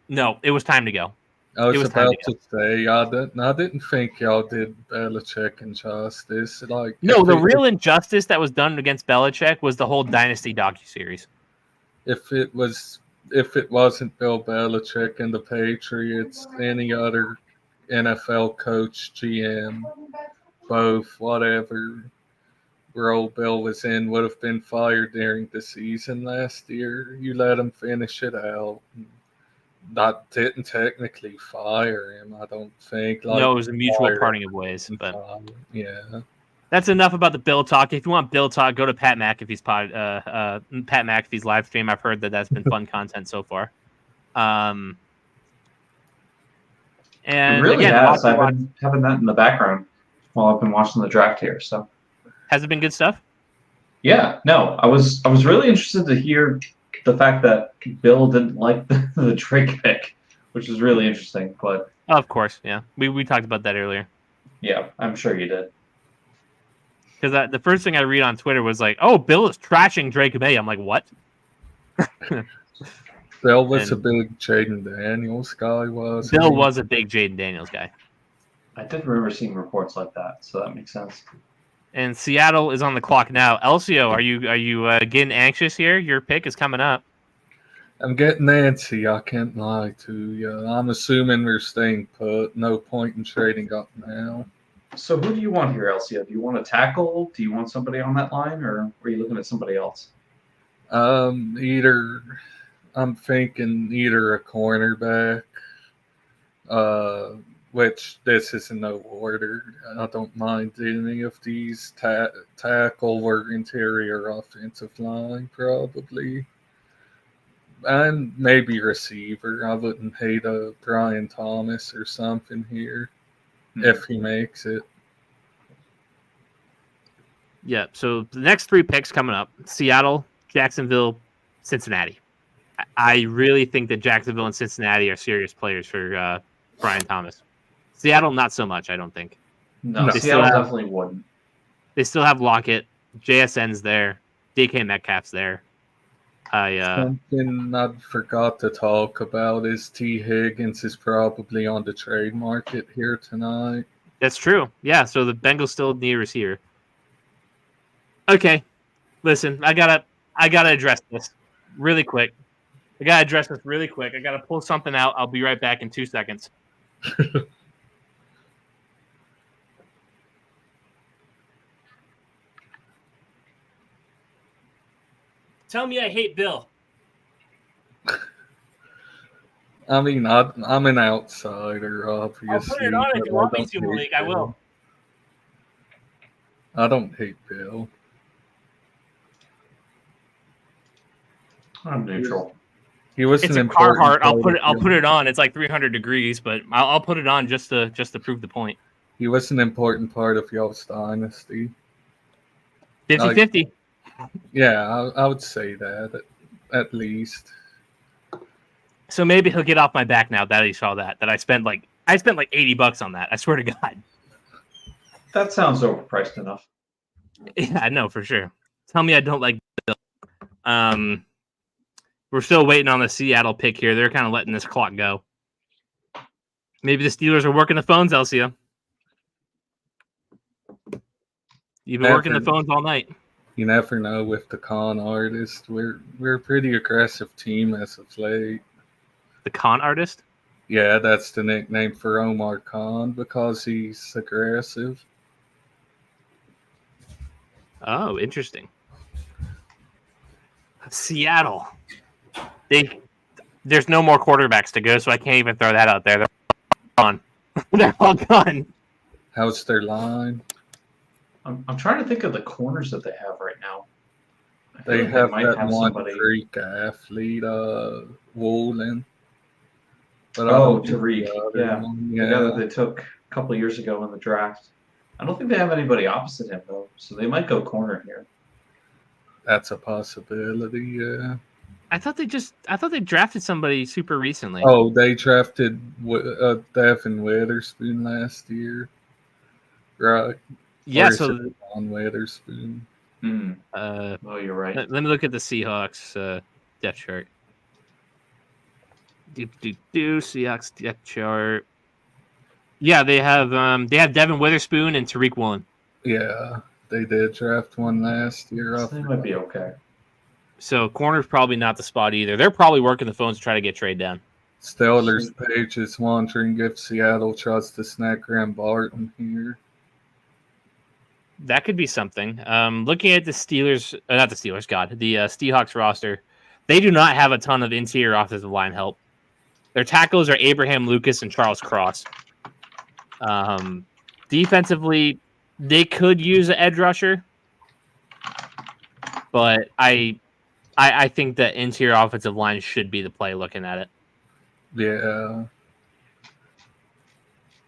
No, it was time to go. I was about to say, I didn't think y'all did Belichick injustice. The real injustice that was done against Belichick was the whole Dynasty docuseries. If it wasn't Bill Belichick and the Patriots, any other NFL coach, GM, both, whatever role Bill was in, would have been fired during the season last year. You let him finish it out. That didn't technically fire him, I don't think. No, it was a mutual parting of ways. But yeah, that's enough about the Bill talk. If you want Bill talk, go to Pat McAfee's Pat McAfee's live stream. I've heard that's been fun content so far. And it really has. I've been having that in the background while I've been watching the draft here. So, has it been good stuff? Yeah. No, I was really interested to hear the fact that Bill didn't like the Drake pick, which is really interesting. But of course, yeah, we talked about that earlier. Yeah, I'm sure you did. Because the first thing I read on Twitter was like, "Oh, Bill is trashing Drake May." I'm like, "What?" Bill was a big Jaden Daniels guy. Bill was a big Jaden Daniels guy. I did remember seeing reports like that, so that makes sense. And Seattle is on the clock now. Elsio, are you getting anxious here? Your pick is coming up. I'm getting antsy. I can't lie to you. I'm assuming we're staying put. No point in trading up now. So who do you want here, Elsio? Do you want a tackle? Do you want somebody on that line, or are you looking at somebody else? Either I'm thinking either a cornerback, which this is in no order. I don't mind any of these tackle or interior offensive line, probably. And maybe receiver. I wouldn't hate a Brian Thomas or something here if he makes it. Yeah, so the next 3 picks coming up: Seattle, Jacksonville, Cincinnati. I really think that Jacksonville and Cincinnati are serious players for Brian Thomas. Seattle, not so much, I don't think. No, Seattle definitely wouldn't. They still have Lockett. JSN's there. DK Metcalf's there. Something I forgot to talk about is T. Higgins is probably on the trade market here tonight. That's true. Yeah, so the Bengals still need a receiver. Okay, listen, I gotta address this really quick. I gotta pull something out. I'll be right back in 2 seconds. Tell me I hate Bill. I mean, I'm an outsider, obviously. I'll put it on if you want me to, Malik. I will. I don't hate Bill. I'm neutral. He was it's a Carhartt. I'll put it on. It's like 300 degrees, but I'll put it on just to prove the point. He was an important part of y'all's dynasty. 50-50. Yeah, I would say that at least. So maybe he'll get off my back now that he saw that I spent like $80 on that. I swear to God. That sounds overpriced enough. Yeah, I know for sure. Tell me I don't like Bill. We're still waiting on the Seattle pick here. They're kind of letting this clock go. Maybe the Steelers are working the phones, Elsio. You've been working the phones all night. You never know with the con artist. We're a pretty aggressive team as of late. The con artist? Yeah, that's the nickname for Omar Khan because he's aggressive. Oh, interesting. Seattle. There's no more quarterbacks to go, so I can't even throw that out there. They're all gone. They're all gone. How's their line? I'm trying to think of the corners that they have right now. They have that one freak athlete, Woolen. Tariq. Yeah. The guy that they took a couple of years ago in the draft. I don't think they have anybody opposite him, though, so they might go corner here. That's a possibility, yeah. I thought they drafted somebody super recently. Oh, they drafted Devin Witherspoon last year, right? Yeah, so on Witherspoon. You're right. Let me look at the Seahawks depth chart. Seahawks depth chart. Yeah, they have Devin Witherspoon and Tariq Woolen. Yeah, they did draft one last year. So they might be okay. So corner's probably not the spot either. They're probably working the phones to try to get trade down. Stellar's page is wondering if Seattle tries to snag Graham Barton here. That could be something. Looking at the Steelers, not the Steelers, the Seahawks roster, they do not have a ton of interior offensive line help. Their tackles are Abraham Lucas and Charles Cross. Defensively, they could use an edge rusher, but I think the interior offensive line should be the play looking at it. Yeah.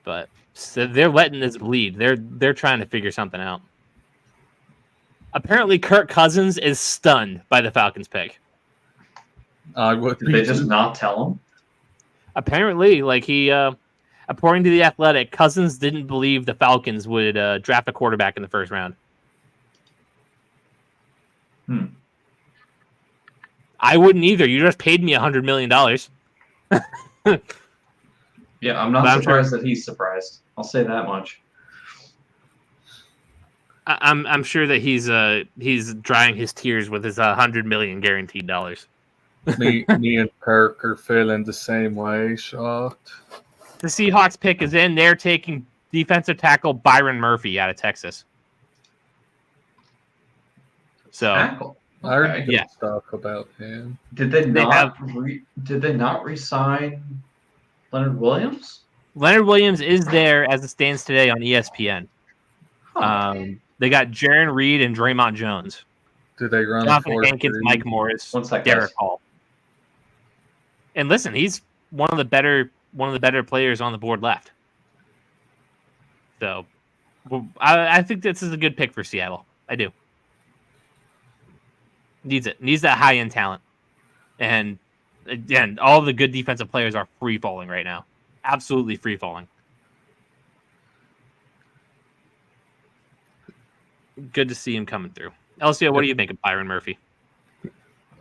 But so they're letting this bleed. They're trying to figure something out. Apparently, Kirk Cousins is stunned by the Falcons pick. Did they just not tell him? Apparently, according to The Athletic, Cousins didn't believe the Falcons would draft a quarterback in the first round. I wouldn't either. You just paid me $100 million. Yeah, I'm not surprised that he's surprised. I'll say that much. I'm sure that he's drying his tears with his $100 million guaranteed dollars. me and Kirk are feeling the same way. Shocked. The Seahawks pick is in. They're taking defensive tackle Byron Murphy out of Texas. So, I heard Okay. good stuff about him. Did they not re-sign Leonard Williams? Leonard Williams is there as it stands today on ESPN. Huh. They got Jaron Reed and Draymond Jones. Did they run Jonathan Hankins, Mike Morris, One sec, Derek guys. Hall. And listen, he's one of the better players on the board left. So I think this is a good pick for Seattle. I do. Needs it. Needs that high end talent. And again, all the good defensive players are free falling right now. Absolutely free falling. Good to see him coming through. Elsio, what do you think of Byron Murphy?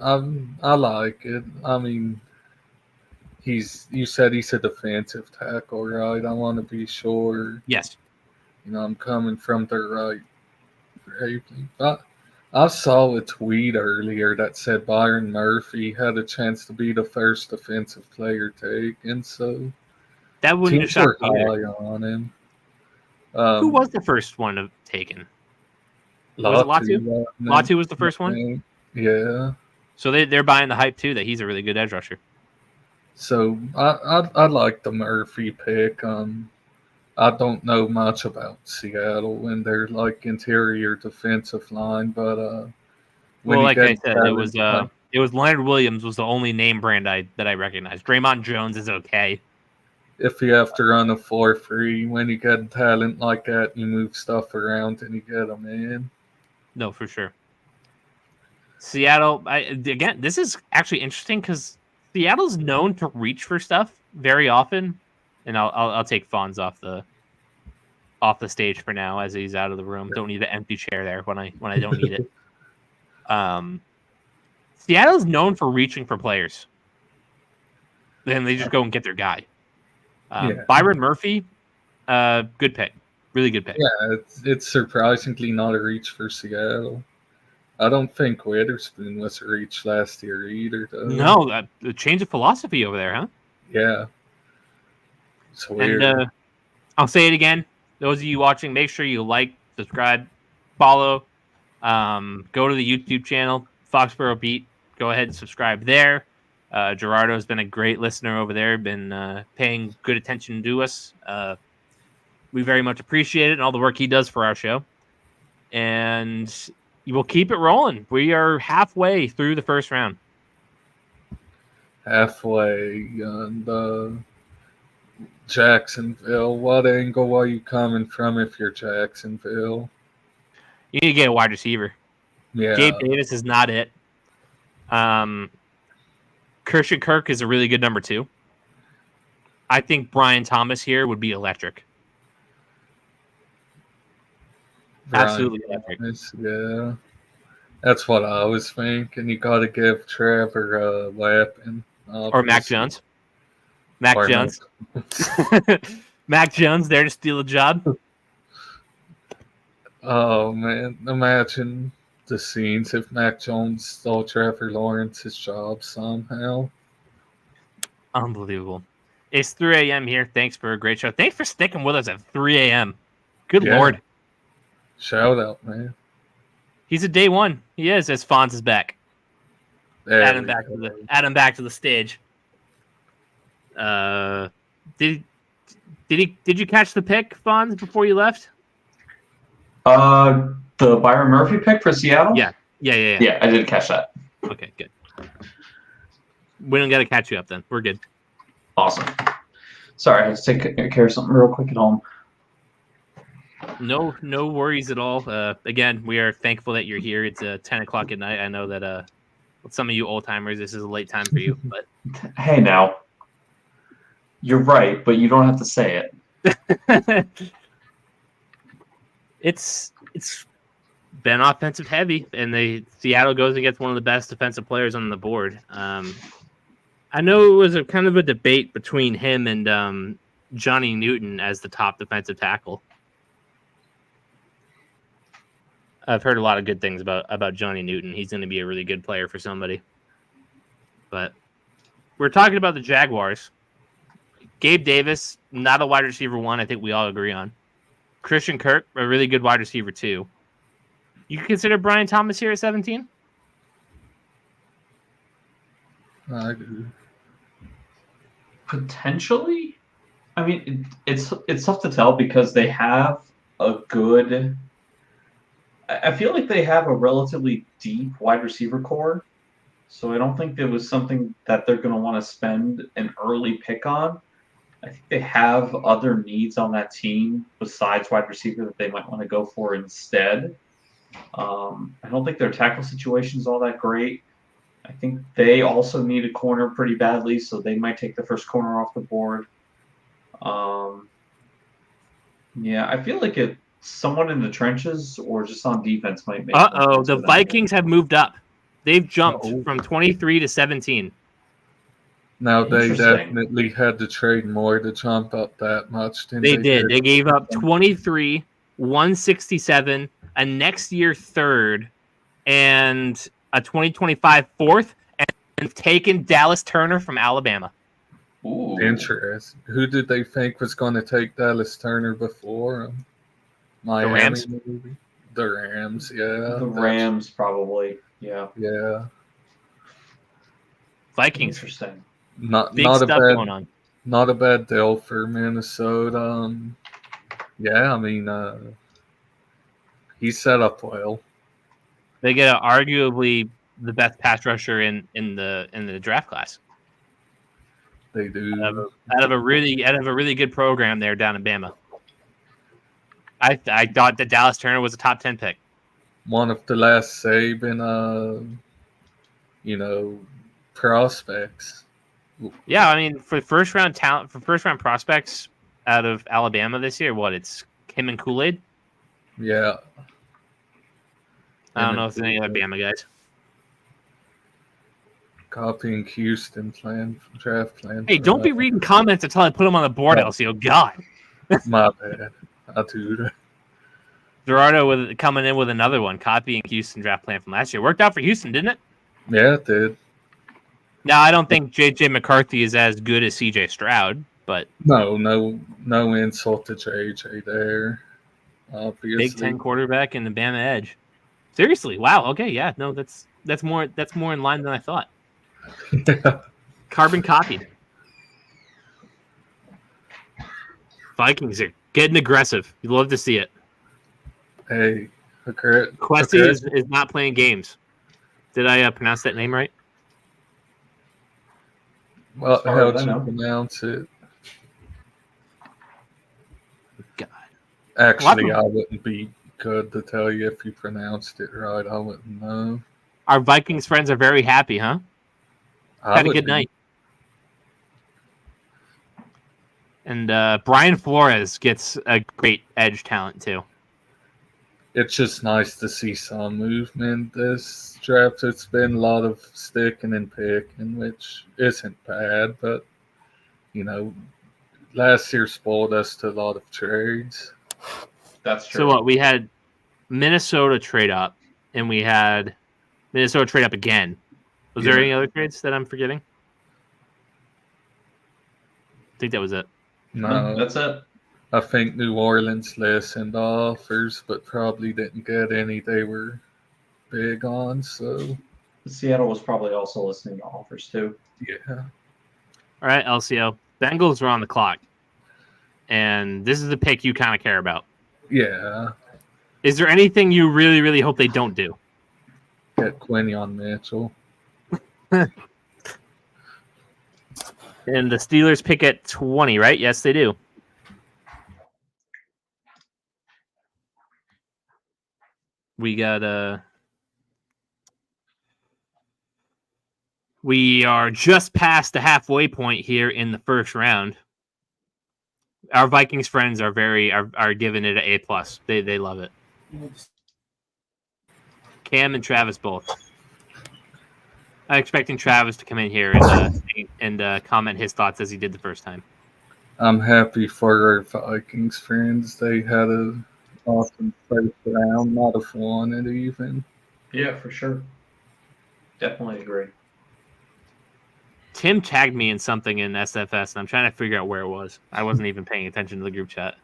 I like it. I mean, you said he's a defensive tackle, right? I want to be sure. Yes. I'm coming from the right. I saw a tweet earlier that said Byron Murphy had a chance to be the first defensive player taken, so that wouldn't have shocked me either. On him. Who was the first one taken? Was it Latu? Latu was the first one? Yeah. So they're buying the hype, too, that he's a really good edge rusher. So I like the Murphy pick. I don't know much about Seattle and their interior defensive line, but like I said, it was Leonard Williams was the only name brand that I recognized. Draymond Jones is okay. If you have to run a 4-3, when you get talent like that, you move stuff around and you get them in. No, for sure. Seattle, again, this is actually interesting because Seattle's known to reach for stuff very often, and I'll take Fonz off the stage for now as he's out of the room. Don't need an empty chair there when I don't need it. Seattle's known for reaching for players. Then they just go and get their guy. Byron Murphy, good pick. Really good pick. Yeah, it's surprisingly not a reach for Seattle. I don't think Witherspoon was a reach last year either, though. No, a change of philosophy over there, huh? Yeah. It's weird. And I'll say it again. Those of you watching, make sure you like, subscribe, follow. Go to the YouTube channel, Foxboro Beat. Go ahead and subscribe there. Gerardo's been a great listener over there, been paying good attention to us. We very much appreciate it and all the work he does for our show. And we'll keep it rolling. We are halfway through the first round. Halfway. And Jacksonville. What angle are you coming from if you're Jacksonville? You need to get a wide receiver. Yeah. Gabe Davis is not it. Christian Kirk is a really good number 2. I think Brian Thomas here would be electric. Absolutely electric. Yeah. That's what I was thinking. You got to give Trevor a weapon. Or Mac Jones. Mac Jones there to steal a job. Oh, man. Imagine the scenes if Mac Jones stole Trevor Lawrence's job somehow. Unbelievable. It's 3 a.m. here. Thanks for a great show. Thanks for sticking with us at 3 a.m. Good Lord. Shout out, man. He's a day one. He is, as Fonz is back. Add him back to the stage. Did you catch the pick, Fonz, before you left? The Byron Murphy pick for Seattle? Yeah, I did catch that. Okay, good. We don't got to catch you up then. We're good. Awesome. Sorry, I had to take care of something real quick at home. No worries at all. Again, we are thankful that you're here. It's 10 o'clock at night. I know that with some of you old timers, this is a late time for you. But hey, now you're right, but you don't have to say it. It's been offensive heavy, and Seattle goes against one of the best defensive players on the board. I know it was a kind of a debate between him and Johnny Newton as the top defensive tackle. I've heard a lot of good things about Johnny Newton. He's going to be a really good player for somebody. But we're talking about the Jaguars. Gabe Davis, not a wide receiver 1, I think we all agree on. Christian Kirk, a really good wide receiver 2. You consider Brian Thomas here at 17? I do. Potentially. I mean, it's tough to tell because they have a good. I feel like they have a relatively deep wide receiver core, so I don't think it was something that they're going to want to spend an early pick on. I think they have other needs on that team besides wide receiver that they might want to go for instead. I don't think their tackle situation is all that great. I think they also need a corner pretty badly, so they might take the first corner off the board. Yeah, I feel like someone in the trenches or just on defense might make. The Vikings have moved up. They've jumped from 23 to 17. Now they definitely had to trade more to jump up that much. They did. They gave up 23, 167, a next year third, and a 2025 fourth, and taken Dallas Turner from Alabama. Ooh. Interesting. Who did they think was going to take Dallas Turner before him? Miami, the Rams? Maybe? The Rams, yeah. The Rams, probably, yeah. Yeah. Vikings. Interesting. Not a bad deal for Minnesota. Yeah, I mean, he's set up well. They get arguably the best pass rusher in the draft class. They do. Out of a really good program there down in Bama. I thought that Dallas Turner was a top 10 pick. One of the last Saban, prospects. Yeah, I mean, for first round talent, for first round prospects out of Alabama this year, it's him and Kool-Aid? Yeah. I don't know if there's any other Bama guys. Copying Houston draft plan. Hey, don't be reading comments until I put them on the board, Elsio. God. My bad. I do. Gerardo coming in with another one, copying Houston draft plan from last year. Worked out for Houston, didn't it? Yeah, it did. Now, I don't think J.J. McCarthy is as good as C.J. Stroud, but... No insult to J.J. there, obviously. Big Ten quarterback and the Bama edge. Seriously, wow, okay, yeah, no, that's more in line than I thought. Yeah. Carbon copied. Vikings are getting aggressive. You'd love to see it. Hey, Quessy is not playing games. Did I pronounce that name right? Well, how did you pronounce it? God. Actually, I wouldn't be good to tell you if you pronounced it right. I wouldn't know. Our Vikings friends are very happy, huh? Had a good night. And Brian Flores gets a great edge talent, too. It's just nice to see some movement this draft. It's been a lot of sticking and picking, which isn't bad, but, last year spoiled us to a lot of trades. That's true. So what? We had Minnesota trade up, and we had Minnesota trade up again. Was there any other trades that I'm forgetting? I think that was it. No, that's it. I think New Orleans listened to offers, but probably didn't get any they were big on. So Seattle was probably also listening to offers too. Yeah. All right, Elsio. Bengals are on the clock, and this is the pick you kind of care about. Yeah. Is there anything you really, really hope they don't do? Get Quinyon Mitchell. And the Steelers pick at 20, right? Yes, they do. We got we are just past the halfway point here in the first round. Our Vikings friends are giving it an A+. They love it. Cam and Travis both. I'm expecting Travis to come in here and comment his thoughts as he did the first time. I'm happy for our Vikings friends. They had an awesome first round. Not a flaw in it even. Yeah, for sure. Definitely agree. Tim tagged me in something in SFS, and I'm trying to figure out where it was. I wasn't even paying attention to the group chat.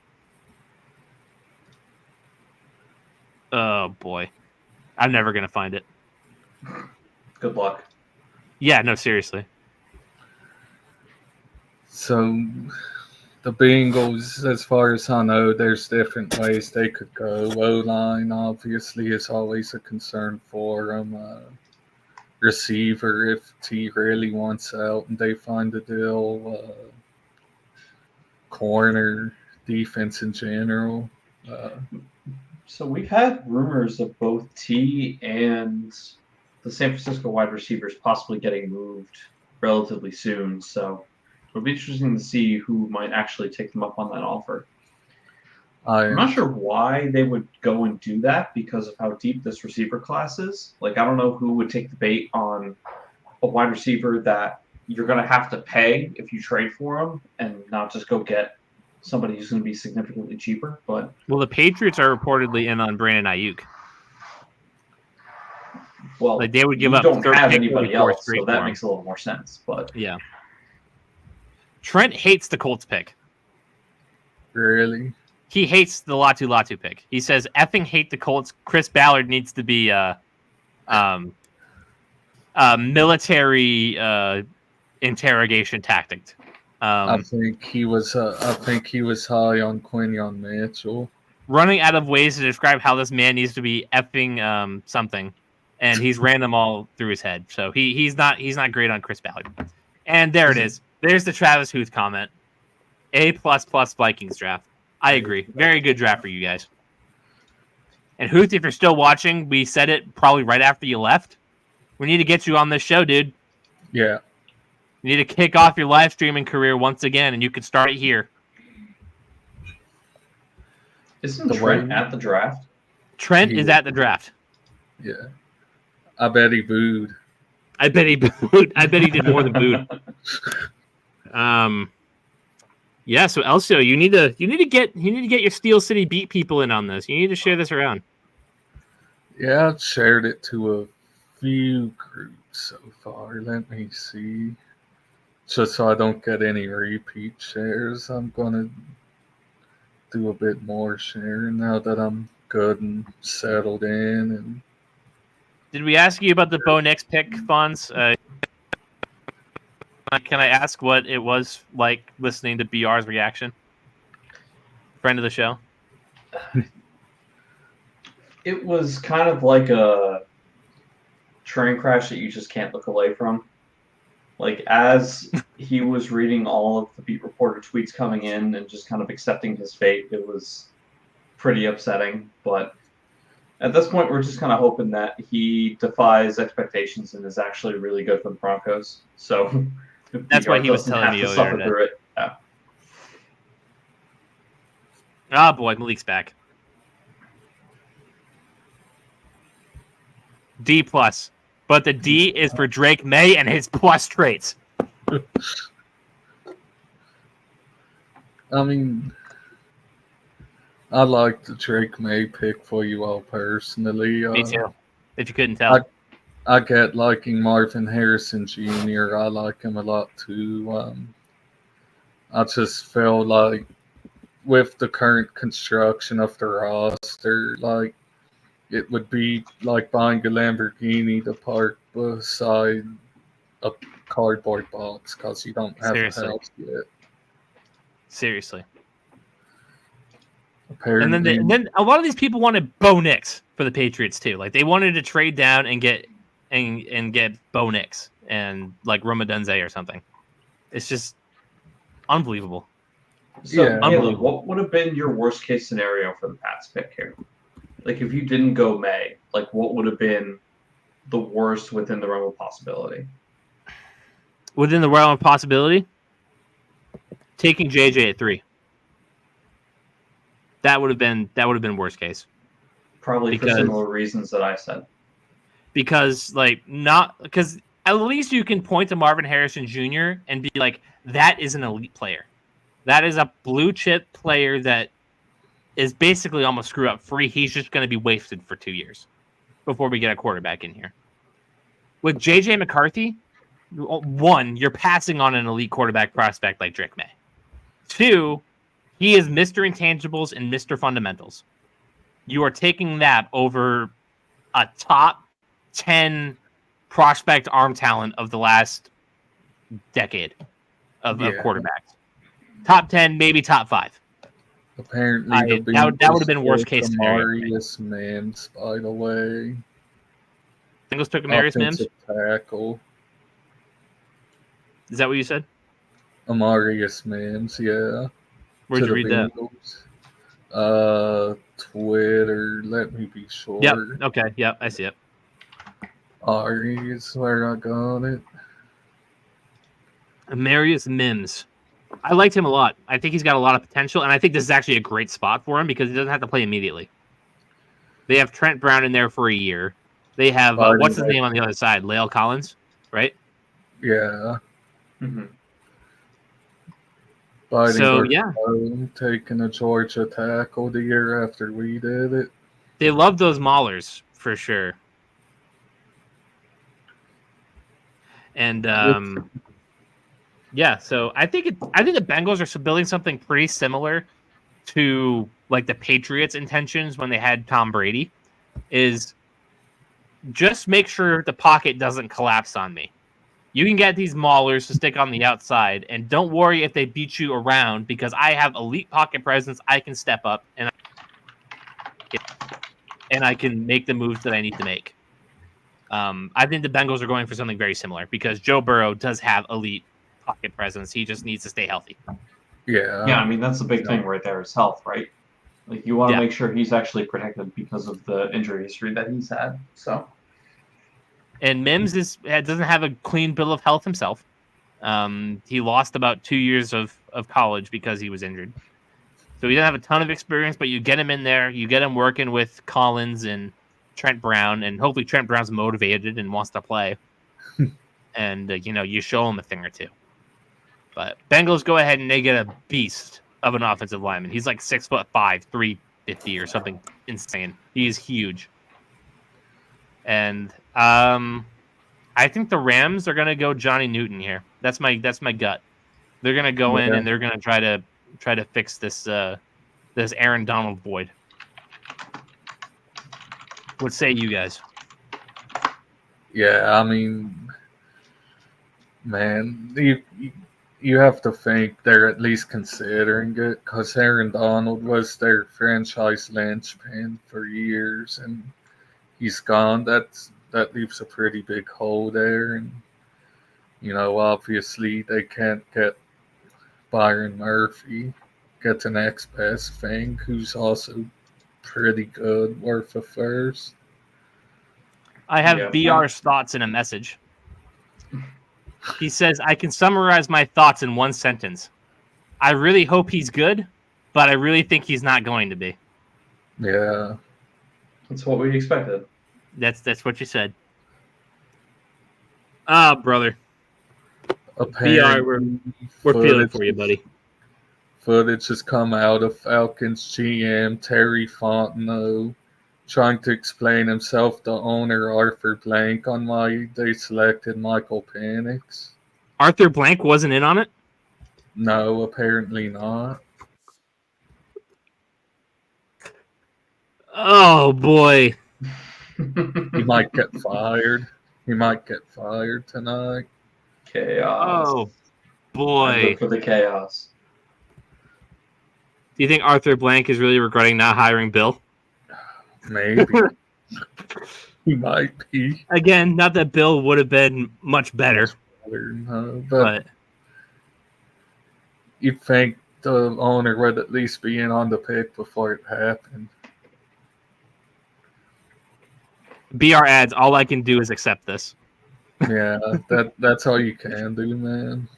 Oh, boy. I'm never going to find it. Good luck. Yeah, no, seriously. So the Bengals, as far as I know, there's different ways they could go. O-line, obviously, is always a concern for them. Receiver, if T really wants out and they find a deal. Corner, defense in general. So we've had rumors of both T and the San Francisco wide receivers possibly getting moved relatively soon. So it'll be interesting to see who might actually take them up on that offer. I'm not sure why they would go and do that because of how deep this receiver class is. Like, I don't know who would take the bait on a wide receiver that you're going to have to pay if you trade for him and not just go get somebody who's going to be significantly cheaper. But the Patriots are reportedly in on Brandon Ayuk. Well, like they would give up. Don't have anybody else, so that makes a little more sense. But yeah, Trent hates the Colts pick. Really? He hates the Latu pick. He says, "Effing hate the Colts. Chris Ballard needs to be military interrogation tactic." I think he was high on Quinyon Mitchell. Running out of ways to describe how this man needs to be effing something, and he's ran them all through his head. So he's not great on Chris Ballard. And there it is. There's the Travis Huth comment. A++ Vikings draft. I agree. Very good draft for you guys. And Huth, if you're still watching, we said it probably right after you left. We need to get you on this show, dude. Yeah. You need to kick off your live streaming career once again, and you can start it here. Isn't Trent at the draft? Trent is at the draft. Yeah. I bet he booed. I bet he booed. I bet he did more than booed. Yeah, so Elsio, you need to get your Steel City Beat people in on this. You need to share this around. Yeah, I've shared it to a few groups so far. Let me see. Just so I don't get any repeat shares, I'm gonna do a bit more sharing now that I'm good and settled in. And did we ask you about the Bo Nix pick, Fonz? Can I ask what it was like listening to BR's reaction? Friend of the show. It was kind of like a train crash that you just can't look away from. Like, as he was reading all of the beat reporter tweets coming in and just kind of accepting his fate, it was pretty upsetting. But at this point, we're just kind of hoping that he defies expectations and is actually really good for the Broncos. So that's why he was telling me earlier. Yeah. Oh boy, Malik's back. D+. But the D is for Drake May and his plus traits. I mean, I like the Drake May pick for you all personally. Me too, if you couldn't tell. I get liking Marvin Harrison Jr. I like him a lot too. I just feel like with the current construction of the roster, like it would be like buying a Lamborghini to park beside a cardboard box because you don't have a house yet. Seriously. Apparently. And then a lot of these people wanted Bo Nix for the Patriots too. Like they wanted to trade down and get Bo Nix and like Roma Dunze or something. It's just unbelievable. So, yeah. Caleb, what would have been your worst case scenario for the Pats pick here? Like, if you didn't go May, like, what would have been the worst within the realm of possibility? Within the realm of possibility? Taking JJ at 3. That would have been worst case. Probably for similar reasons that I said. Because at least you can point to Marvin Harrison Jr. and be like, that is an elite player. That is a blue chip player that is basically almost screw up free. He's just going to be wasted for 2 years before we get a quarterback in here. With JJ McCarthy, 1, you're passing on an elite quarterback prospect like Drake May. 2, he is Mr. Intangibles and Mr. Fundamentals. You are taking that over a top 10 prospect arm talent of the last decade. of quarterbacks. Top 10, maybe top 5. Apparently, that would have been worst case scenario. Amarius Mims, by the way. Bengals took Amarius Mims? Tackle. Is that what you said? Amarius Mims, yeah. Where'd you read Bengals. Twitter. Let me be sure. Yep. Okay. Yep. I see it. Ari is where I got it. Amarius Mims. I liked him a lot. I think he's got a lot of potential, and I think this is actually a great spot for him because he doesn't have to play immediately. They have Trent Brown in there for a year. They have what's his name on the other side? La'el Collins, right? Yeah. Mm-hmm. Taking a Georgia tackle the year after we did it. They love those maulers for sure. And so I think the Bengals are building something pretty similar to like the Patriots' intentions when they had Tom Brady. Is just make sure the pocket doesn't collapse on me. You can get these maulers to stick on the outside, and don't worry if they beat you around because I have elite pocket presence. I can step up and I can make the moves that I need to make. I think the Bengals are going for something very similar because Joe Burrow does have elite pocket presence. He just needs to stay healthy. Yeah. Yeah, I mean, that's the big thing right there is health, right? Like, you want to make sure he's actually protected because of the injury history that he's had. So, and Mims doesn't have a clean bill of health himself. He lost about 2 years of college because he was injured. So he doesn't have a ton of experience, but you get him in there, you get him working with Collins and Trent Brown, and hopefully Trent Brown's motivated and wants to play. And, you show him a thing or two. But Bengals go ahead and they get a beast of an offensive lineman. He's like 6'5", 350 or something insane. He's huge. And I think the Rams are gonna go Johnny Newton here. That's my gut. They're gonna go in and they're gonna try to fix this Aaron Donald void. What say you guys? Yeah, I mean, man, you have to think they're at least considering it because Aaron Donald was their franchise linchpin for years, and he's gone. That leaves a pretty big hole there, and obviously they can't get Byron Murphy, get the next best thing, who's also pretty good, worth a first. I have BR's thoughts in a message. He says, I can summarize my thoughts in one sentence. I really hope he's good, but I really think he's not going to be. Yeah. That's what we expected. That's what you said. Ah, brother. BR, we're feeling for you, buddy. Footage has come out of Falcons GM Terry Fontenot trying to explain himself to owner Arthur Blank on why they selected Michael Penix. Arthur Blank wasn't in on it? No, apparently not. Oh, boy. He might get fired. He might get fired tonight. Chaos. Oh, boy. Look for the chaos. Do you think Arthur Blank is really regretting not hiring Bill? Maybe. He might be. Again, not that Bill would have been much better. No, but you'd think the owner would at least be in on the pick before it happened. BR adds, all I can do is accept this. Yeah, that's all you can do, man.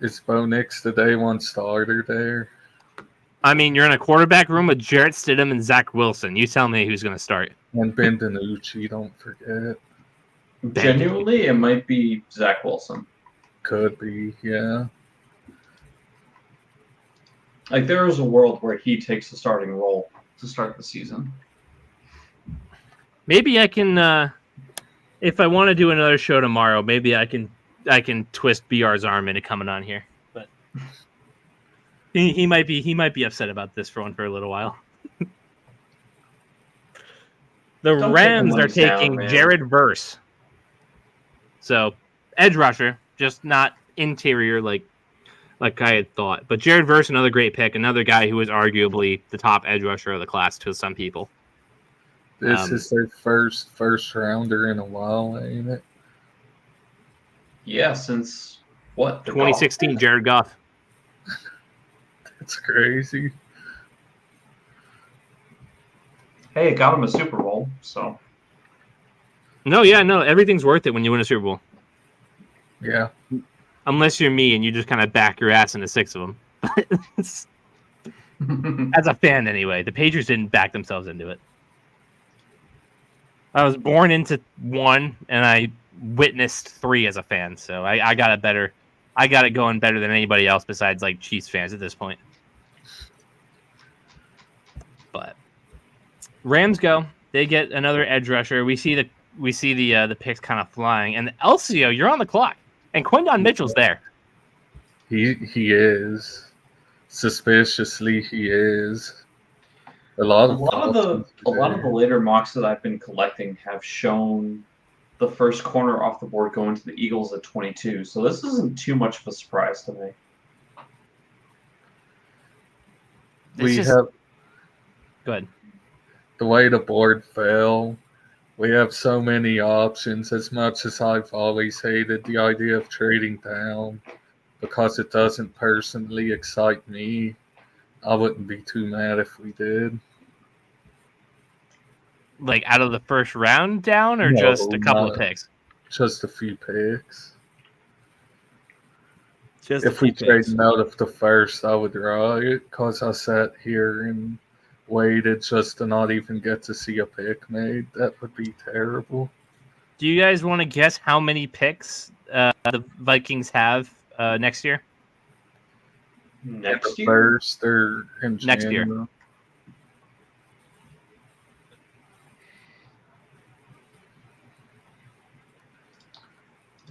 Is Bo Nix the day one starter there? I mean, you're in a quarterback room with Jarrett Stidham and Zach Wilson. You tell me who's going to start. And Ben DiNucci, don't forget. Genuinely, it might be Zach Wilson. Could be, yeah. Like, there is a world where he takes the starting role to start the season. Maybe I can, if I want to do another show tomorrow, maybe I can twist BR's arm into coming on here. But he might be upset about this for a little while. The Rams are taking Jared Verse. So edge rusher, just not interior like I had thought. But Jared Verse, another great pick, another guy who is arguably the top edge rusher of the class to some people. This is their first rounder in a while, ain't it? Yeah, since what? 2016, Jared Goff. That's crazy. Hey, it got him a Super Bowl, so. No, everything's worth it when you win a Super Bowl. Yeah. Unless you're me and you just kind of back your ass into 6 of them. As a fan, anyway. The Patriots didn't back themselves into it. I was born into 1, and I witnessed 3 as a fan, so I got it better. I got it going better than anybody else besides like Chiefs fans at this point. But Rams go. They get another edge rusher. We see the picks kind of flying, and Elsio, you're on the clock, and Quindon Mitchell's there. He is. Suspiciously, he is. A lot of the later mocks that I've been collecting have shown the first corner off the board going to the Eagles at 22. So this isn't too much of a surprise to me. Go ahead. The way the board fell, we have so many options. As much as I've always hated the idea of trading down because it doesn't personally excite me, I wouldn't be too mad if we did. Like out of the first round down, or just a couple of picks? Just a few picks. If we traded out of the first, I would riot because I sat here and waited just to not even get to see a pick made. That would be terrible. Do you guys want to guess how many picks the Vikings have next year? Next year? First or in next year?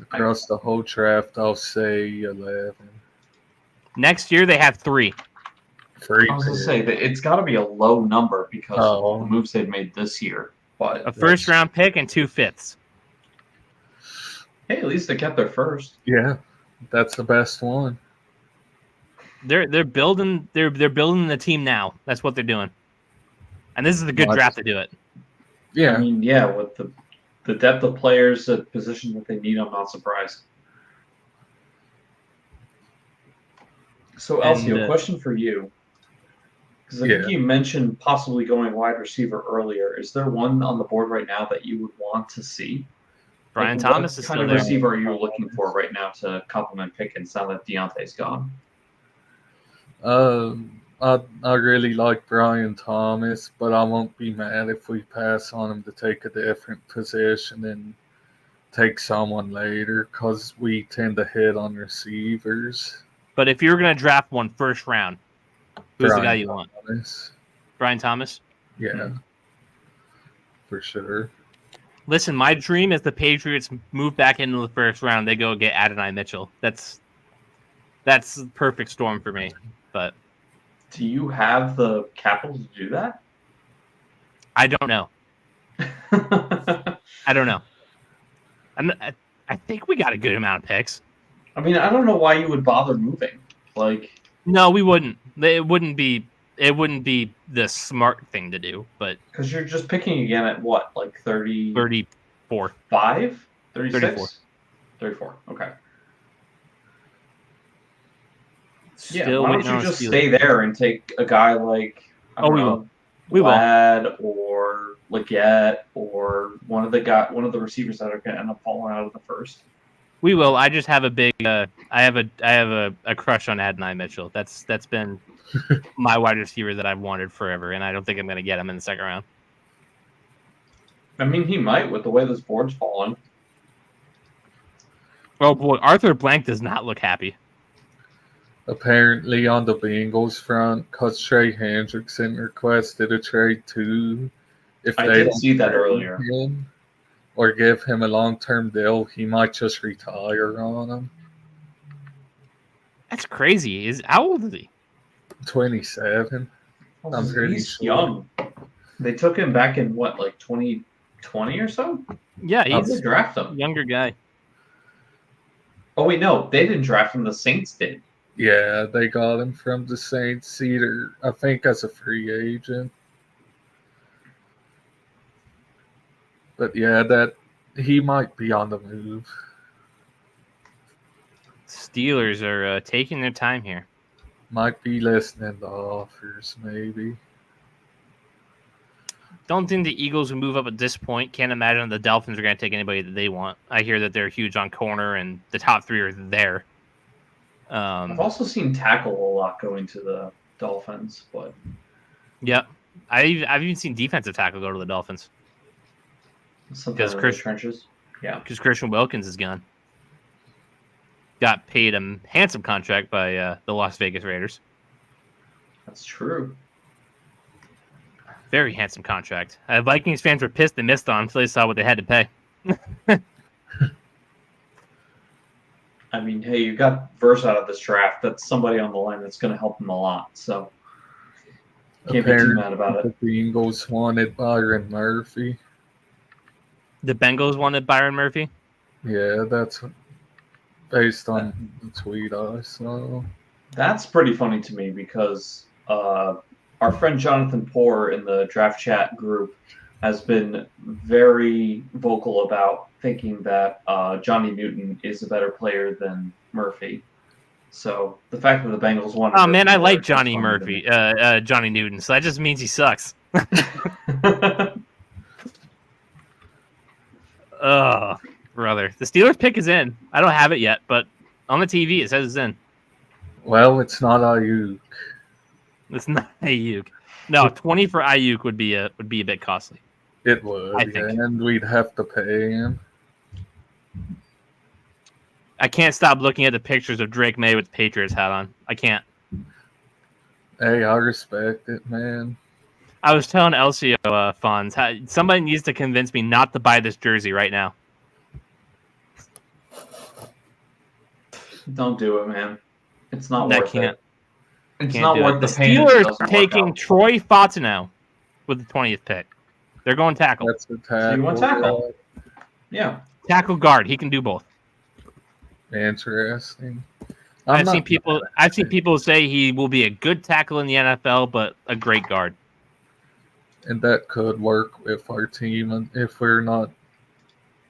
Across the whole draft, I'll say 11. Next year, they have 3. I was going to say that it's got to be a low number because of the moves they've made this year. But a first-round pick and 2 fifths. Hey, at least they kept their first. Yeah, that's the best one. They're building the team now. That's what they're doing, and this is a good draft to do it. Yeah, I mean, with the depth of players at position that they need, I'm not surprised. So, Elsio, question for you. Because I think you mentioned possibly going wide receiver earlier. Is there one on the board right now that you would want to see? Brian Thomas is still there. What kind of receiver are you looking for right now to complement Pickens now that Deontay's gone? I really like Brian Thomas, but I won't be mad if we pass on him to take a different position and take someone later because we tend to hit on receivers. But if you're going to draft one first round, who's the guy you want? Brian Thomas? Yeah, for sure. Listen, my dream is the Patriots move back into the first round. They go get Adonai Mitchell. That's the perfect storm for me. But do you have the capital to do that? I don't know. I don't know. I think we got a good amount of picks. I mean, I don't know why you would bother moving. No, we wouldn't. It wouldn't be the smart thing to do, but because you're just picking again at what, 34. 5? 36? 34. 34. Okay. Still why don't you just stay there and take a guy like Vlad or Leggett or one of the receivers that are going to end up falling out of the first? We will. I just have a big. I have a crush on Adonai Mitchell. That's been my wide receiver that I've wanted forever, and I don't think I'm going to get him in the second round. I mean, he might with the way this board's falling. Oh boy, Arthur Blank does not look happy. Apparently, on the Bengals front, because Trey Hendrickson requested a trade too. If I did see that earlier. Or give him a long-term deal, he might just retire on him. That's crazy. How old is he? 27. I'm pretty He's sure. young. They took him back in 2020 or so? Yeah, he's a draft him. Younger guy. Oh wait, no, they didn't draft him. The Saints did. Yeah, they got him from the Saints. Cedar, I think, as a free agent. But yeah, that he might be on the move. Steelers are taking their time here. Might be listening to offers, maybe. Don't think the Eagles will move up at this point. Can't imagine the Dolphins are going to take anybody that they want. I hear that they're huge on corner, and the top three are there. I've also seen tackle a lot going to the Dolphins, but yeah, I've even seen defensive tackle go to the Dolphins because trenches. Yeah, because Christian Wilkins is gone. Got paid a handsome contract by the Las Vegas Raiders. That's true. Very handsome contract. Vikings fans were pissed they missed on until they saw what they had to pay. I mean, hey, you got Verse out of this draft. That's somebody on the line that's going to help them a lot. So can't be too mad about it. The Bengals wanted Byron Murphy. The Bengals wanted Byron Murphy? Yeah, that's based on the tweet I saw. That's pretty funny to me because our friend Jonathan Poor in the draft chat group has been very vocal about thinking that Johnny Newton is a better player than Murphy. So the fact that the Bengals wanted... Oh, man, I like Johnny Murphy, Johnny Newton, so that just means he sucks. Oh, brother. The Steelers pick is in. I don't have it yet, but on the TV it says it's in. Well, it's not Ayuk. It's not Ayuk. No, 20 for Ayuk would be a bit costly. It would, I think. And we'd have to pay him. I can't stop looking at the pictures of Drake May with the Patriots hat on. I can't. Hey, I respect it, man. I was telling Elsio Fonz, somebody needs to convince me not to buy this jersey right now. Don't do it, man. It's not worth it. It's Can't not worth the pain. Steelers are taking Troy Fontenot with the 20th pick. They're going tackle. That's the tackle. So you want tackle? Yeah. Tackle guard. He can do both. Interesting. I've seen people say he will be a good tackle in the NFL, but a great guard. And that could work with our team if we're not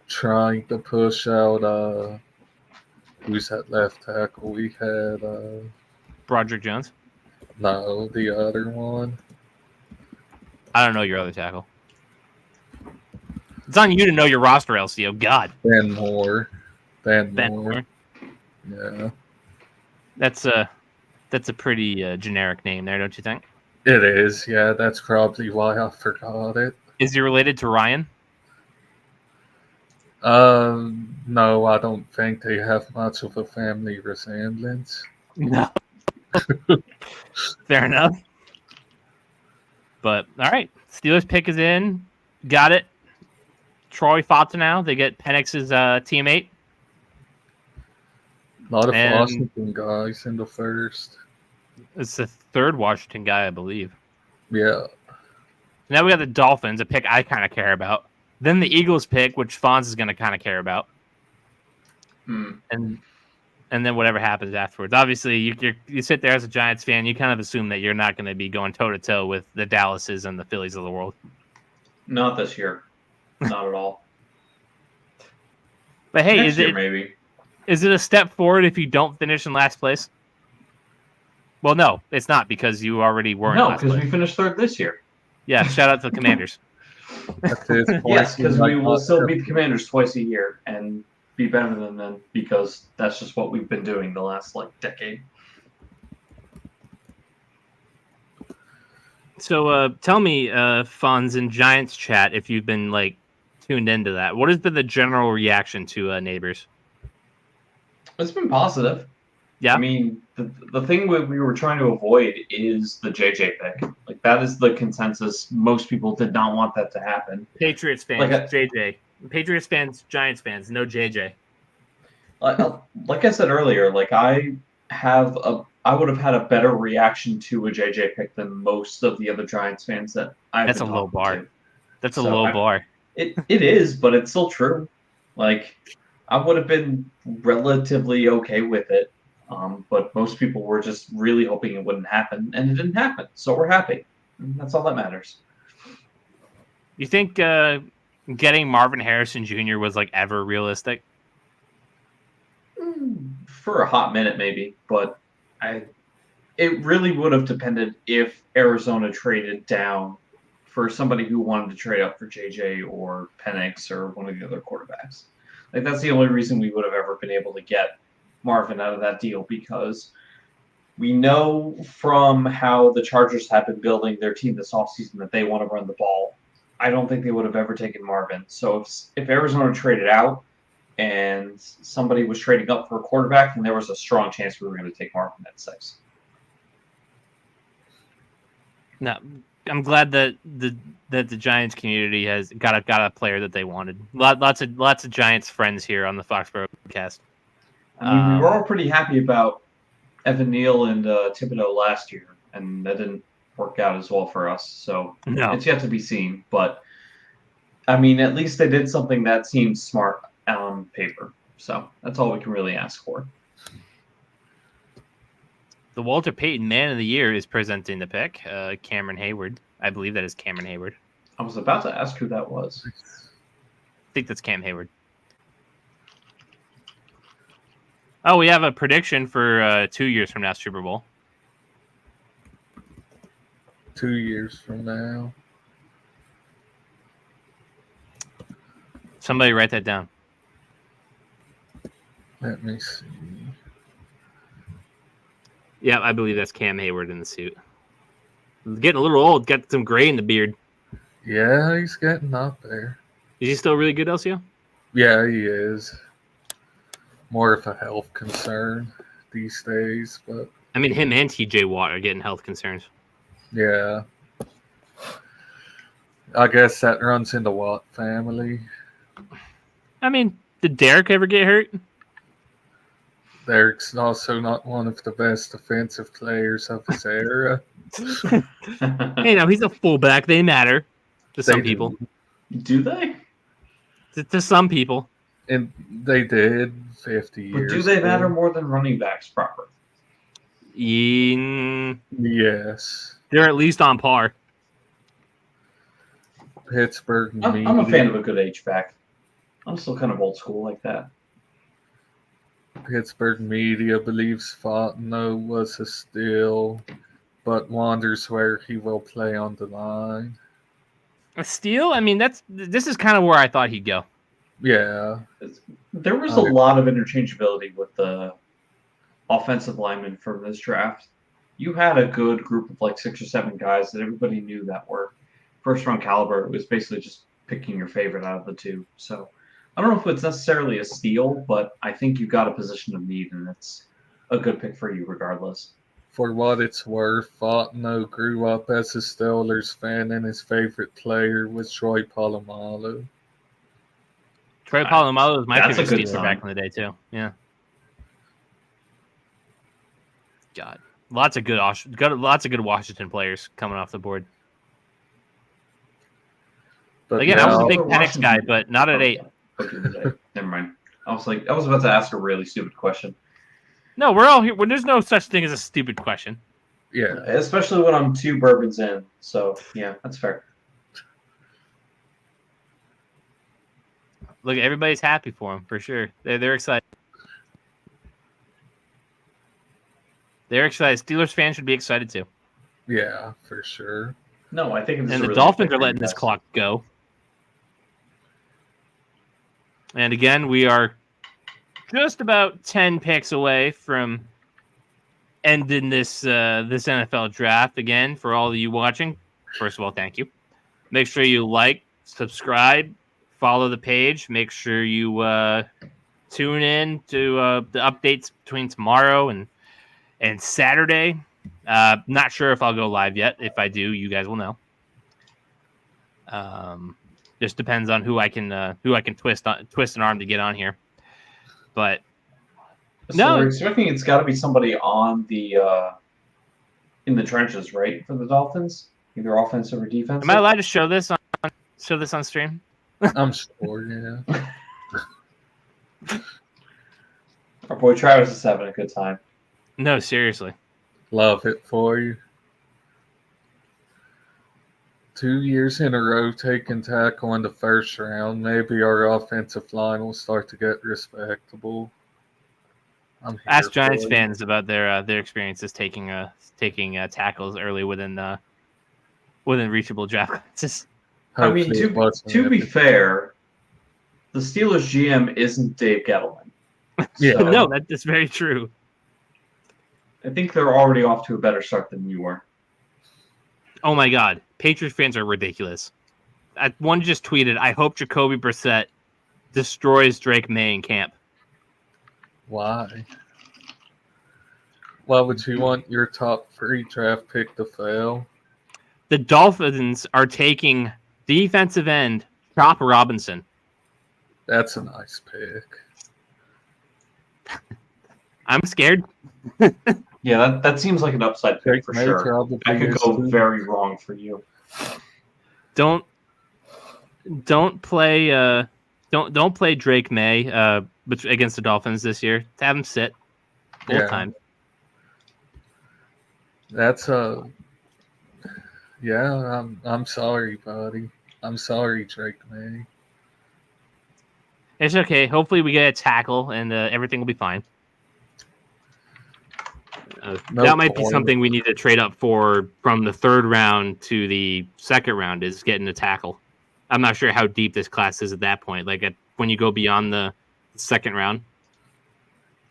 trying to push out who's that left tackle? We had Broderick Jones? No, the other one. I don't know your other tackle. It's on you to know your roster, LCO. God. Ben Moore. Moore. Yeah. That's a pretty generic name there, don't you think? It is, yeah. That's probably why I forgot it. Is he related to Ryan? No, I don't think they have much of a family resemblance. No. Fair enough. But, all right. Steelers pick is in. Got it. Troy Fontenot. They get Penix's teammate. A lot of Washington guys in the first. It's the third Washington guy, I believe. Yeah. Now we got the Dolphins, a pick I kind of care about. Then the Eagles pick, which Fonz is going to kind of care about. And then whatever happens afterwards. Obviously, you sit there as a Giants fan, you kind of assume that you're not going to be going toe-to-toe with the Dallases and the Phillies of the world. Not this year. Not at all. But hey, Next year, maybe. Is it a step forward if you don't finish in last place? Well, no, it's not because you already weren't. No, because we finished third this year. Yeah, shout out to the Commanders. Yes, because we will still beat the Commanders twice a year and be better than them because that's just what we've been doing the last decade. So tell me, Fonz in Giants chat, if you've been tuned into that, what has been the general reaction to Neighbors? It's been positive. Yeah. I mean, the thing we were trying to avoid is the JJ pick. That is the consensus. Most people did not want that to happen. Patriots fans, JJ. Patriots fans, Giants fans, no JJ. Like I said earlier, I would have had a better reaction to a JJ pick than most of the other Giants fans that I've That's been a low bar. To. That's a low bar. It is, but it's still true. I would have been relatively okay with it. But most people were just really hoping it wouldn't happen, and it didn't happen. So we're happy. And that's all that matters. You think getting Marvin Harrison Jr. was like ever realistic? For a hot minute, maybe, but it really would have depended if Arizona traded down for somebody who wanted to trade up for JJ or Penix or one of the other quarterbacks. Like, that's the only reason we would have ever been able to get Marvin out of that deal, because we know from how the Chargers have been building their team this offseason that they want to run the ball. I don't think they would have ever taken Marvin. So if Arizona traded out and somebody was trading up for a quarterback, then there was a strong chance we were going to take Marvin at 6. No, I'm glad that the Giants community has got a player that they wanted. Lots of Giants friends here on the Foxboro Cast. I mean, we were all pretty happy about Evan Neal and Thibodeau last year, and that didn't work out as well for us. So It's yet to be seen. But I mean, at least they did something that seems smart on paper. So that's all we can really ask for. The Walter Payton Man of the Year is presenting the pick. Cameron Hayward. I believe that is Cameron Hayward. I was about to ask who that was. I think that's Cam Hayward. Oh, we have a prediction for 2 years from now, Super Bowl. 2 years from now. Somebody write that down. Let me see. Yeah, I believe that's Cam Hayward in the suit. Getting a little old, got some gray in the beard. Yeah, he's getting up there. Is he still really good, Elsio? Yeah, he is. More of a health concern these days, but I mean, him and TJ Watt are getting health concerns. yeah. I guess that runs in the Watt family. I mean, did Derek ever get hurt? Derek's also not one of the best defensive players of his era. Hey, now he's a fullback. They matter to some people. Do they? To some people. And they did 50 years But do they ago. matter more than running backs proper? Yes. They're at least on par. Pittsburgh. I'm a fan of a good H-back. I'm still kind of old school like that. Pittsburgh media believes Fontenot was a steal, but wonders where he will play on the line. A steal? I mean, this is kind of where I thought he'd go. Yeah. There was a lot of interchangeability with the offensive linemen from this draft. You had a good group of like 6 or 7 guys that everybody knew that were first-round caliber. It was basically just picking your favorite out of the two. So I don't know if it's necessarily a steal, but I think you got a position of need, and it's a good pick for you regardless. For what it's worth, Fontenot grew up as a Steelers fan, and his favorite player was Troy Polamalu. Troy Polamalu was my That's a favorite good Steeler sign. back in the day, too. Yeah. God. Lots of good Washington players coming off the board. But Again, I was a now, big Penix guy, but not at 8. Never mind. I was about to ask a really stupid question. No, we're all here. Well, there's no such thing as a stupid question. yeah, Especially when I'm 2 bourbons in. So, yeah, that's fair. Look, everybody's happy for him, for sure. They're excited. They're excited. Steelers fans should be excited, too. yeah, for sure. No, I think it's And a the really Dolphins good are letting pick. this clock go. And again, we are just about 10 picks away from ending this this NFL draft. Again, for all of you watching, first of all, thank you. Make sure you like, subscribe, follow the page. Make sure you tune in to the updates between tomorrow and Saturday. Not sure if I'll go live yet. If I do, you guys will know. Just depends on who I can twist an arm to get on here. But So no, we're expecting it's got to be somebody on the in the trenches, right, for the Dolphins, either offensive or defensive. am I allowed to show this on stream? I'm sure, yeah. Our boy Travis is having a good time. No, seriously. Love it for you. 2 years in a row taking tackle in the first round. Maybe our offensive line will start to get respectable. I'm here Ask Giants for it. fans about their experiences taking tackles early within reachable draft classes. I mean, Hopefully it wasn't to be epic. fair, the Steelers GM isn't Dave Gettleman. Yeah. So No, that's very true. I think they're already off to a better start than you were. Oh my God, Patriots fans are ridiculous. One just tweeted, "I hope Jacoby Brissett destroys Drake May in camp." Why? Why would you want your top 3 draft pick to fail? The Dolphins are taking defensive end Chop Robinson. That's a nice pick. I'm scared. Yeah, that seems like an upside pick Drake for May sure. probably That could is go too. very wrong for you. Don't play don't play Drake May against the Dolphins this year. Have him sit both Yeah. times. That's a yeah. I'm sorry, buddy. I'm sorry, Drake May. It's okay. Hopefully, we get a tackle and everything will be fine. That might be corner. something we need to trade up for from the 3rd round to the 2nd round. Is getting a tackle. I'm not sure how deep this class is at that point. Like when you go beyond the 2nd round,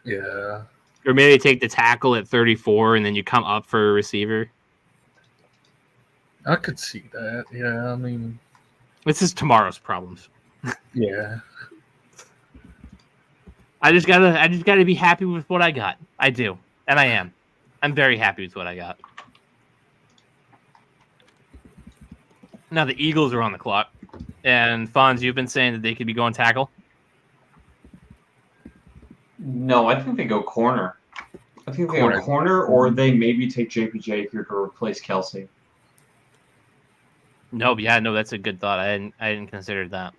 Yeah. or maybe take the tackle at 34 and then you come up for a receiver. I could see that. Yeah, I mean, This is tomorrow's problems. yeah. I just gotta be happy with what I got. I do, and I am. I'm very happy with what I got. Now the Eagles are on the clock, and Fonz, you've been saying that they could be going tackle. No, I think they go corner. I think they go corner, or they maybe take JPJ here to replace Kelsey. No, that's a good thought. I didn't consider that.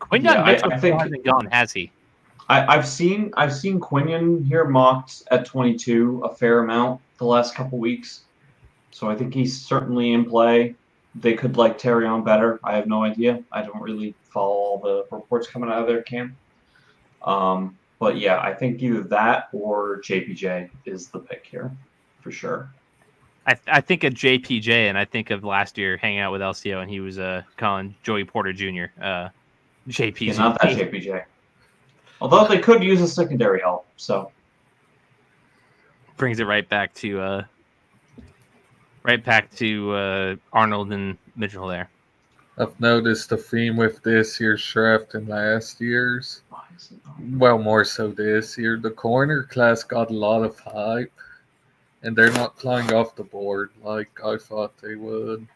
Quinyon Mitchell I think hasn't gone, has he? I've seen Quinyon here mocked at 22 a fair amount the last couple weeks, so I think he's certainly in play. They could like Terry on better. I have no idea. I don't really follow all the reports coming out of their camp. But yeah, I think either that or JPJ is the pick here for sure. I think of JPJ, and I think of last year hanging out with Elsio, and he was calling Joey Porter Jr. JPJ. Yeah, not that JPJ. Although they could use a secondary help, so brings it right back to Arnold and Mitchell there. I've noticed a theme with this year's draft and last year's. Well, more so this year. The corner class got a lot of hype, and they're not flying off the board like I thought they would.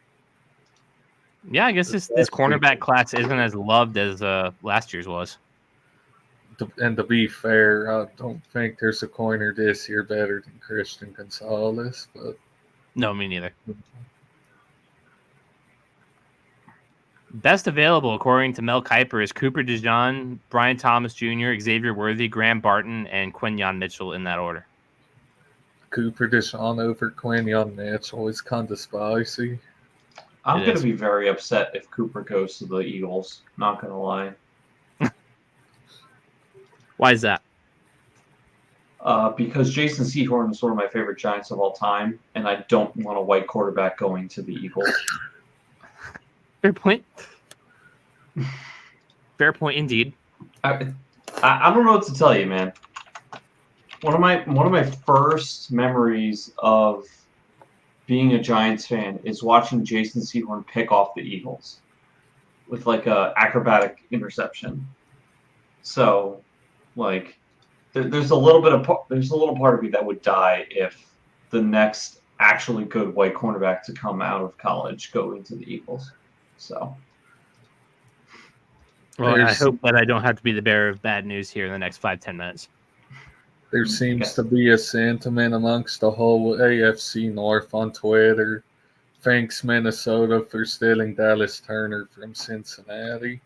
Yeah, I guess this cornerback class isn't as loved as last year's was. And to be fair, I don't think there's a corner this year better than Christian Gonzalez, but no, me neither. Best available, according to Mel Kiper, is Cooper DeJean, Brian Thomas Jr., Xavier Worthy, Graham Barton, and Quinyon Mitchell in that order. Cooper DeJean over Quinyon Mitchell is kind of spicy. I'm going to be very upset if Cooper goes to the Eagles. Not going to lie. Why is that? Because Jason Sehorn is one of my favorite Giants of all time, and I don't want a white quarterback going to the Eagles. Fair point. Fair point indeed. I don't know what to tell you, man. One of my first memories of being a Giants fan is watching Jason Sehorn pick off the Eagles with like a acrobatic interception. So, like, there's a little part of me that would die if the next actually good white cornerback to come out of college go into the Eagles. So, well, I hope that I don't have to be the bearer of bad news here in the next 5-10 minutes. There seems to be a sentiment amongst the whole AFC North on Twitter. Thanks, Minnesota, for stealing Dallas Turner from Cincinnati.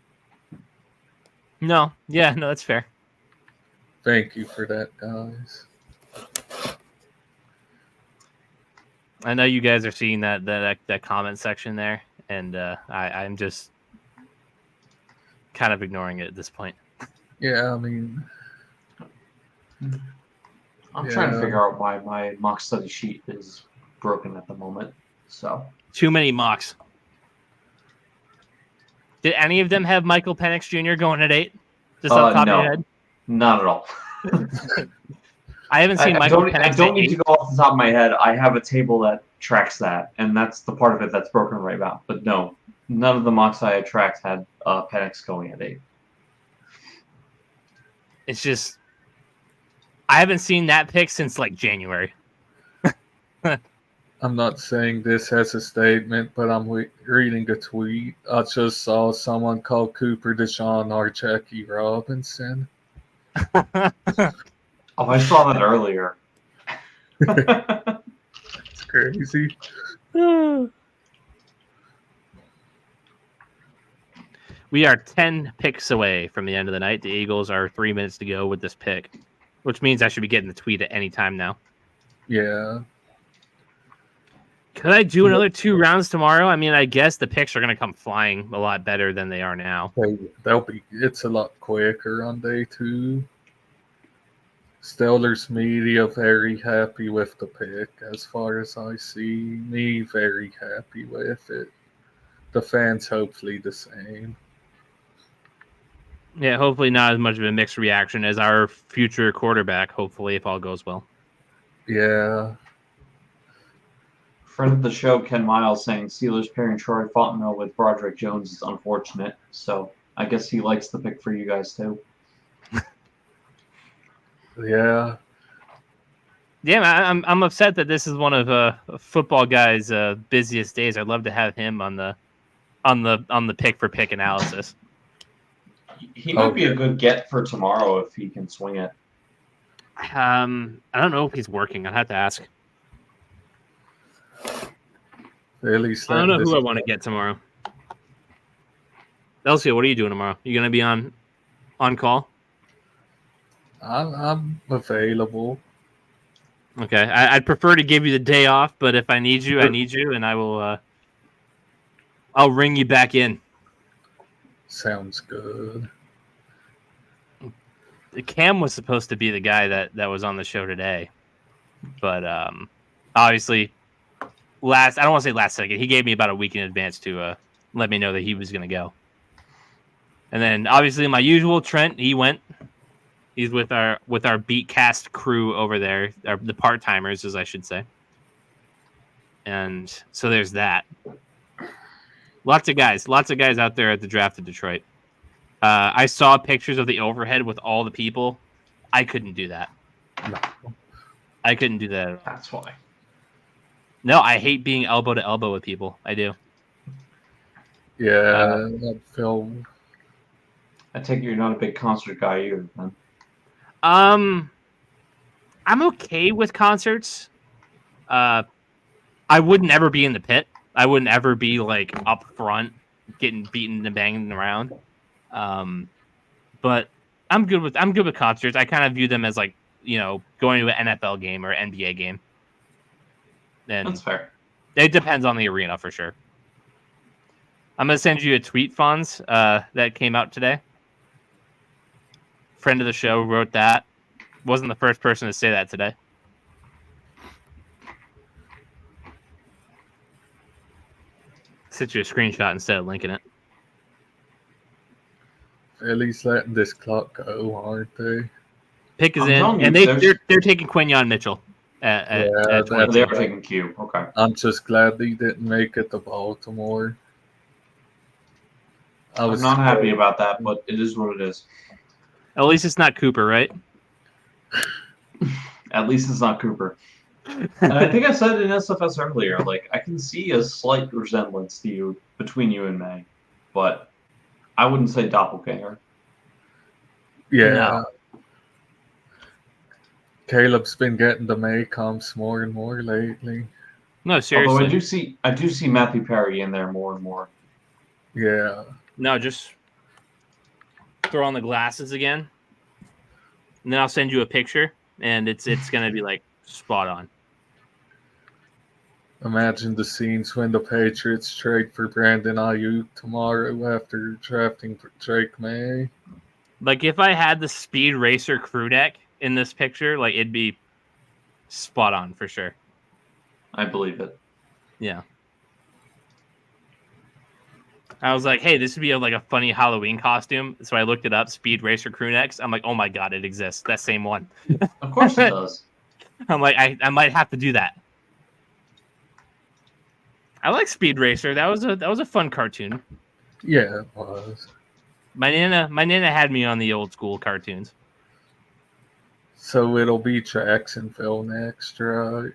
No, yeah, no, that's fair. Thank you for that, guys. I know you guys are seeing that comment section there, and I'm just kind of ignoring it at this point. Yeah, I mean, I'm trying to figure out why my mock study sheet is broken at the moment. So too many mocks. Did any of them have Michael Penix Jr. going at 8? Just off the top of your head? Not at all. I haven't seen Michael Penix. I don't need to go off the top of my head. I have a table that tracks that, and that's the part of it that's broken right now. But no, none of the mocks I had tracked had Penix going at 8. It's just I haven't seen that pick since like January. I'm not saying this as a statement, but I'm reading a tweet. I just saw someone call Cooper Deshaun or Jackie Robinson. Oh, I saw that earlier. It's crazy. We are 10 picks away from the end of the night. The Eagles are 3 minutes to go with this pick, which means I should be getting the tweet at any time now. Yeah. Could I do another 2 rounds tomorrow? I mean, I guess the picks are going to come flying a lot better than they are now. It's a lot quicker on day 2. Steelers media very happy with the pick, as far as I see. Me very happy with it. The fans hopefully the same. Yeah, hopefully not as much of a mixed reaction as our future quarterback, hopefully, if all goes well. Yeah. Friend of the show, Ken Miles, saying Steelers pairing Troy Fontenot with Broderick Jones is unfortunate. So I guess he likes the pick for you guys too. Yeah. Yeah, I'm upset that this is one of a football guy's busiest days. I'd love to have him on the pick for pick analysis. He might be a good get for tomorrow if he can swing it. I don't know if he's working. I'd have to ask. I don't know who I want to get tomorrow. Elsio, what are you doing tomorrow? You gonna be on call? I'm available. Okay, I'd prefer to give you the day off, but if I need you, I need you, and I will. I'll ring you back in. Sounds good. Cam was supposed to be the guy that was on the show today, but obviously, I don't want to say last second. He gave me about a week in advance to let me know that he was going to go. And then obviously my usual Trent, he went. He's with our BeatCast crew over there, the part-timers, as I should say. And so there's that. Lots of guys out there at the draft of Detroit. I saw pictures of the overhead with all the people. I couldn't do that. No. I couldn't do that at all. That's why. No, I hate being elbow to elbow with people. I do. Yeah, that film. I take it you're not a big concert guy either, then. I'm okay with concerts. I wouldn't ever be in the pit. I wouldn't ever be like up front, getting beaten and banging around. But I'm good with concerts. I kind of view them as like, going to an NFL game or NBA game. And that's fair. It depends on the arena for sure. I'm gonna send you a tweet, Fonz, that came out today. Friend of the show wrote that. Wasn't the first person to say that today. Sent you a screenshot instead of linking it. At least letting this clock go, aren't they? Pick is in, and they're taking Quinyon Mitchell at 20. They are taking Q. Okay. I'm just glad they didn't make it to Baltimore. I'm not happy about that, but it is what it is. At least it's not Cooper, right? At least it's not Cooper. And I think I said in SFS earlier, like, I can see a slight resemblance to you between you and May, but I wouldn't say doppelganger. Yeah. No. Caleb's been getting the May comps more and more lately. No, seriously. Although I do see Matthew Perry in there more and more. Yeah. No, just throw on the glasses again, and then I'll send you a picture, and it's gonna be like spot on. Imagine the scenes when the Patriots trade for Brandon Ayuk tomorrow after drafting Drake May. Like if I had the Speed Racer crew neck in this picture, like it'd be spot on for sure. I believe it. Yeah. I was like, hey, this would be like a funny Halloween costume. So I looked it up, Speed Racer crew necks. I'm like, oh my God, it exists. That same one. Of course it does. I'm like, I might have to do that. I like Speed Racer. That was a fun cartoon. Yeah, it was. My nana had me on the old school cartoons. So it'll be Jacksonville next, right?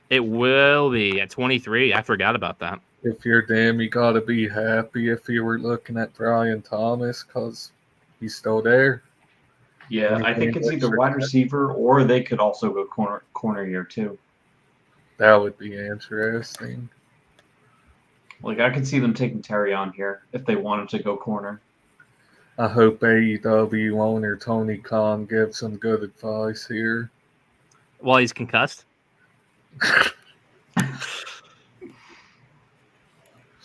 It will be at 23. I forgot about that. If you're them, you gotta be happy if you were looking at Brian Thomas because he's still there. Yeah, I think it's either wide receiver or they could also go corner year too. That would be interesting. Like I could see them taking Terry on here if they wanted to go corner. I hope AEW owner Tony Khan gives some good advice here. While he's concussed.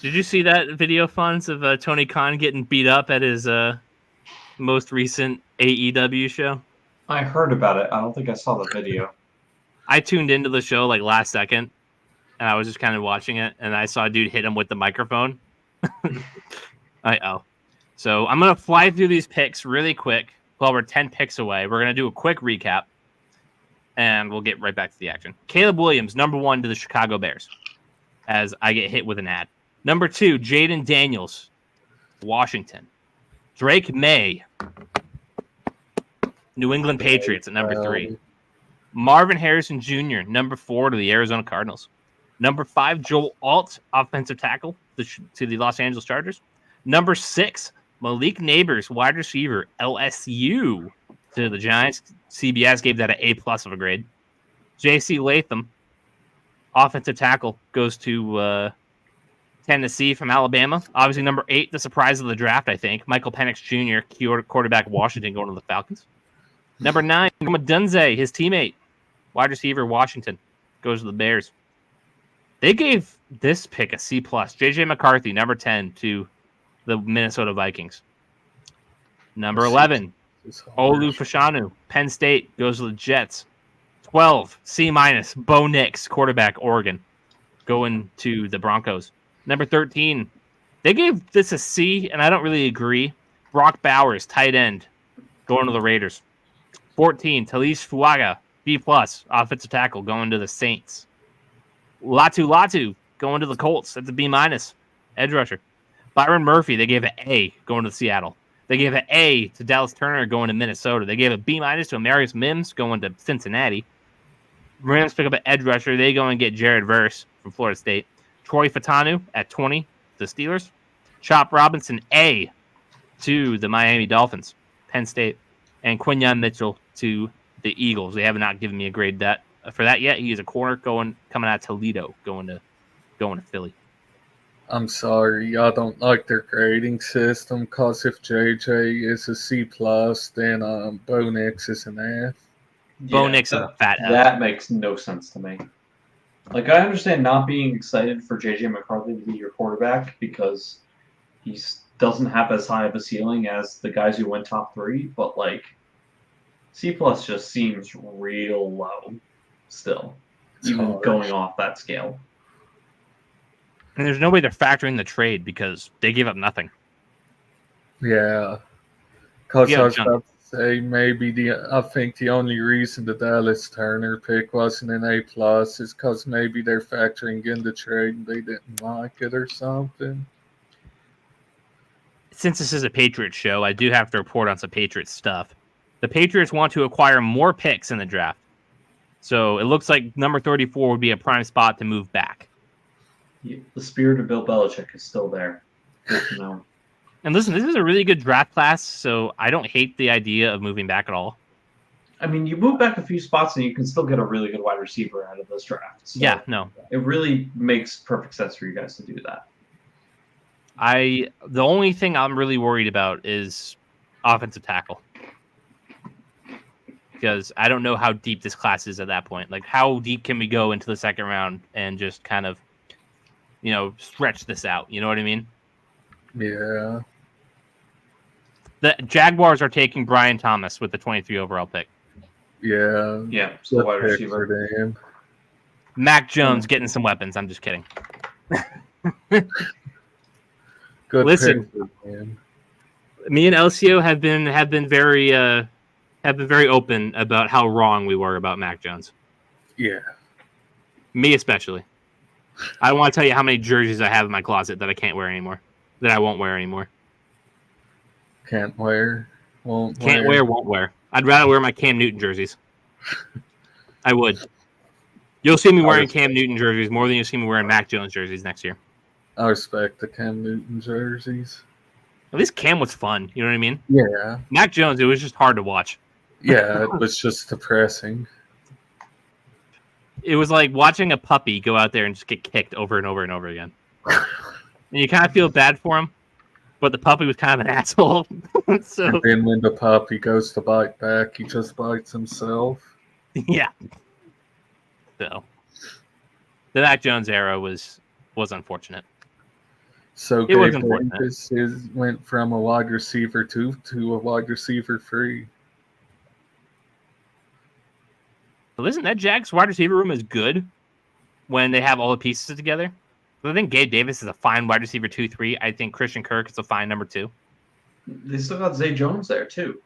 Did you see that video, Fonz, of Tony Khan getting beat up at his most recent AEW show? I heard about it. I don't think I saw the video. I tuned into the show like last second, and I was just kind of watching it, and I saw a dude hit him with the microphone. So I'm going to fly through these picks really quick. Well, we're 10 picks away. We're going to do a quick recap, and we'll get right back to the action. Caleb Williams, number 1 to the Chicago Bears, as I get hit with an ad. Number 2, Jaden Daniels, Washington. Drake May, New England Patriots at number 3. Marvin Harrison Jr., number 4 to the Arizona Cardinals. Number 5, Joel Alt, offensive tackle to the Los Angeles Chargers. Number 6, Malik Neighbors, wide receiver, LSU to the Giants. CBS gave that an A+ of a grade. J.C. Latham, offensive tackle, goes to Tennessee from Alabama. Obviously, number 8, the surprise of the draft, I think. Michael Penix Jr., quarterback, Washington, going to the Falcons. Number 9, Dunze, his teammate, wide receiver, Washington, goes to the Bears. They gave this pick a C+. J.J. McCarthy, number 10, to the Minnesota Vikings. Number 11, Olu Fashanu, Penn State, goes to the Jets. 12, C-, Bo Nix, quarterback, Oregon, going to the Broncos. Number 13, they gave this a C, and I don't really agree. Brock Bowers, tight end, going to the Raiders. 14, Talish Fuaga, B+, offensive tackle, going to the Saints. Latu, going to the Colts. That's a B-, edge rusher. Byron Murphy, they gave an A, going to Seattle. They gave an A to Dallas Turner, going to Minnesota. They gave a B- to Amarius Mims, going to Cincinnati. Rams pick up an edge rusher. They go and get Jared Verse from Florida State. Troy Fatanu at 20, the Steelers. Chop Robinson, A, to the Miami Dolphins, Penn State. And Quinyon Mitchell to the Eagles. They have not given me a grade for that yet. He is a corner coming out of Toledo, going to Philly. I'm sorry, I don't like their grading system because if JJ is a C+, then Bo Nix is an F. Bo Nix is a fat F. That makes no sense to me. Like, I understand not being excited for J.J. McCarthy to be your quarterback because he doesn't have as high of a ceiling as the guys who went top 3, but, like, C+ just seems real low still, even going off that scale. And there's no way they're factoring the trade because they gave up nothing. Yeah. Because I was about to say I think the only reason the Dallas Turner pick wasn't an A+ is because maybe they're factoring in the trade and they didn't like it or something. Since this is a Patriots show, I do have to report on some Patriots stuff. The Patriots want to acquire more picks in the draft. So it looks like number 34 would be a prime spot to move back. The spirit of Bill Belichick is still there. Good to know. And listen, this is a really good draft class, so I don't hate the idea of moving back at all. I mean, you move back a few spots and you can still get a really good wide receiver out of this draft. So yeah, no. It really makes perfect sense for you guys to do that. The only thing I'm really worried about is offensive tackle. Because I don't know how deep this class is at that point. Like, how deep can we go into the second round and just kind of, stretch this out? You know what I mean? Yeah. The Jaguars are taking Brian Thomas with the 23 overall pick. Yeah. Yeah, so wide receiver. Mac Jones getting some weapons. I'm just kidding. Good Listen, pick for him. Me and Elsio have been very open about how wrong we were about Mac Jones. Yeah. Me especially. I don't want to tell you how many jerseys I have in my closet that I can't wear anymore. That I won't wear anymore. Can't wear. Won't wear. I'd rather wear my Cam Newton jerseys. I would. You'll see me wearing Cam Newton jerseys more than you'll see me wearing Mac Jones jerseys next year. I respect the Cam Newton jerseys. At least Cam was fun. You know what I mean? Yeah. Mac Jones, it was just hard to watch. Yeah, it was just depressing. It was like watching a puppy go out there and just get kicked over and over and over again. And you kind of feel bad for him, but the puppy was kind of an asshole. So, and then when the puppy goes to bite back, he just bites himself. Yeah. So the Mac Jones era was unfortunate. So it was unfortunate. Davis went from a wide receiver 2 to a wide receiver 3. But listen, that Jags wide receiver room is good when they have all the pieces together. I think Gabe Davis is a fine wide receiver 2-3. I think Christian Kirk is a fine number 2. They still got Zay Jones there too.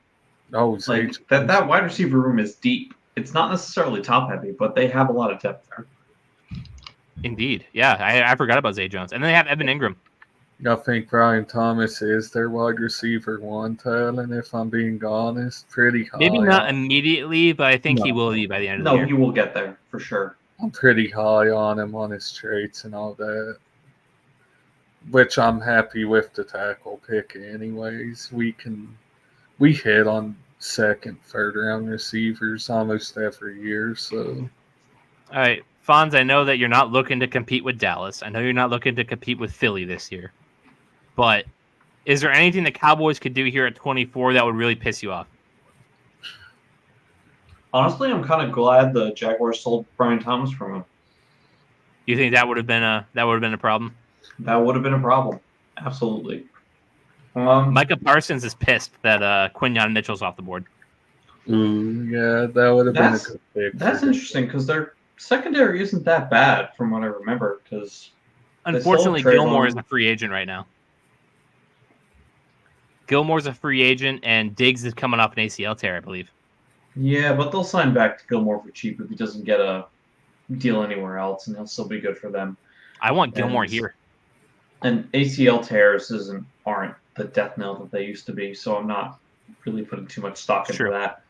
Oh, Zay Jones. That wide receiver room is deep. It's not necessarily top heavy, but they have a lot of depth there. Indeed. Yeah, I forgot about Zay Jones. And then they have Evan Ingram. I think Brian Thomas is their wide receiver 1 talent, if I'm being honest. Pretty high. Maybe not immediately, but I think he will be by the end of the year. No, he will get there for sure. I'm pretty high on him, on his traits and all that. Which I'm happy with the tackle pick anyways. We hit on second, third round receivers almost every year. So, all right, Fonz, I know that you're not looking to compete with Dallas. I know you're not looking to compete with Philly this year. But is there anything the Cowboys could do here at 24 that would really piss you off? Honestly, I'm kind of glad the Jaguars sold Brian Thomas from him. You think that would have been a problem? That would have been a problem. Absolutely. Micah Parsons is pissed that Quinyon Mitchell's off the board. Yeah, that would have been a good pick. That's interesting because their secondary isn't that bad from what I remember. Because unfortunately, Gilmore is a free agent right now. Gilmore's a free agent, and Diggs is coming off an ACL tear, I believe. Yeah, but they'll sign back to Gilmore for cheap if he doesn't get a deal anywhere else, and he'll still be good for them. I want Gilmore here. And ACL tears aren't the death knell that they used to be, so I'm not really putting too much stock into that.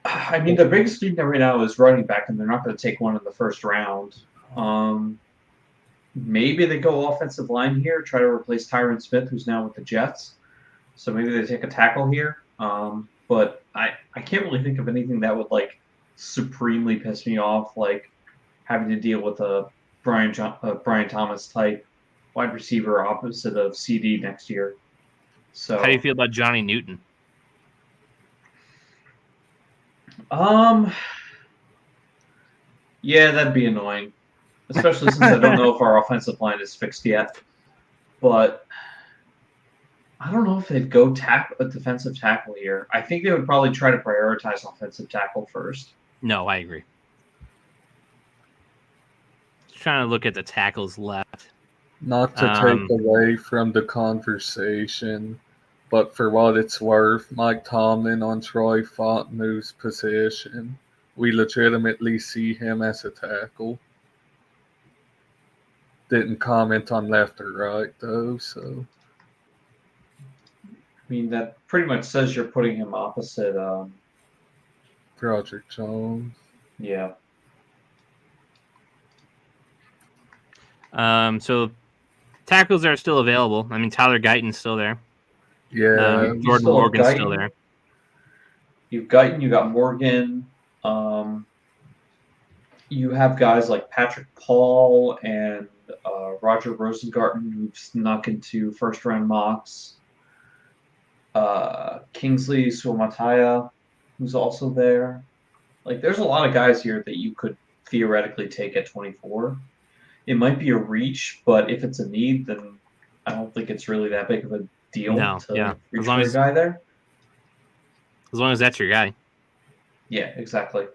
I mean, the biggest thing right now is running back, and they're not going to take one in the first round. Maybe they go offensive line here, try to replace Tyron Smith, who's now with the Jets. So maybe they take a tackle here. But I can't really think of anything that would like supremely piss me off, like having to deal with a Brian Thomas type wide receiver opposite of CD next year. So how do you feel about Johnny Newton? Yeah, that'd be annoying, especially since I don't know if our offensive line is fixed yet. But I don't know if they'd go a defensive tackle here. I think they would probably try to prioritize offensive tackle first. No, I agree. Just trying to look at the tackles left. Not to take away from the conversation, but for what it's worth, Mike Tomlin on Troy Fontenot's position, we legitimately see him as a tackle. Didn't comment on left or right, though, so... I mean, that pretty much says you're putting him opposite Broderick Jones. Yeah. So tackles are still available. I mean, Tyler Guyton's still there. Yeah. Jordan Morgan's still there. You've Guyton, you got Morgan. You have guys like Patrick Paul and Roger Rosengarten who've snuck into first-round mocks. Kingsley Suamataya, who's also there. Like, there's a lot of guys here that you could theoretically take at 24. It might be a reach, but if it's a need, then I don't think it's really that big of a deal to reach for a guy there. As long as that's your guy. Yeah, exactly.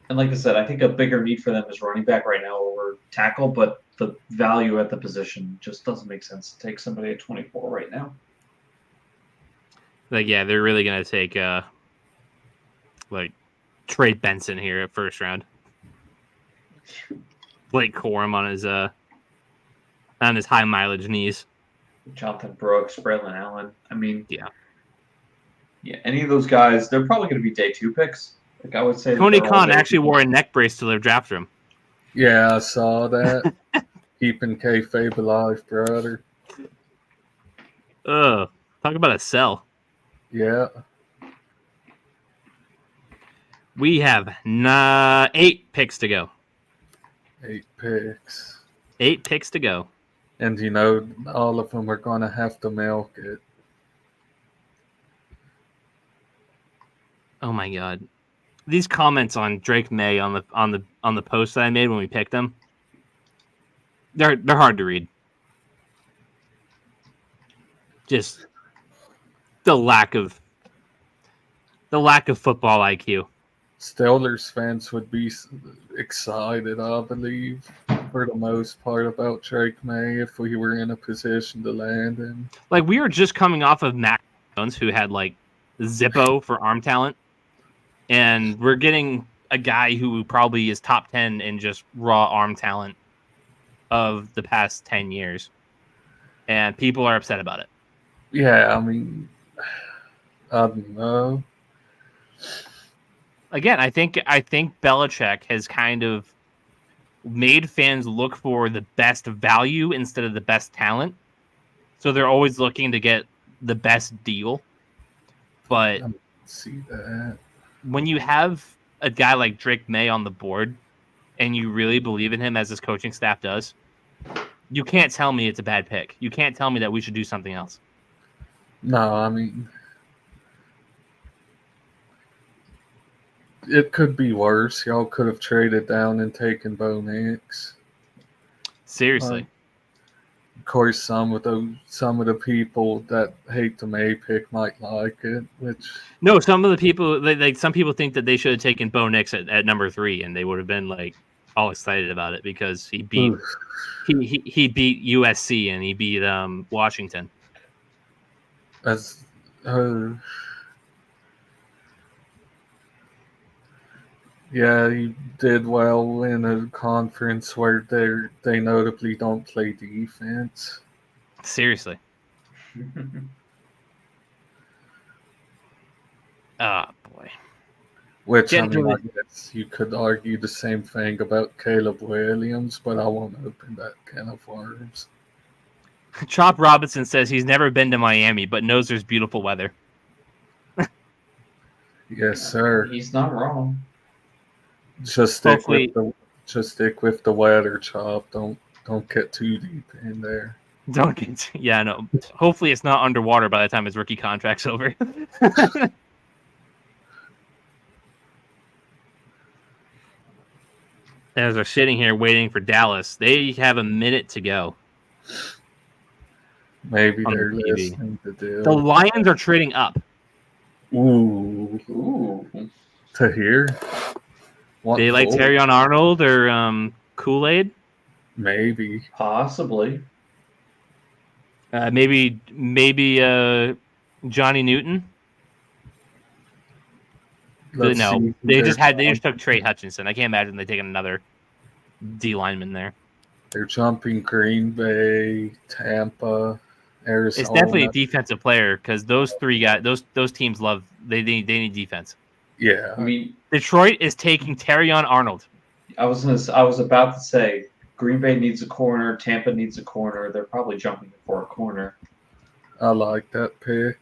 And like I said, I think a bigger need for them is running back right now over tackle, but the value at the position just doesn't make sense to take somebody at 24 right now. Like, yeah, they're really going to take, like, Trey Benson here at first round. Blake Corum on his high mileage knees. Jonathan Brooks, Braylon Allen. I mean, yeah, any of those guys, they're probably going to be day 2 picks. Like I would say, Tony Khan actually wore a neck brace till they drafted him. Yeah, I saw that. Keeping kayfabe alive, brother. Talk about a sell. Yeah. We have 8 picks to go. 8 picks. 8 picks to go. And, you know, all of them are going to have to milk it. Oh, my God. These comments on Drake May on the post that I made when we picked him, they're hard to read. Just the lack of football IQ. Steelers fans would be excited, I believe, for the most part, about Drake May if we were in a position to land him. Like, we were just coming off of Mac Jones, who had like Zippo for arm talent, and we're getting a guy who probably is top 10 in just raw arm talent of the past 10 years, and people are upset about it. Yeah, I mean, I don't know. Again, I think Belichick has kind of made fans look for the best value instead of the best talent. So they're always looking to get the best deal. But I see that. When you have a guy like Drake May on the board and you really believe in him as his coaching staff does, you can't tell me it's a bad pick. You can't tell me that we should do something else. No, I mean, it could be worse. Y'all could have traded down and taken Bo Nix. Seriously. Of course, some of the people that hate the May pick might like it. No, some of the people some people think that they should have taken Bo Nix at number 3, and they would have been like all excited about it because he beat he beat USC and he beat Washington. Yeah, he did well in a conference where they notably don't play defense. Seriously. Oh, boy. Which, I mean, I guess you could argue the same thing about Caleb Williams, but I won't open that can of worms. Chop Robinson says he's never been to Miami, but knows there's beautiful weather. Yes, sir. He's not wrong. Just stick with the weather, Chop. Don't get too deep in there. Don't get no. Hopefully it's not underwater by the time his rookie contract's over. As they're sitting here waiting for Dallas, they have a minute to go. Maybe they're listening to do. The Lions are trading up. Ooh. To here? They like Terrion Arnold or Kool-Aid? Maybe. Possibly. Maybe Johnny Newton. No, they just took Trey Hutchinson. I can't imagine they taking another D lineman there. They're jumping Green Bay, Tampa, Arizona. It's definitely a defensive player because those 3 guys, those teams they need defense. Yeah, I mean, Detroit is taking Terrion Arnold. I was about to say Green Bay needs a corner, Tampa needs a corner. They're probably jumping for a corner. I like that pick.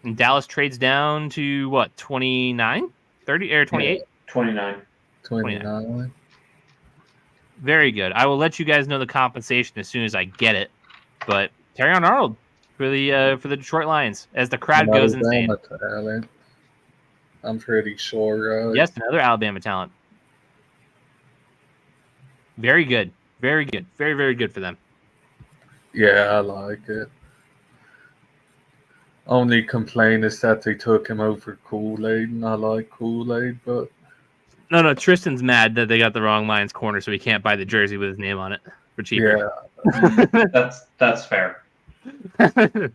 And Dallas trades down to what, 29? 30 or 28? 29. Very good. I will let you guys know the compensation as soon as I get it. But Terrion Arnold, for the Detroit Lions as the crowd goes insane. Talent. I'm pretty sure. Yes, another Alabama talent. Very good. Very good. Very, very good for them. Yeah, I like it. Only complaint is that they took him over Kool-Aid, and I like Kool-Aid, but... No, Tristan's mad that they got the wrong Lions corner, so he can't buy the jersey with his name on it for cheaper. Yeah, that's fair. I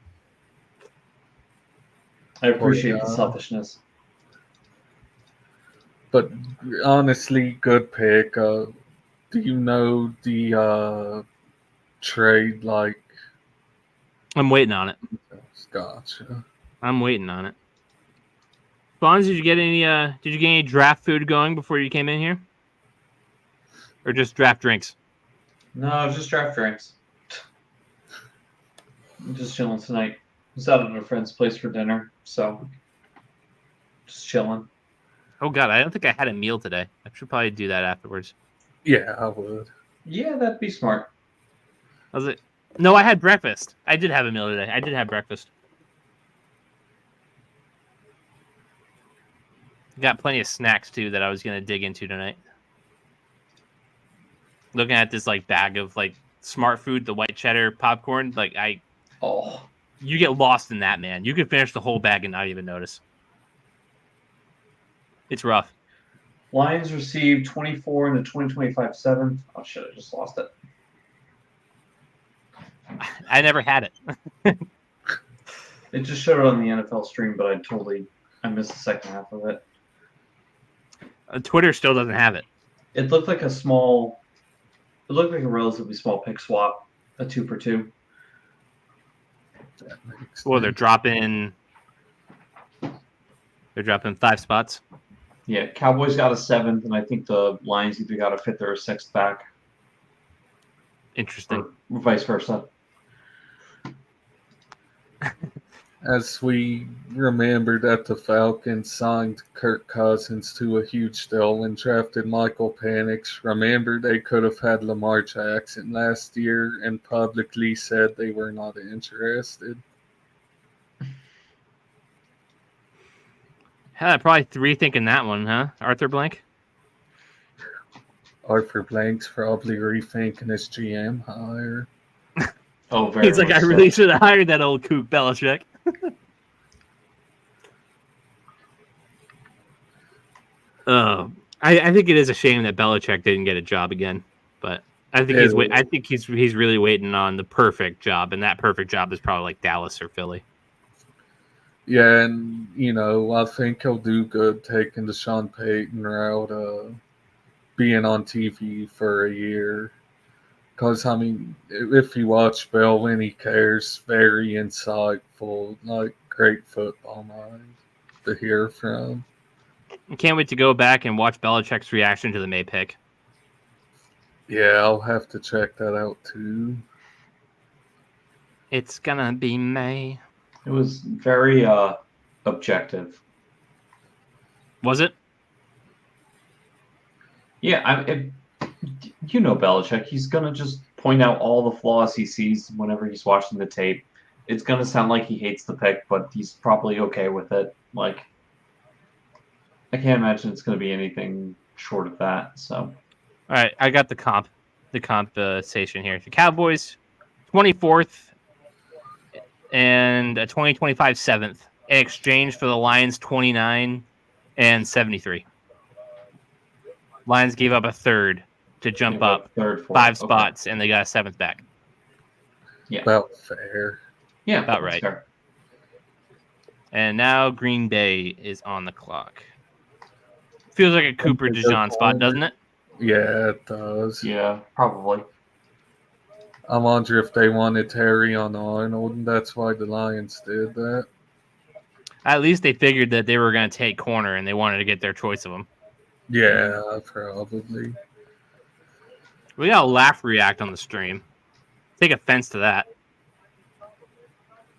appreciate the selfishness. But honestly, good pick. Do you know the trade, like... I'm waiting on it. Gotcha. I'm waiting on it. Fonz, did you get any draft food going before you came in here? Or just draft drinks? No, just draft drinks. I'm just chilling tonight. I was out at a friend's place for dinner, so just chilling. Oh god, I don't think I had a meal today. I should probably do that afterwards. Yeah, I would. Yeah, that'd be smart. Was it? No, I had breakfast. I did have a meal today. I did have breakfast. Got plenty of snacks too that I was gonna dig into tonight. Looking at this like bag of like Smart Food, the white cheddar popcorn, you get lost in that, man. You could finish the whole bag and not even notice. It's rough. Lions received 24 in the 2025 7th. Oh shit, I just lost it. I never had it. It just showed it on the NFL stream, but I missed the second half of it. Twitter still doesn't have it. It looked like a relatively small pick swap, a 2-for-2. Well, they're dropping 5 spots. Yeah, Cowboys got a 7th, and I think the Lions either got a 5th or a 6th back. Interesting. Or vice versa. As we remember that the Falcons signed Kirk Cousins to a huge deal and drafted Michael Penix. Remember, they could have had Lamar Jackson last year and publicly said they were not interested. Probably rethinking that one, huh? Arthur Blank? Arthur Blank's probably rethinking his GM hire. Oh, very He's like, I really should have hired that old kook Belichick. I think it is a shame that Belichick didn't get a job again, but I think he's really waiting on the perfect job, and that perfect job is probably like Dallas or Philly. Yeah, and I think he'll do good taking the Sean Payton route, being on TV for a year. Because, I mean, if you watch Bill when he cares, very insightful, like great football mind to hear from. I can't wait to go back and watch Belichick's reaction to the May pick. Yeah, I'll have to check that out too. It's gonna be May. It was very objective. Was it? Yeah, Belichick. He's gonna just point out all the flaws he sees whenever he's watching the tape. It's gonna sound like he hates the pick, but he's probably okay with it. Like, I can't imagine it's gonna be anything short of that. So, all right, I got the compensation here. The Cowboys, 24th and a 2025 7th in exchange for the Lions 29 and 73. Lions gave up a third to jump up 5 spots, and they got a 7th back. Yeah, about fair. Yeah, about right. Fair. And now Green Bay is on the clock. Feels like a Cooper DeJean spot, doesn't it? Yeah, it does. Yeah, probably. I wonder if they wanted Terry on Arnold, and that's why the Lions did that. At least they figured that they were going to take corner, and they wanted to get their choice of them. Yeah, probably. We got a laugh react on the stream. Take offense to that.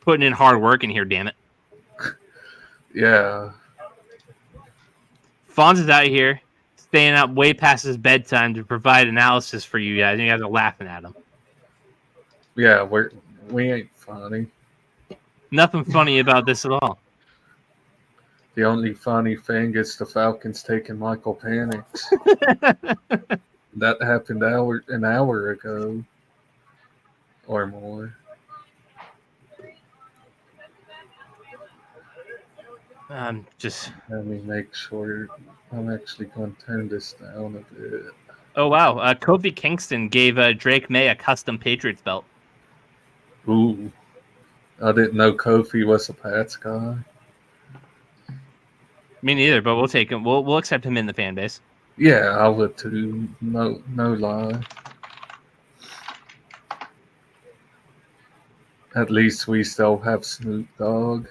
Putting in hard work in here, damn it. Yeah. Fonz is out here, staying up way past his bedtime to provide analysis for you guys, and you guys are laughing at him. Yeah, we ain't funny. Nothing funny about this at all. The only funny thing is the Falcons taking Michael Penix. That happened an hour ago or more. Let me make sure. I'm actually going to turn this down a bit. Oh, wow. Kofi Kingston gave Drake May a custom Patriots belt. Ooh. I didn't know Kofi was a Pats guy. Me neither, but we'll take him. We'll accept him in the fan base. Yeah, I would too. No lie. At least we still have Snoop Dogg.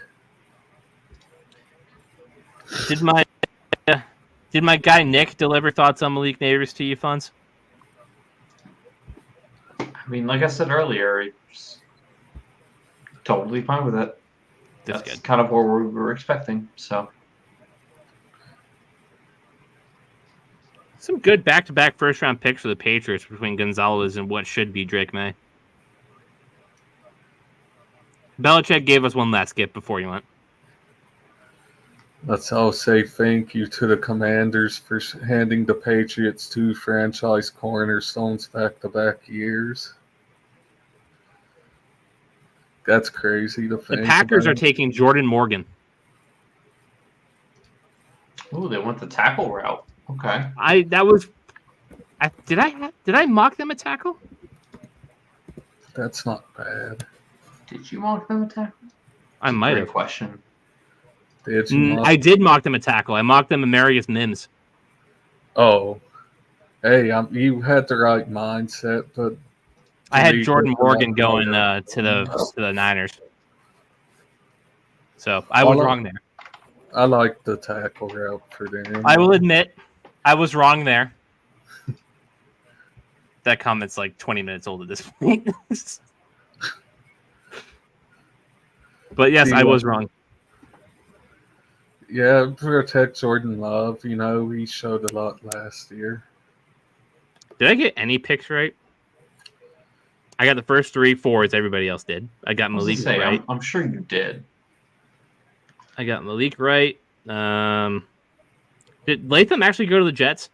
Did my guy Nick deliver thoughts on Malik Neighbors to you, Fonz? I mean, like I said earlier, it's totally fine with it. That's good. Kind of what we were expecting. So, some good back-to-back first-round picks for the Patriots between Gonzalez and what should be Drake May. Belichick gave us one last gift before you went. Let's all say thank you to the Commanders for handing the Patriots 2 franchise cornerstones back-to-back years. That's crazy to think. The Packers are taking Jordan Morgan. Ooh, they went the tackle route. Okay. Did I mock them a tackle? That's not bad. Did you mock them a tackle? I might have. Question. I did mock them a tackle. I mocked them Amarius Mims. Oh. Hey, you had the right mindset, but I had Jordan Morgan going to the Niners. So I was wrong there. I like the tackle route for them. I will admit I was wrong there. That comment's like 20 minutes old at this point. But yes, I was wrong. Yeah, protect Jordan Love. You know, he showed a lot last year. Did I get any picks right? I got the first 3 4s. Everybody else did. I got Malik right. I'm sure you did. I got Malik right. Did Latham actually go to the Jets?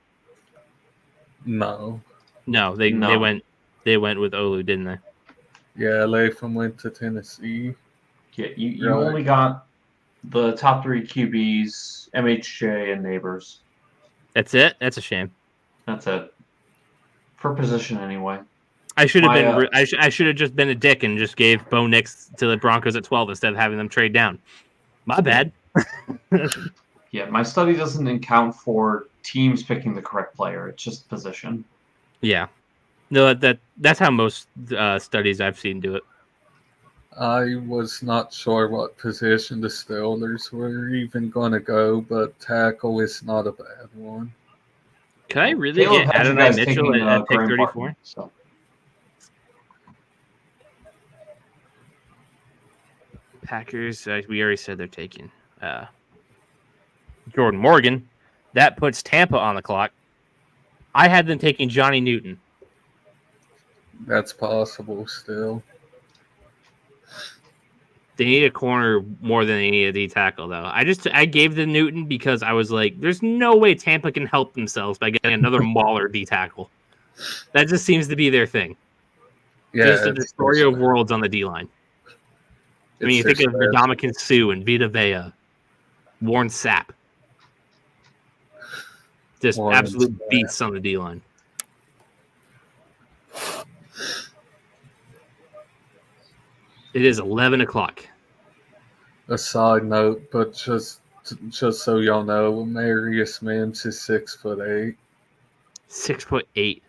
No. No, they went with Olu, didn't they? Yeah, Latham went to Tennessee. Yeah, you only got the top 3 QBs, MHJ, and Neighbors. That's it? That's a shame. That's it. For position, anyway. I should have been. I should have just been a dick and just gave Bo Nix to the Broncos at 12 instead of having them trade down. My bad. Yeah, my study doesn't account for teams picking the correct player. It's just position. Yeah. No, that's how most studies I've seen do it. I was not sure what position the Steelers were even going to go, but tackle is not a bad one. Can I really get Adonai Mitchell at pick 34? So. Packers, we already said they're taking Jordan Morgan. That puts Tampa on the clock. I had them taking Johnny Newton. That's possible still. They need a corner more than they need a D tackle, though. I gave them Newton because I was like, there's no way Tampa can help themselves by getting another Mauler D tackle. That just seems to be their thing. Yeah, just a destroyer of worlds on the D line. I mean, you think of Ndamukong Suh and Vita Vea, Warren Sapp. Just absolute beasts on the D line. It is 11 o'clock. A side note, but just so y'all know, Marius Mims is 6'8". 6'8".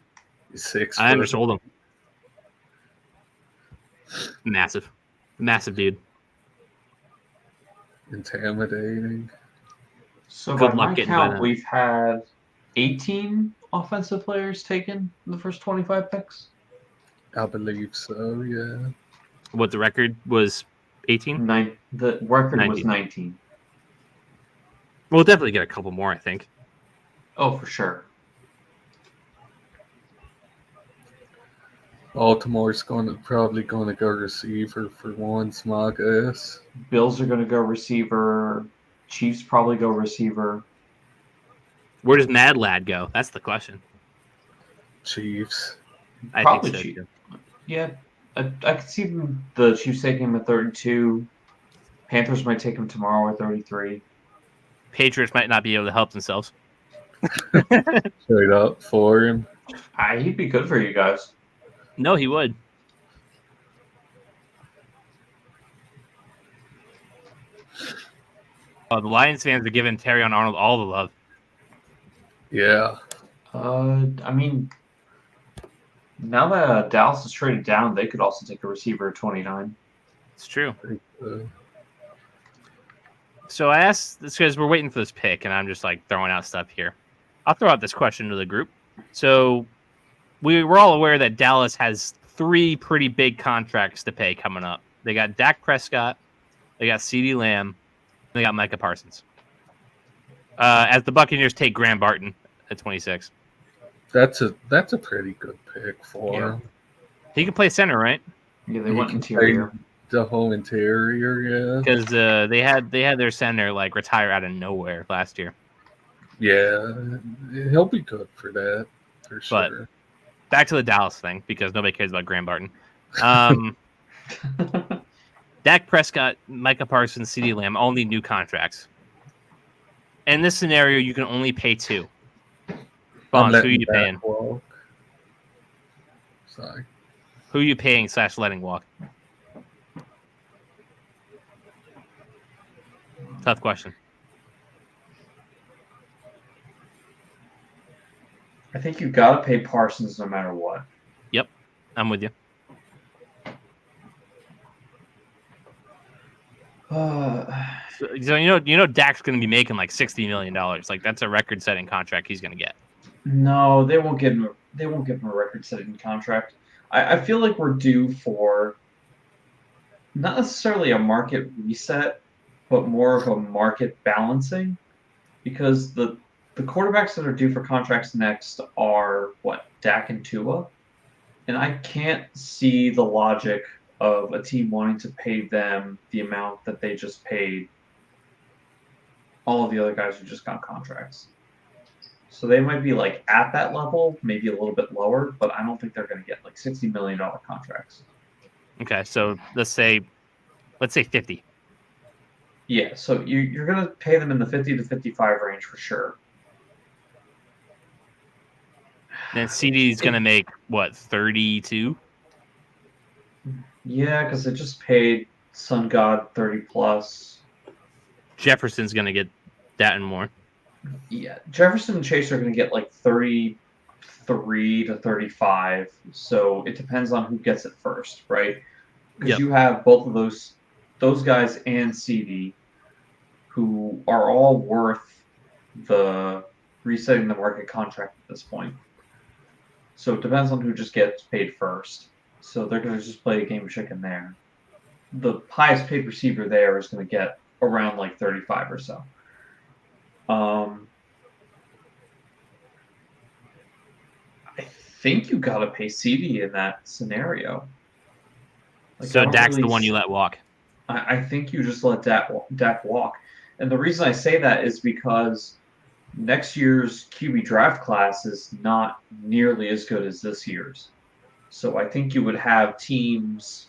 6 I undersold him. Massive dude. Intimidating. So by my count, we've had 18 offensive players taken in the first 25 picks. I believe so, yeah. What the record was 18? The record 19. Was 19. We'll definitely get a couple more, I think. Oh, for sure. Baltimore's probably going to go receiver for once, my guess. Bills are going to go receiver. Chiefs probably go receiver. Where does Mad Lad go? That's the question. Chiefs. Probably Chiefs. Yeah, I could see the Chiefs taking him at 32. Panthers might take him tomorrow at 33. Patriots might not be able to help themselves. Straight up for him. He'd be good for you guys. No, he would. Oh, the Lions fans are giving Terrion Arnold all the love. Yeah. I mean, now that Dallas is traded down, they could also take a receiver at 29. It's true. So I asked this because we're waiting for this pick, and I'm just like throwing out stuff here. I'll throw out this question to the group. So we're all aware that Dallas has 3 pretty big contracts to pay coming up. They got Dak Prescott, they got CeeDee Lamb, and they got Micah Parsons. As the Buccaneers take Graham Barton at 26. That's a pretty good pick for him. He can play center, right? Yeah, they went interior. The whole interior, yeah. Because they had their center like retire out of nowhere last year. Yeah, he'll be good for that, for sure. But back to the Dallas thing, because nobody cares about Graham Barton. Dak Prescott, Micah Parsons, CeeDee Lamb all need new contracts. In this scenario, you can only pay 2. Bonds, who are you paying? Sorry. Who are you paying / letting walk? Tough question. I think you got to pay Parsons no matter what. Yep, I'm with you. So you know Dak's going to be making like $60 million. Like that's a record-setting contract he's going to get. No, they won't give him. They won't give him a record-setting contract. I feel like we're due for not necessarily a market reset, but more of a market balancing, because the quarterbacks that are due for contracts next are Dak and Tua, and I can't see the logic of a team wanting to pay them the amount that they just paid all of the other guys who just got contracts. So they might be like at that level, maybe a little bit lower, but I don't think they're going to get like $60 million contracts. Okay, so let's say 50. Yeah, so you're going to pay them in the 50 to 55 range for sure. Then CD's going to make, 32? Yeah, because they just paid Sun God 30 plus. Jefferson's going to get that and more. Yeah, Jefferson and Chase are going to get like 33 to 35. So it depends on who gets it first, right? Because you have both of those guys and CD who are all worth the resetting the market contract at this point. So it depends on who just gets paid first. So they're going to just play a game of chicken there. The highest paid receiver there is going to get around like 35 or so. I think you got to pay CD in that scenario. Like, so Dak's the one you let walk. I think you just let Dak walk. And the reason I say that is because next year's QB draft class is not nearly as good as this year's. So I think you would have teams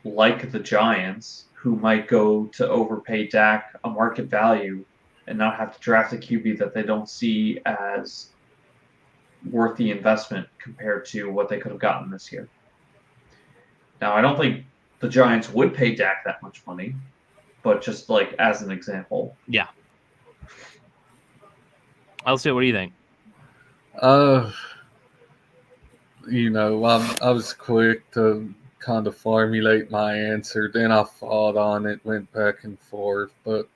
like the Giants who might go to overpay Dak a market value and not have to draft a QB that they don't see as worth the investment compared to what they could have gotten this year. Now, I don't think the Giants would pay Dak that much money, but just like as an example. Yeah. Elsio, what do you think? I was quick to kind of formulate my answer. Then I thought on it, went back and forth. But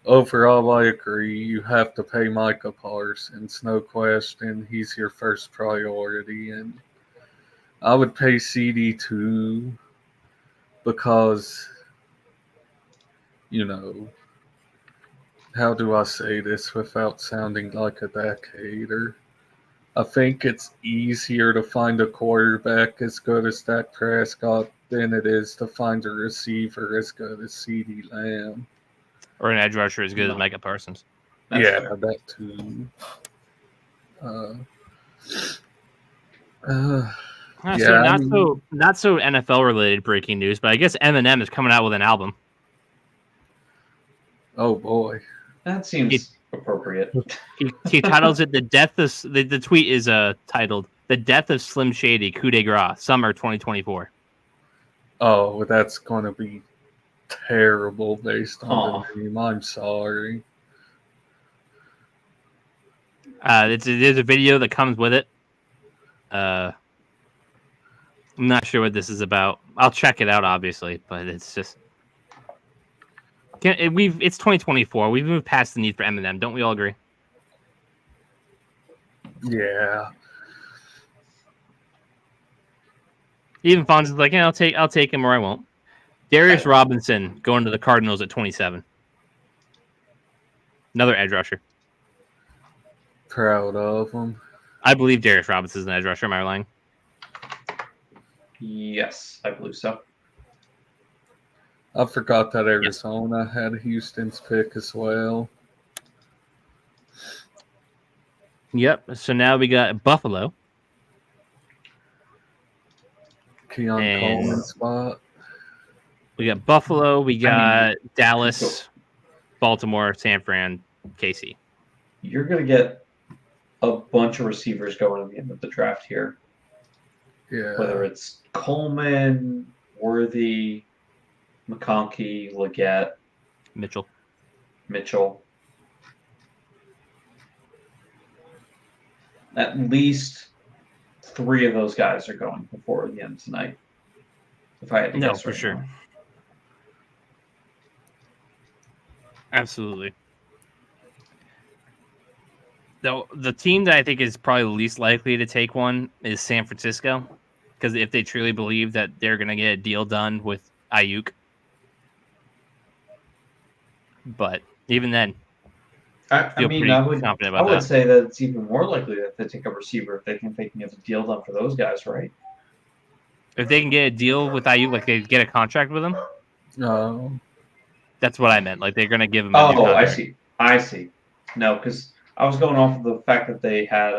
overall, I agree. You have to pay Micah Parsons, no question. He's your first priority. And I would pay CD too because, how do I say this without sounding like a Dak hater? I think it's easier to find a quarterback as good as Dak Prescott than it is to find a receiver as good as CeeDee Lamb. Or an edge rusher as good as Micah Parsons. That's fair. That too. So not so NFL related breaking news, but I guess Eminem is coming out with an album. Oh boy, that seems appropriate. He titles it the tweet is titled "The Death of Slim Shady Coup de Grace Summer 2024." Oh, that's going to be terrible based on the name. I'm sorry. There's a video that comes with it. I'm not sure what this is about. I'll check it out, obviously, but it's just it's 2024. We've moved past the need for Eminem. Don't we all agree? Yeah. Even Fonz is like, I'll take him or I won't. Darius Robinson going to the Cardinals at 27. Another edge rusher. Proud of him. I believe Darius Robinson is an edge rusher. Am I lying? Yes, I believe so. I forgot that Arizona had Houston's pick as well. Yep. So now we got Buffalo. Keon Coleman spot. We got Buffalo. We got Dallas, Baltimore, San Fran, KC. You're going to get a bunch of receivers going at the end of the draft here. Yeah. Whether it's Coleman, Worthy, McConkey, Leggett, Mitchell. At least 3 of those guys are going before the end of tonight. If I had to guess for sure. Now. Absolutely. The team that I think is probably the least likely to take one is San Francisco, because if they truly believe that they're going to get a deal done with Ayuk. But even then, I would say that it's even more likely that they take a receiver if they can get a deal done for those guys, right? If they can get a deal with Ayuk, like they get a contract with him. No. That's what I meant. Like they're going to give him. I see. No, because I was going off of the fact that they had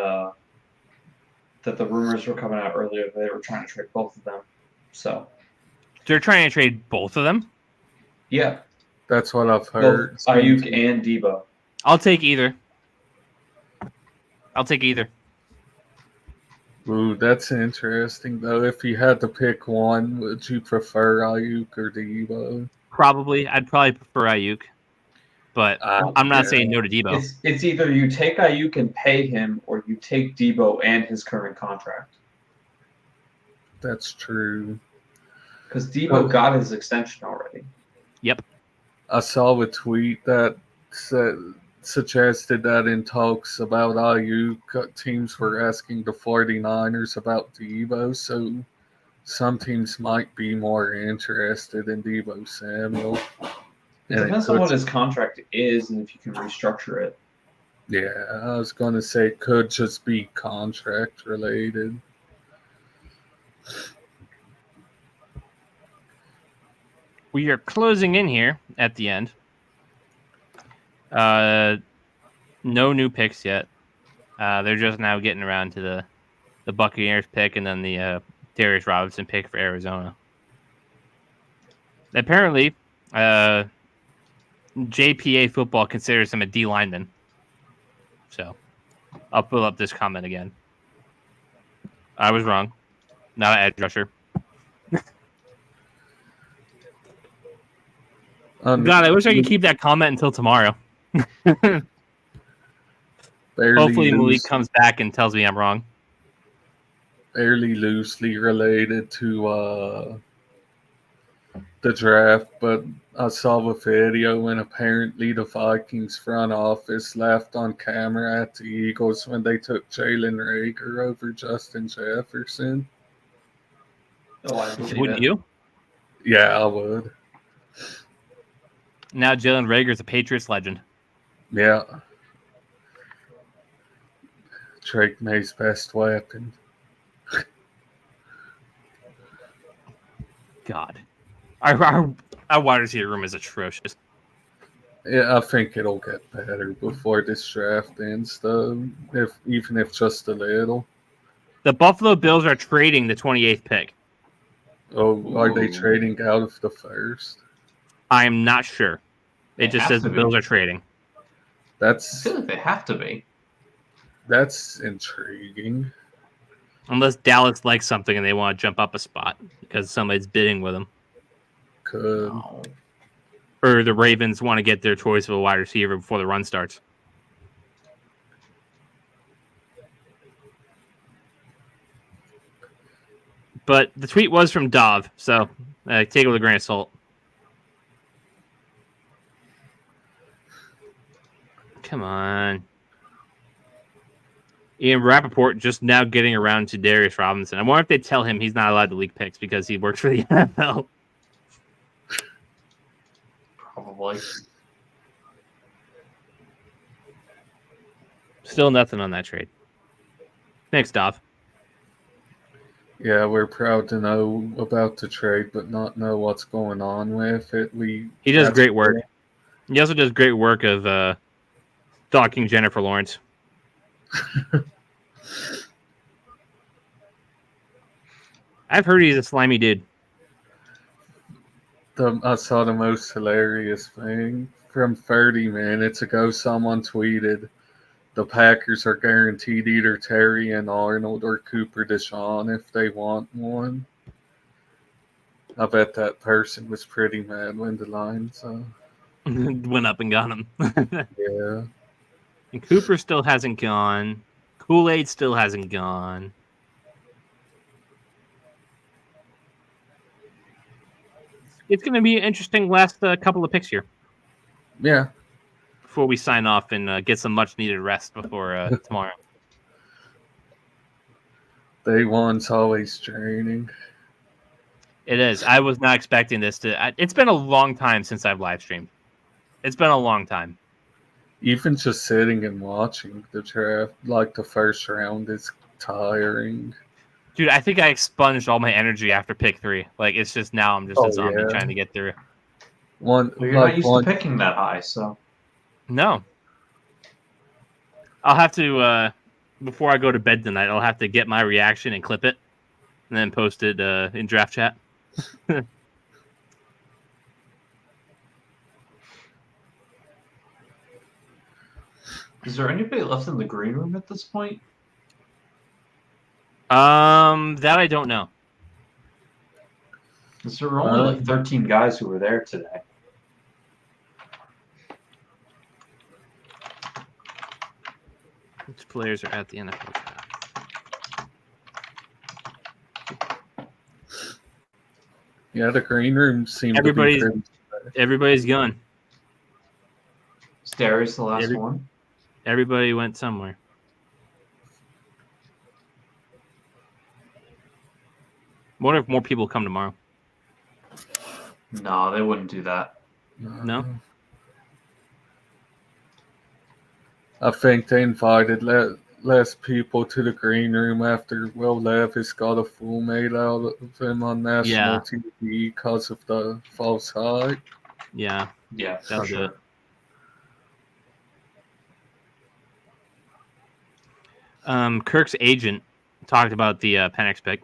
that the rumors were coming out earlier that they were trying to trade both of them. So they're trying to trade both of them? Yeah. That's what I've heard. Both Ayuk and Debo. I'll take either. Ooh, that's interesting though. If you had to pick one, would you prefer Ayuk or Debo? I'd probably prefer Ayuk. But I'm not saying no to Debo. It's either you take Ayuk and pay him, or you take Debo and his current contract. That's true. Because Debo got his extension already. Yep. I saw a tweet that suggested that in talks about Ayuk, teams were asking the 49ers about Debo, so some teams might be more interested in Debo Samuel. It depends on what his contract is and if you can restructure it. Yeah, I was going to say it could just be contract related. We are closing in here at the end. No new picks yet. They're just now getting around to the Buccaneers pick and then the Darius Robinson pick for Arizona. Apparently, JPA football considers him a D lineman. So I'll pull up this comment again. I was wrong. Not an edge rusher. God, I wish I could keep that comment until tomorrow. Hopefully Malik comes back and tells me I'm wrong. Fairly loosely related to the draft, but I saw a video and apparently the Vikings front office laughed on camera at the Eagles when they took Jalen Reagor over Justin Jefferson. Wouldn't you? Yeah, I would. Now Jalen Reagor's a Patriots legend. Yeah. Drake May's best weapon. God. Our wide receiver room is atrocious. Yeah, I think it'll get better before this draft ends, though, even if just a little. The Buffalo Bills are trading the 28th pick. Oh, are they trading out of the first? I am not sure. It just says the Bills are trading. I feel like they have to be. That's intriguing. Unless Dallas likes something and they want to jump up a spot because somebody's bidding with them. Could. No. Or the Ravens want to get their choice of a wide receiver before the run starts. But the tweet was from Dov, so take it with a grain of salt. Come on. Ian Rappaport just now getting around to Darius Robinson. I wonder if they tell him he's not allowed to leak picks because he works for the NFL. Probably. Still nothing on that trade. Thanks, Dov. Yeah, we're proud to know about the trade, but not know what's going on with it. He does great work. He also does great work of stalking Jennifer Lawrence. I've heard he's a slimy dude. I saw the most hilarious thing from 30 minutes ago. Someone tweeted, the Packers are guaranteed either Terry and Arnold or Cooper DeShawn if they want one. I bet that person was pretty mad when the Lions went up and got him. Yeah. And Cooper still hasn't gone. Kool-Aid still hasn't gone. It's going to be an interesting last couple of picks here. Yeah. Before we sign off and get some much-needed rest before tomorrow. Day one's always draining. It is. I was not expecting this to... It's been a long time since I've live streamed. It's been a long time. Even just sitting and watching the draft, like the first round, is tiring. Dude, I think I expunged all my energy after pick 3. Like, it's just now I'm just a zombie trying to get through. You're not used to picking that high, so... No. I'll have to, before I go to bed tonight, I'll have to get my reaction and clip it, and then post it in draft chat. Is there anybody left in the green room at this point? That I don't know. Because there were only like 13 guys who were there today. Which players are at the NFL draft? Yeah, the green room seemed to be everybody's gone. Is Darius the last one? Everybody went somewhere. Wonder if more people come tomorrow. No, they wouldn't do that. No? I think they invited less people to the green room after Will Levis got a fool made out of him on national TV because of the false hype. Yeah. Yeah, that's sure. Kirk's agent talked about the Penix pick.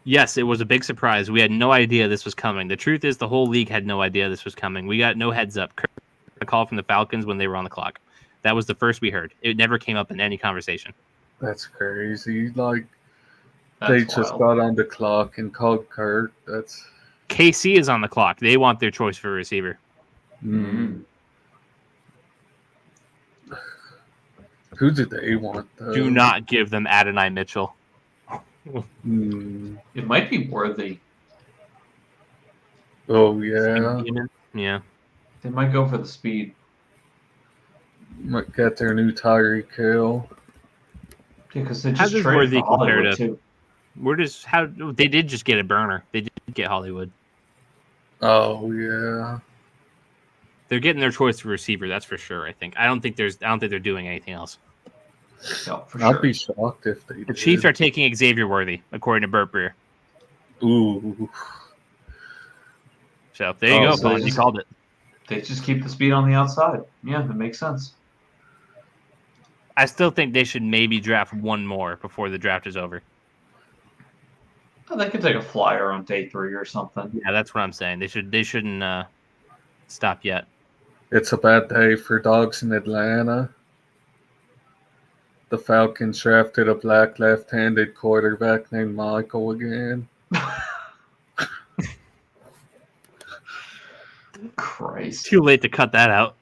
Yes, it was a big surprise. We had no idea this was coming. The truth is the whole league had no idea this was coming. We got no heads up. Kirk got a call from the Falcons when they were on the clock. That was the first we heard. It never came up in any conversation. That's crazy. They just got on the clock and called Kirk. That's KC is on the clock. They want their choice for a receiver. Mm. Who did they want, though? Do not give them Adonai Mitchell. It might be Worthy. Oh, yeah. Yeah. They might go for the speed. Might get their new Tyreek Hill. Because they just traded for Hollywood, too. They did just get a burner. They did get Hollywood. Oh, yeah. They're getting their choice for receiver, that's for sure, I think. I don't think they're doing anything else. No, for I'd sure. be shocked if they The did. Chiefs are taking Xavier Worthy, according to Burt Breer. Ooh. So there you go, so Bond. You called it. They just keep the speed on the outside. Yeah, that makes sense. I still think they should maybe draft one more before the draft is over. Oh, they could take a flyer on day 3 or something. Yeah, that's what I'm saying. They shouldn't stop yet. It's a bad day for dogs in Atlanta. The Falcons drafted a black left-handed quarterback named Michael again. Christ. Too late to cut that out.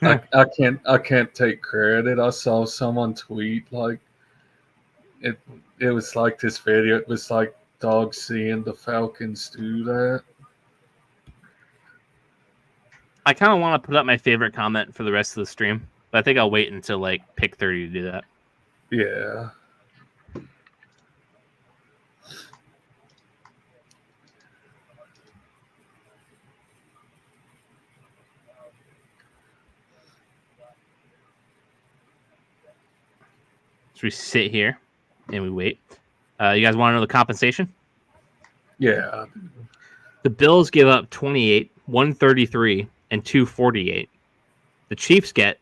I can't take credit. I saw someone tweet like it was like this video. It was like dogs seeing the Falcons do that. I kind of want to put up my favorite comment for the rest of the stream, but I think I'll wait until like pick 30 to do that. Yeah. So we sit here and we wait. You guys want to know the compensation? Yeah. The Bills give up 28, 133, and 248. The Chiefs get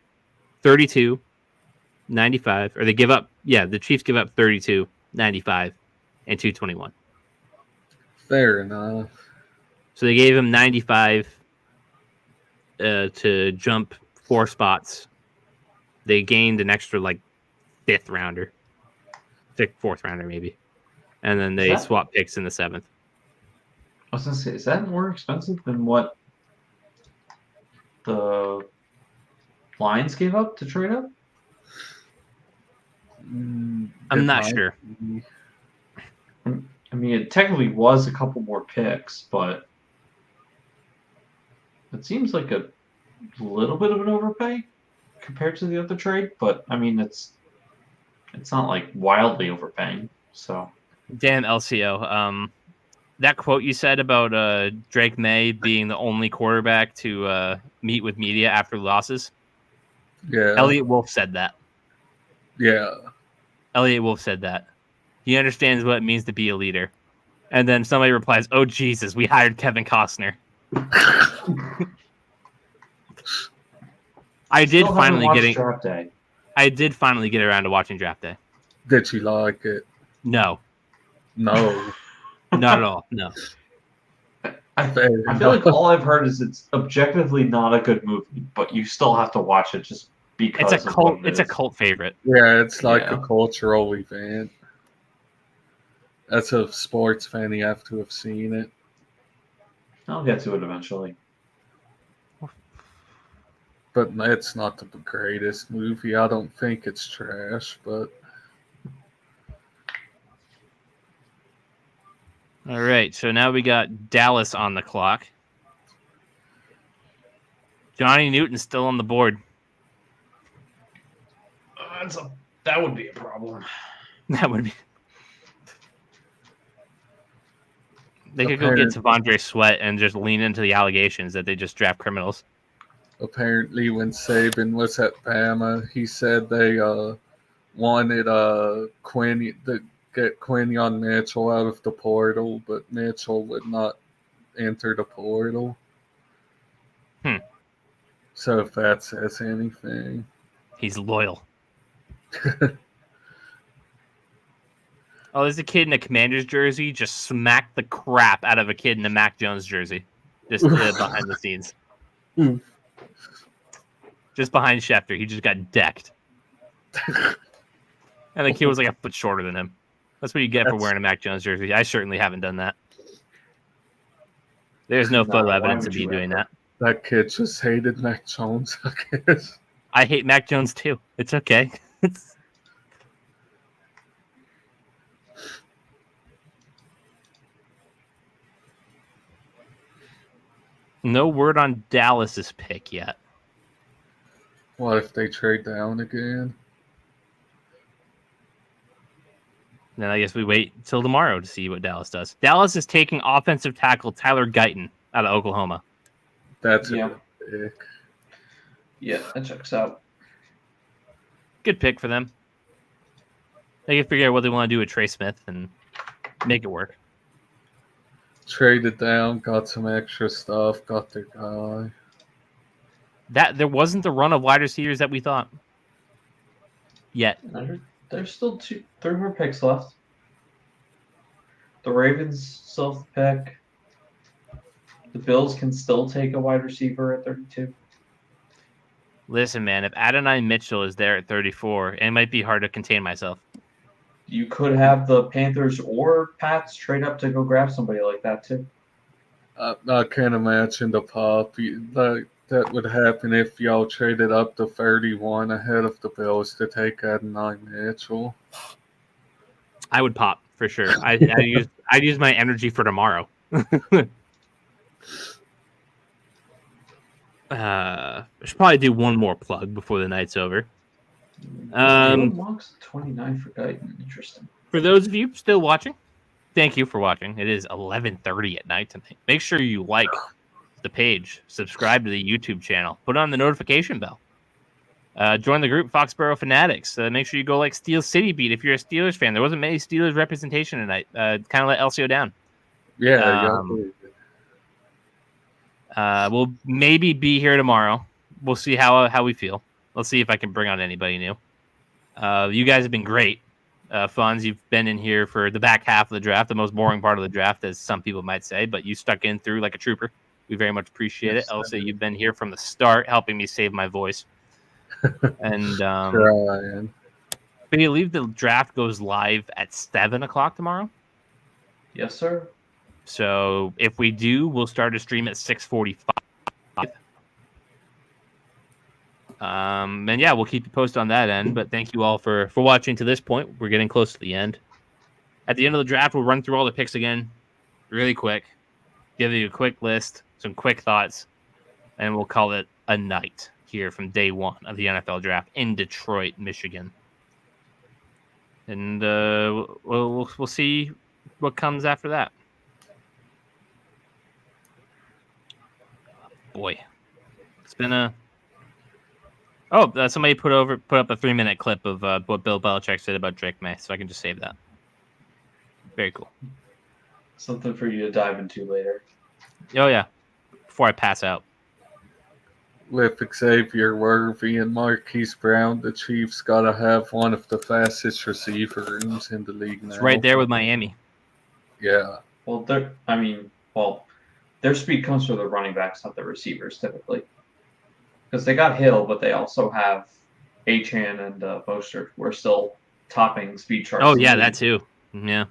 32, 95, or they give up. Yeah, the Chiefs give up 32, 95, and 221. Fair enough. So they gave him 95 to jump 4 spots. They gained an extra like 4th rounder maybe, and then they swap picks in the 7th. I was gonna say, is that more expensive than what the Lions gave up to trade up? I'm not sure. I mean, it technically was a couple more picks, but it seems like a little bit of an overpay compared to the other trade. But I mean, it's not like wildly overpaying. So, damn Elsio, that quote you said about Drake May being the only quarterback to meet with media after losses. Yeah. Elliot Wolf said that. Yeah. Elliot Wolf said that. He understands what it means to be a leader. And then somebody replies, "Oh Jesus, we hired Kevin Costner." I did finally get around to watching Draft Day. Did you like it? No. No. Not at all. No. I feel like all I've heard is it's objectively not a good movie, but you still have to watch it just because it's a cult. It's a cult favorite. Yeah, it's like a cultural event. As a sports fan, you have to have seen it. I'll get to it eventually. But it's not the greatest movie. I don't think it's trash, but... All right, so now we got Dallas on the clock. Johnny Newton's still on the board. That would be a problem. That would be... They could go get Savondre Sweat and just lean into the allegations that they just draft criminals. Apparently, when Saban was at Bama, he said they wanted to get Quinion Mitchell out of the portal, but Mitchell would not enter the portal. So if that says anything. He's loyal. Oh, there's a kid in a Commander's jersey just smacked the crap out of a kid in a Mac Jones jersey. Just behind the scenes. Just behind Schefter. He just got decked. And the kid was like a foot shorter than him. That's what you get for wearing a Mac Jones jersey. I certainly haven't done that. There's no photo evidence of me doing that. That kid just hated Mac Jones, I guess. I hate Mac Jones too. It's okay. No word on Dallas's pick yet. What if they trade down again? Then I guess we wait till tomorrow to see what Dallas does. Dallas is taking offensive tackle Tyler Guyton out of Oklahoma. That's a good pick. Yeah, that checks out. Good pick for them. They can figure out what they want to do with Trey Smith and make it work. Traded down, got some extra stuff, got their guy. That there wasn't the run of wide receivers that we thought yet. There's still 3 more picks left. The Ravens still have the pick. The Bills can still take a wide receiver at 32. Listen, man, if Adonai Mitchell is there at 34, it might be hard to contain myself. You could have the Panthers or Pats trade up to go grab somebody like that, too. I can't imagine the pop. That would happen if y'all traded up to 31 ahead of the Bills to take Adonai Mitchell. I would pop for sure. I'd use my energy for tomorrow. I should probably do one more plug before the night's over. Monk's 29 for Guyton. Interesting. For those of you still watching, thank you for watching. It is 11:30 at night tonight. Make sure you like the page, subscribe to the YouTube channel, put on the notification bell. Join the group Foxboro Fanatics. Make sure you go like Steel City Beat if you're a Steelers fan. There wasn't many Steelers representation tonight. Kind of let Elsio down. Yeah. We'll maybe be here tomorrow. We'll see how we feel. Let's see if I can bring on anybody new. You guys have been great. Fonz, you've been in here for the back half of the draft, the most boring part of the draft, as some people might say, but you stuck in through like a trooper. We very much appreciate it. Also, you've been here from the start, helping me save my voice. And Trying. I believe the draft goes live at 7 o'clock tomorrow. Yes, sir. So if we do, we'll start a stream at 6:45. And yeah, we'll keep you posted on that end. But thank you all for watching to this point. We're getting close to the end. At the end of the draft, we'll run through all the picks again, really quick. Give you a quick list, some quick thoughts, and we'll call it a night here from day one of the NFL draft in Detroit, Michigan. And we'll see what comes after that. Boy, it's been a. Oh, somebody put up a 3-minute clip of what Bill Belichick said about Drake May, so I can just save that. Very cool. Something for you to dive into later. Oh yeah, before I pass out. With Xavier Worthy and Marquise Brown, the Chiefs got to have one of the fastest receiver rooms in the league now. It's right there with Miami. Yeah. Well, their speed comes from the running backs, not the receivers, typically. Because they got Hill, but they also have Achane and Mostert. We're still topping speed charts. Oh, yeah, that too. Yeah.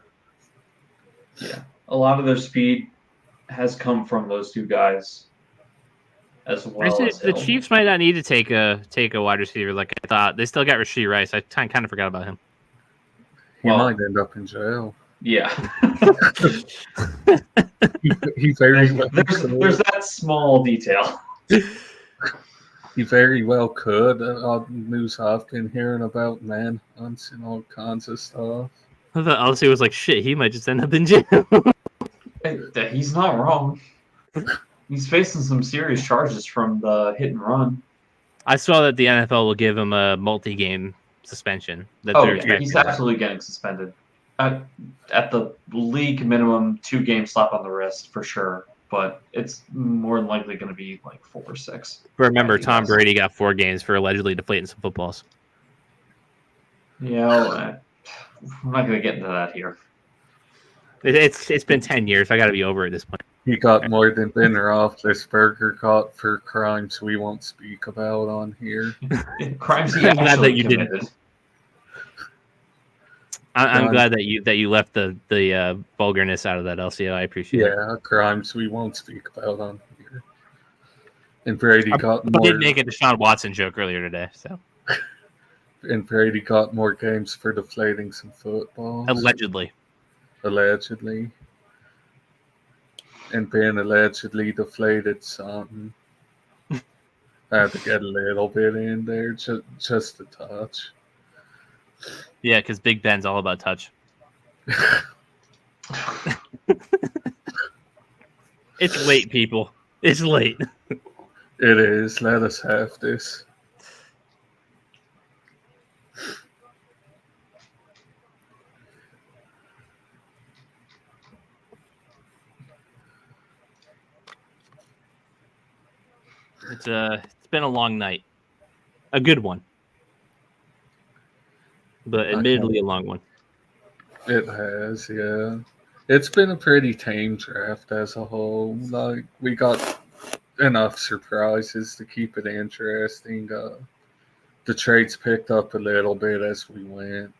Yeah. A lot of their speed has come from those two guys as well as the Hill. Chiefs might not need to take a wide receiver like I thought. They still got Rashee Rice. I kind of forgot about him. He might end up in jail. Yeah. he very well there's that small detail. He very well could. News I've been hearing about manhunts and all kinds of stuff. I thought Elsio was like, shit, he might just end up in jail. He's not wrong. He's facing some serious charges from the hit and run. I saw that the NFL will give him a multi-game suspension. He's absolutely getting suspended. At the league minimum, 2 games slap on the wrist for sure. But it's more than likely going to be like 4 or 6. Remember, Tom Brady got 4 games for allegedly deflating some footballs. Yeah, I'm not going to get into that here. It's been 10 years. I got to be over at this point. He got more than Ben Roethlisberger caught for crimes we won't speak about on here. Crimes he actually committed. I'm glad that you left the vulgarness out of that, LCO. I appreciate it. Yeah, crimes we won't speak about on here. And Brady got I more. did make a Deshaun Watson joke earlier today, so. And Brady got more games for deflating some footballs. Allegedly. And Ben allegedly deflated something. I had to get a little bit in there, just a touch. Yeah, because Big Ben's all about touch. It's late, people. It's late. It is. Let us have this. It's been a long night. A good one. But admittedly a long one. It has, yeah. It's been a pretty tame draft as a whole. Like, we got enough surprises to keep it interesting. The trades picked up a little bit as we went.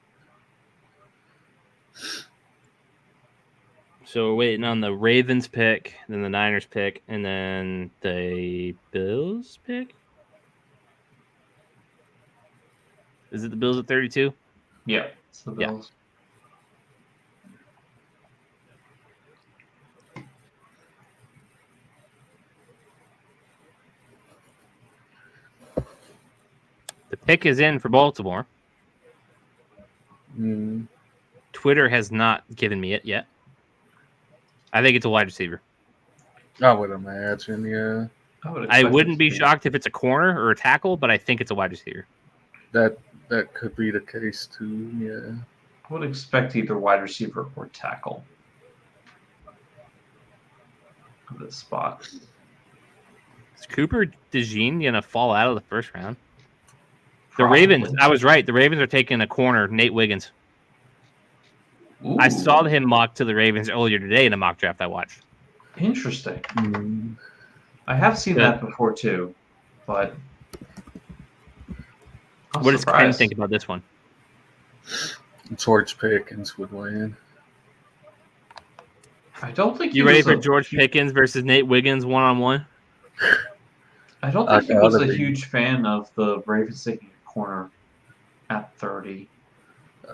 So we're waiting on the Ravens pick, then the Niners pick, and then the Bills pick? Is it the Bills at 32? Yeah, it's the Bills. The pick is in for Baltimore. Mm. Twitter has not given me it yet. I think it's a wide receiver. I would imagine, yeah. I wouldn't be shocked if it's a corner or a tackle, but I think it's a wide receiver. That could be the case too, yeah. I would expect either wide receiver or tackle. This spot. Is Cooper DeJean going to fall out of the first round? Probably. The Ravens, I was right. The Ravens are taking a corner, Nate Wiggins. Ooh. I saw him mocked to the Ravens earlier today in a mock draft I watched. Interesting. Mm. I have seen that before too, but what does Ken think about this one? George Pickens would win. I don't think you ready for George Pickens versus Nate Wiggins 1-on-1? I don't think he was a huge fan of the Ravens taking a corner at 30.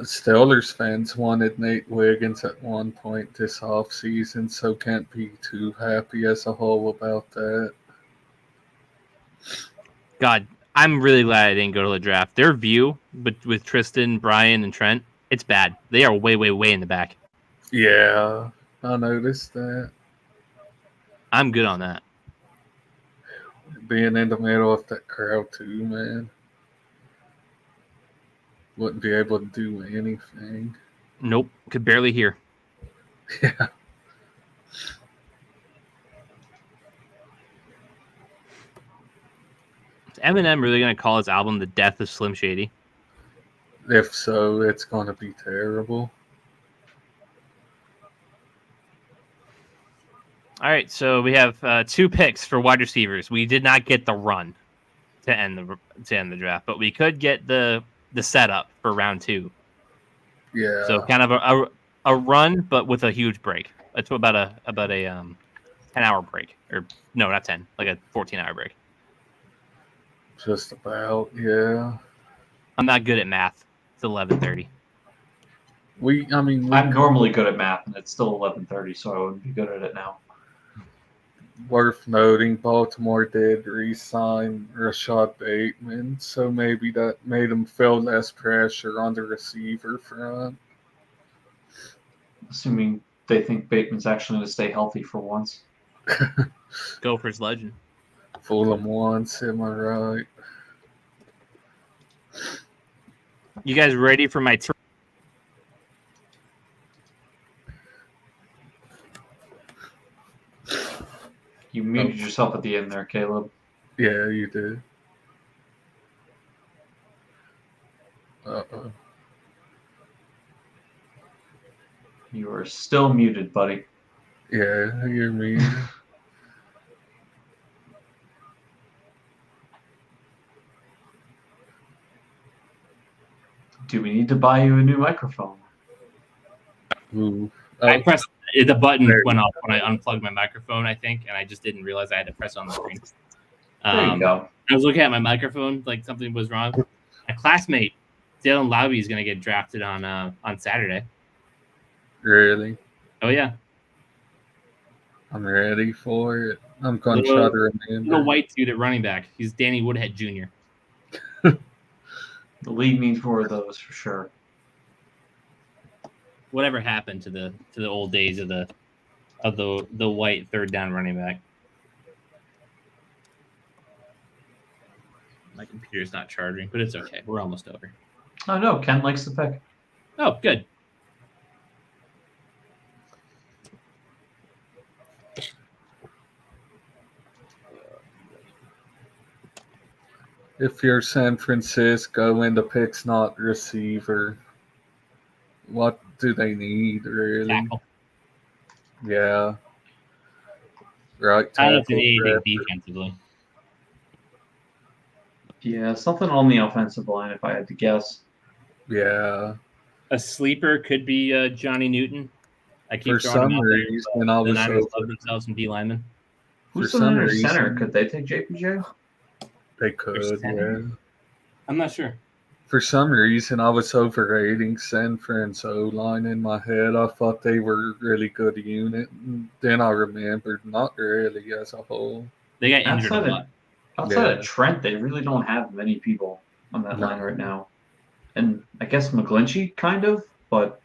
Steelers fans wanted Nate Wiggins at one point this offseason, so can't be too happy as a whole about that. God, I'm really glad I didn't go to the draft. Their view, but with Tristan, Brian, and Trent, it's bad. They are way, way, way in the back. Yeah, I noticed that. I'm good on that. Being in the middle of that crowd too, man. Wouldn't be able to do anything. Nope, could barely hear. Yeah. Is Eminem really going to call his album The Death of Slim Shady? If so, it's going to be terrible. All right, so we have 2 picks for wide receivers. We did not get the run to end the draft, but we could get the setup for round 2. Yeah. So kind of a run, but with a huge break. It's about a 10-hour break, or no, not 10, like a 14-hour break. Just about, yeah. I'm not good at math. It's 11:30. I'm normally good at math, and it's still 11:30, so I wouldn't be good at it now. Worth noting, Baltimore did re-sign Rashad Bateman, so maybe that made him feel less pressure on the receiver front. Assuming they think Bateman's actually going to stay healthy for once. Gophers legend. Fool him once, am I right? You guys ready for my turn? You muted yourself at the end there, Caleb. Yeah, you did. Uh-oh. You are still muted, buddy. Yeah, you're me. Do we need to buy you a new microphone? Ooh. I pressed the button went off when I unplugged my microphone, I think, and I just didn't realize I had to press on the screen. There you go. I was looking at my microphone, like something was wrong. My classmate, Dylan Lowby, is going to get drafted on Saturday. Really? Oh, yeah. I'm ready for it. I'm going to try to remember. Little white dude at running back. He's Danny Woodhead Jr. The league needs more of those for sure. Whatever happened to the old days of the white third down running back? My computer's not charging, but it's okay. We're almost over. Oh no, Ken likes the pick. Oh, good. If you're San Francisco and the pick's not receiver, what do they need really? Tackle. Yeah. Right I don't know if they tackle. need anything defensively. Yeah, something on the offensive line, if I had to guess. Yeah. A sleeper could be Johnny Newton. I keep For throwing him some out reason, there. I The was Niners over. love themselves some D linemen. Who's For the some Niners center? reason- Could they take JPJ? They could, center? yeah. I'm not sure. For some reason, I was overrating San Fran's O-line in my head. I thought they were a really good unit. And then I remembered, not really as a whole. They got injured a lot. Outside of Trent, they really don't have many people on that line right now. And I guess McGlinchey, kind of, but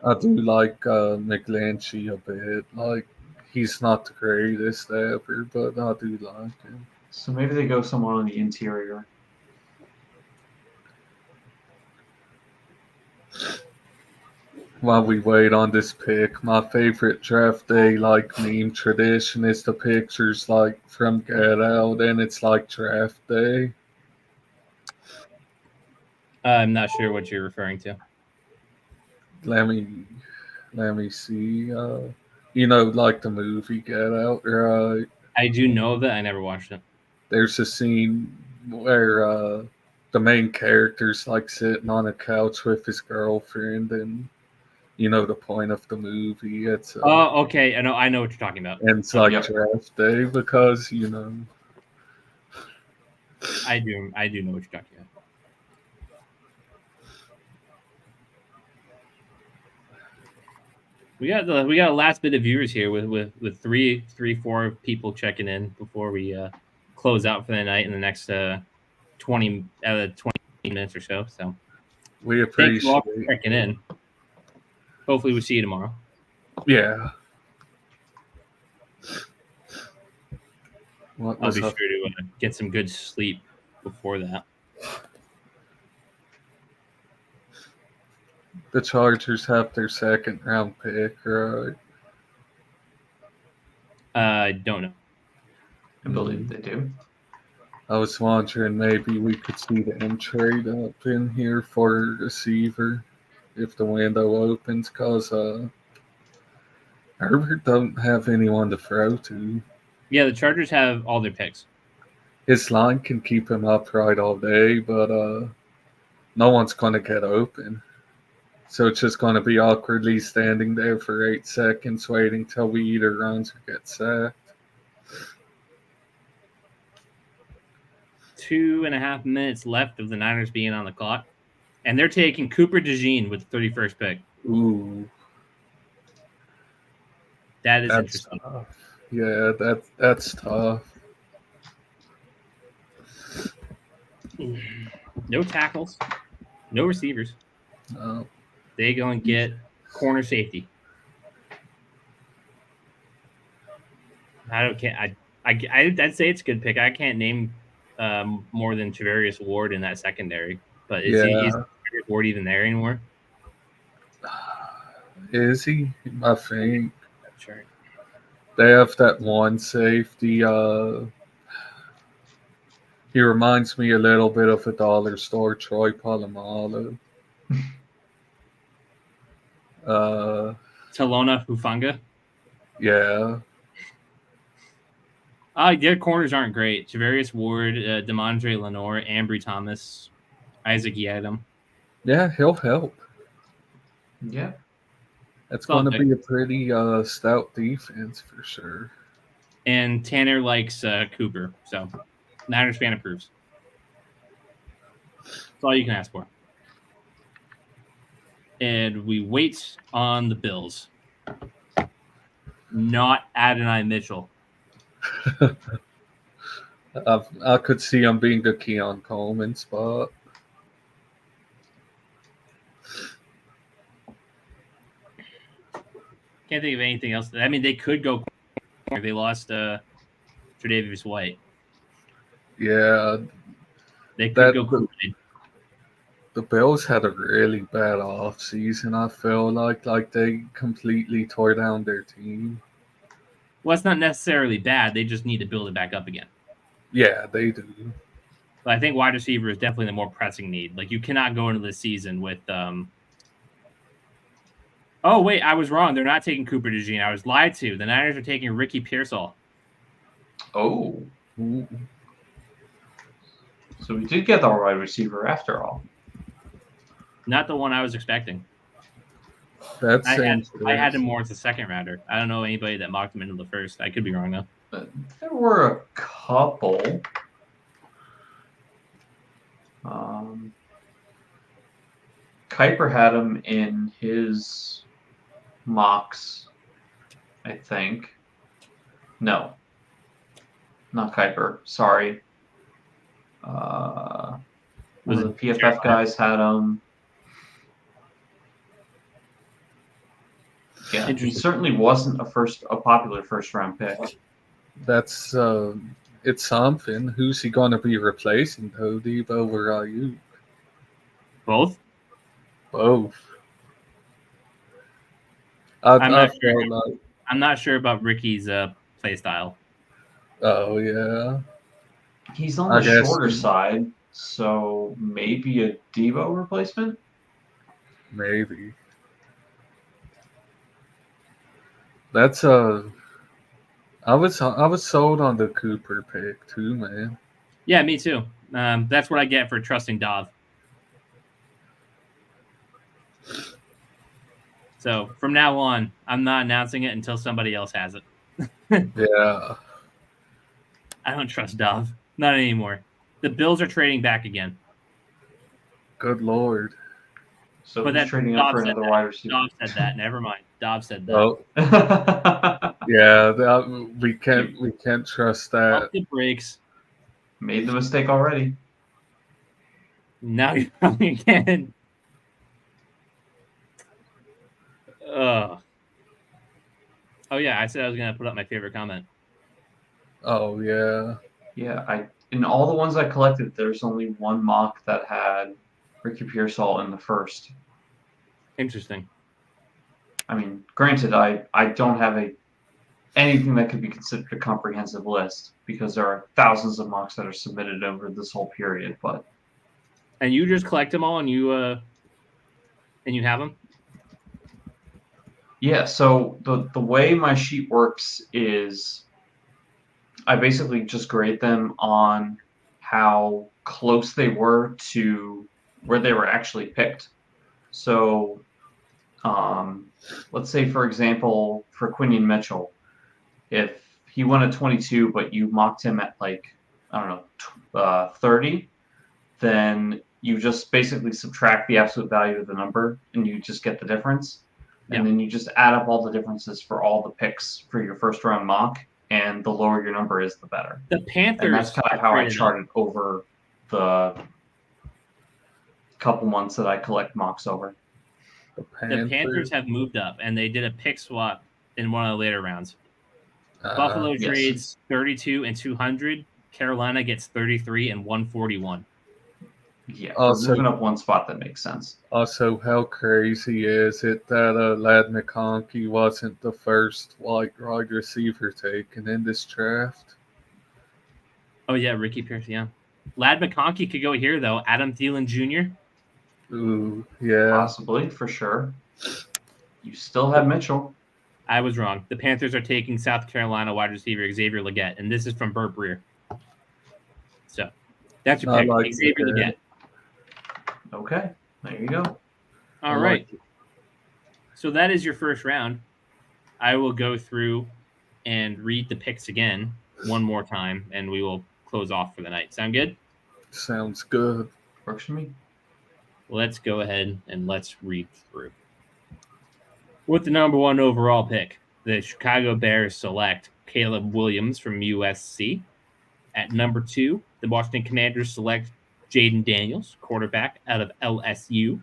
I do like McGlinchey a bit. Like, he's not the greatest ever, but I do like him. so maybe they go someone on the interior. While we wait on this pick, my favorite draft day like meme tradition is the pictures like from Get Out, and it's like draft day. I'm not sure what you're referring to. Let me see. You know, like the movie Get Out, right? I do know that. I never watched it. There's a scene where the main character's like sitting on a couch with his girlfriend, and you know the point of the movie. It's Oh, okay. I know what you're talking about. and it's like Yep. draft day because you know. I do know what you're talking about. We got a last bit of viewers here with three, 4 people checking in before we close out for the night in the next 20 minutes or so. So We thank you all for appreciate checking in. Hopefully we see you tomorrow. Yeah. I'll be sure to get some good sleep before that. The Chargers have their second round pick, right? I don't know. I believe they do. I was wondering maybe we could see them trade up in here for a receiver if the window opens, because Herbert don't have anyone to throw to. Yeah, the Chargers have all their picks. His line can keep him upright all day, but no one's going to get open. So it's just going to be awkwardly standing there for 8 seconds waiting till we either runs or get sacked. 2.5 minutes left of the Niners being on the clock. And they're taking Cooper DeJean with the 31st pick. Ooh. That is That's interesting. tough. Yeah, that's tough. No tackles, no receivers. No. They go and get corner safety. I'd say it's a good pick. I can't name more than Travarius Ward in that secondary. But is Travarius Ward even there anymore? Is he? I think Sure. they have that one safety. He reminds me a little bit of a dollar store Troy Polamalu. Talona Hufanga. Yeah. Their corners aren't great. Travarius Ward, Demondre Lenore, Ambry Thomas, Isaac Yadam. Yeah, he'll help. Yeah. It's going to be a pretty stout defense for sure. And Tanner likes Cooper, so Niners fan approves. That's all you can ask for. And we wait on the Bills. Not Adonai Mitchell. I could see him being the Keon Coleman spot. Can't think of anything else. I mean, they could go. They lost Tre'Davious White. Yeah. They could go. The Bills had a really bad offseason, I feel like they completely tore down their team. Well, it's not necessarily bad. They just need to build it back up again. Yeah, they do. But I think wide receiver is definitely the more pressing need. Like, you cannot go into this season with Oh, wait, I was wrong. They're not taking Cooper DeJean. I was lied to. The Niners are taking Ricky Pearsall. Oh. So we did get the wide receiver after all. Not the one I was expecting. That's I had him more as a second rounder. I don't know anybody that mocked him into the first. I could be wrong, though. There were a couple. Kuiper had him in his mocks, I think. No. Not Kuiper. Sorry. One of the PFF guys had him. Yeah, he certainly wasn't a popular first-round pick. That's it's something. Who's he going to be replacing, though, Debo or Ayuk? Both. I'm not sure about Ricky's play style. Oh yeah, he's on the shorter side, so maybe a Debo replacement. Maybe. That's I was sold on the Cooper pick too, man. Yeah, me too. That's what I get for trusting Dov. So from now on, I'm not announcing it until somebody else has it. Yeah. I don't trust Dov. Not anymore. The Bills are trading back again. Good Lord. So but he's trading up for another wide receiver. Dov said that. Never mind. Dov said that. Oh. Yeah, we can't trust that. Pump the brakes. Made the mistake already. Now you're coming again. Oh yeah, I said I was gonna put up my favorite comment. Oh yeah. Yeah, in all the ones I collected, there's only one mock that had Ricky Pearsall in the first. Interesting. I mean, granted, I don't have anything that could be considered a comprehensive list because there are thousands of mocks that are submitted over this whole period. But and you just collect them all, and you have them. Yeah, so the way my sheet works is I basically just grade them on how close they were to where they were actually picked. So let's say, for example, for Quinion Mitchell, if he won at 22, but you mocked him at 30, then you just basically subtract the absolute value of the number and you just get the difference. And then you just add up all the differences for all the picks for your first round mock, and the lower your number is, the better. The Panthers. And that's kind of how I charted over the couple months that I collect mocks over. The Panthers have moved up, and they did a pick swap in one of the later rounds. Buffalo trades 32 and 200. Carolina gets 33 and 141. Yeah, moving up one spot, that makes sense. Also, how crazy is it that Ladd McConkey wasn't the first wide receiver taken in this draft? Oh, yeah, Ricky Pierce, yeah. Ladd McConkey could go here, though. Adam Thielen Jr. Ooh, yeah. Possibly, for sure. You still have Mitchell. I was wrong. The Panthers are taking South Carolina wide receiver Xavier Legette, and this is from Burt Breer. So, that's your pick, Xavier Legette. Okay, there you go. All right. So that is your first round. I will go through and read the picks again one more time, and we will close off for the night. Sound good? Sounds good. Works for me. Let's go ahead and let's read through. With the number 1 overall pick, the Chicago Bears select Caleb Williams from USC. At number 2, the Washington Commanders select Jaden Daniels, quarterback out of LSU.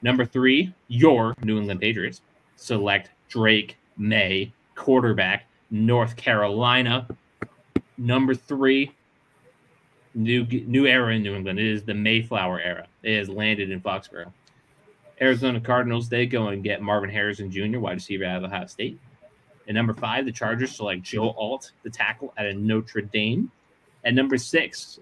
Number 3, your New England Patriots select Drake May, quarterback, North Carolina. Number 3, new era in New England. It is the Mayflower era. It has landed in Foxboro. Arizona Cardinals, they go and get Marvin Harrison Jr., wide receiver out of Ohio State. At number 5, the Chargers select Joe Alt, the tackle out of Notre Dame. At number 6,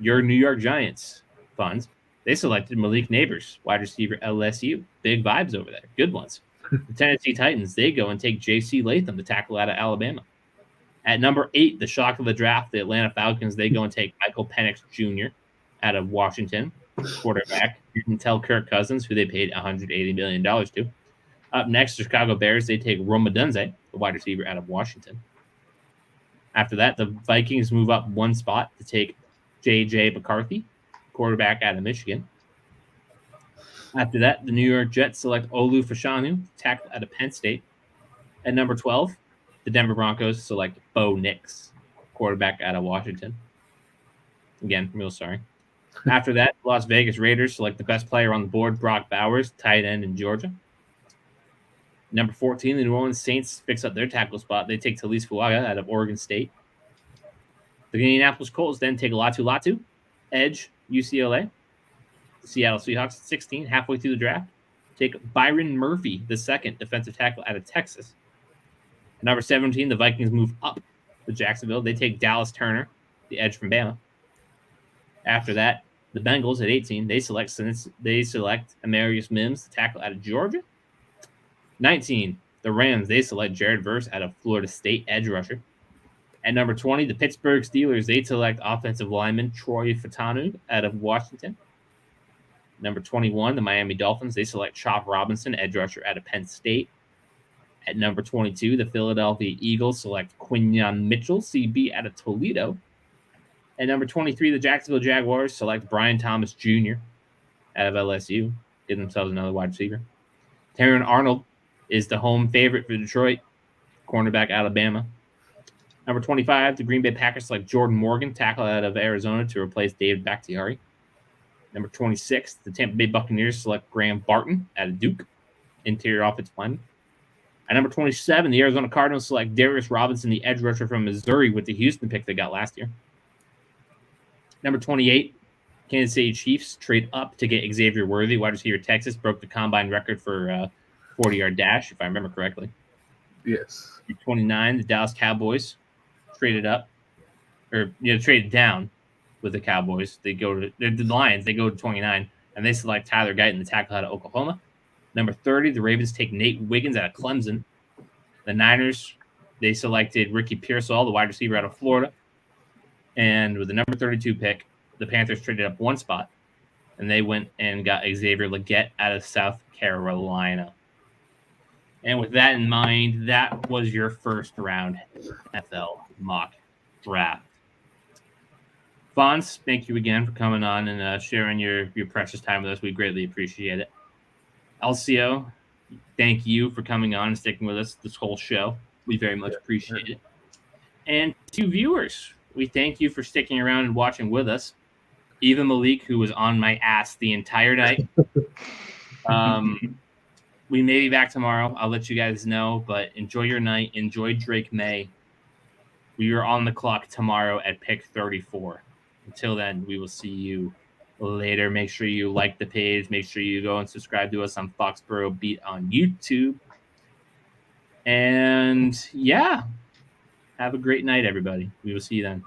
your New York Giants funds, they selected Malik Neighbors, wide receiver, LSU. Big vibes over there. Good ones. The Tennessee Titans, they go and take J.C. Latham, the tackle out of Alabama. At number 8, the shock of the draft, the Atlanta Falcons, they go and take Michael Penix Jr. out of Washington, quarterback. You can tell Kirk Cousins, who they paid $180 million to. Up next, the Chicago Bears, they take Rome Odunze, the wide receiver out of Washington. After that, the Vikings move up one spot to take J.J. McCarthy, quarterback out of Michigan. After that, the New York Jets select Olu Fashanu, tackle out of Penn State. At number 12, the Denver Broncos select Bo Nix, quarterback out of Washington. Again, real sorry. After that, Las Vegas Raiders select the best player on the board, Brock Bowers, tight end in Georgia. Number 14, the New Orleans Saints fix up their tackle spot. They take Talise Fuaga out of Oregon State. The Indianapolis Colts then take Latu, edge, UCLA. The Seattle Seahawks at 16, halfway through the draft, take Byron Murphy, the second defensive tackle out of Texas. At number 17, the Vikings move up to Jacksonville. They take Dallas Turner, the edge from Bama. After that, the Bengals at 18, they select Amarius Mims, the tackle out of Georgia. 19, the Rams, they select Jared Verse out of Florida State, edge rusher. At number 20, the Pittsburgh Steelers, they select offensive lineman Troy Fatanu out of Washington. Number 21, the Miami Dolphins, they select Chop Robinson, edge rusher out of Penn State. At number 22, the Philadelphia Eagles select Quinyon Mitchell, CB out of Toledo. At number 23, the Jacksonville Jaguars select Brian Thomas Jr. out of LSU. Get themselves another wide receiver. Terran Arnold is the home favorite for Detroit, cornerback Alabama. Number 25, the Green Bay Packers select Jordan Morgan, tackle out of Arizona, to replace David Bakhtiari. Number 26, the Tampa Bay Buccaneers select Graham Barton out of Duke, interior offensive lineman. At number 27, the Arizona Cardinals select Darius Robinson, the edge rusher from Missouri, with the Houston pick they got last year. Number 28, Kansas City Chiefs trade up to get Xavier Worthy, wide receiver Texas, broke the combine record for 40-yard dash, if I remember correctly. Yes. 29, the Dallas Cowboys traded down with the Cowboys. They go to the Lions. They go to 29, and they select Tyler Guyton, the tackle out of Oklahoma. Number 30, the Ravens take Nate Wiggins out of Clemson. The Niners, they selected Ricky Pearsall, the wide receiver out of Florida. And with the number 32 pick, the Panthers traded up one spot, and they went and got Xavier Legette out of South Carolina. And with that in mind, that was your first round NFL mock draft. Fonz, thank you again for coming on and sharing your precious time with us. We greatly appreciate it. Elsio, thank you for coming on and sticking with us this whole show. We very much appreciate it. And to viewers, we thank you for sticking around and watching with us. Even Malik, who was on my ass the entire night. We may be back tomorrow. I'll let you guys know, but enjoy your night. Enjoy Drake May. We are on the clock tomorrow at pick 34. Until then, we will see you later. Make sure you like the page. Make sure you go and subscribe to us on Foxboro Beat on YouTube. And yeah, have a great night, everybody. We will see you then.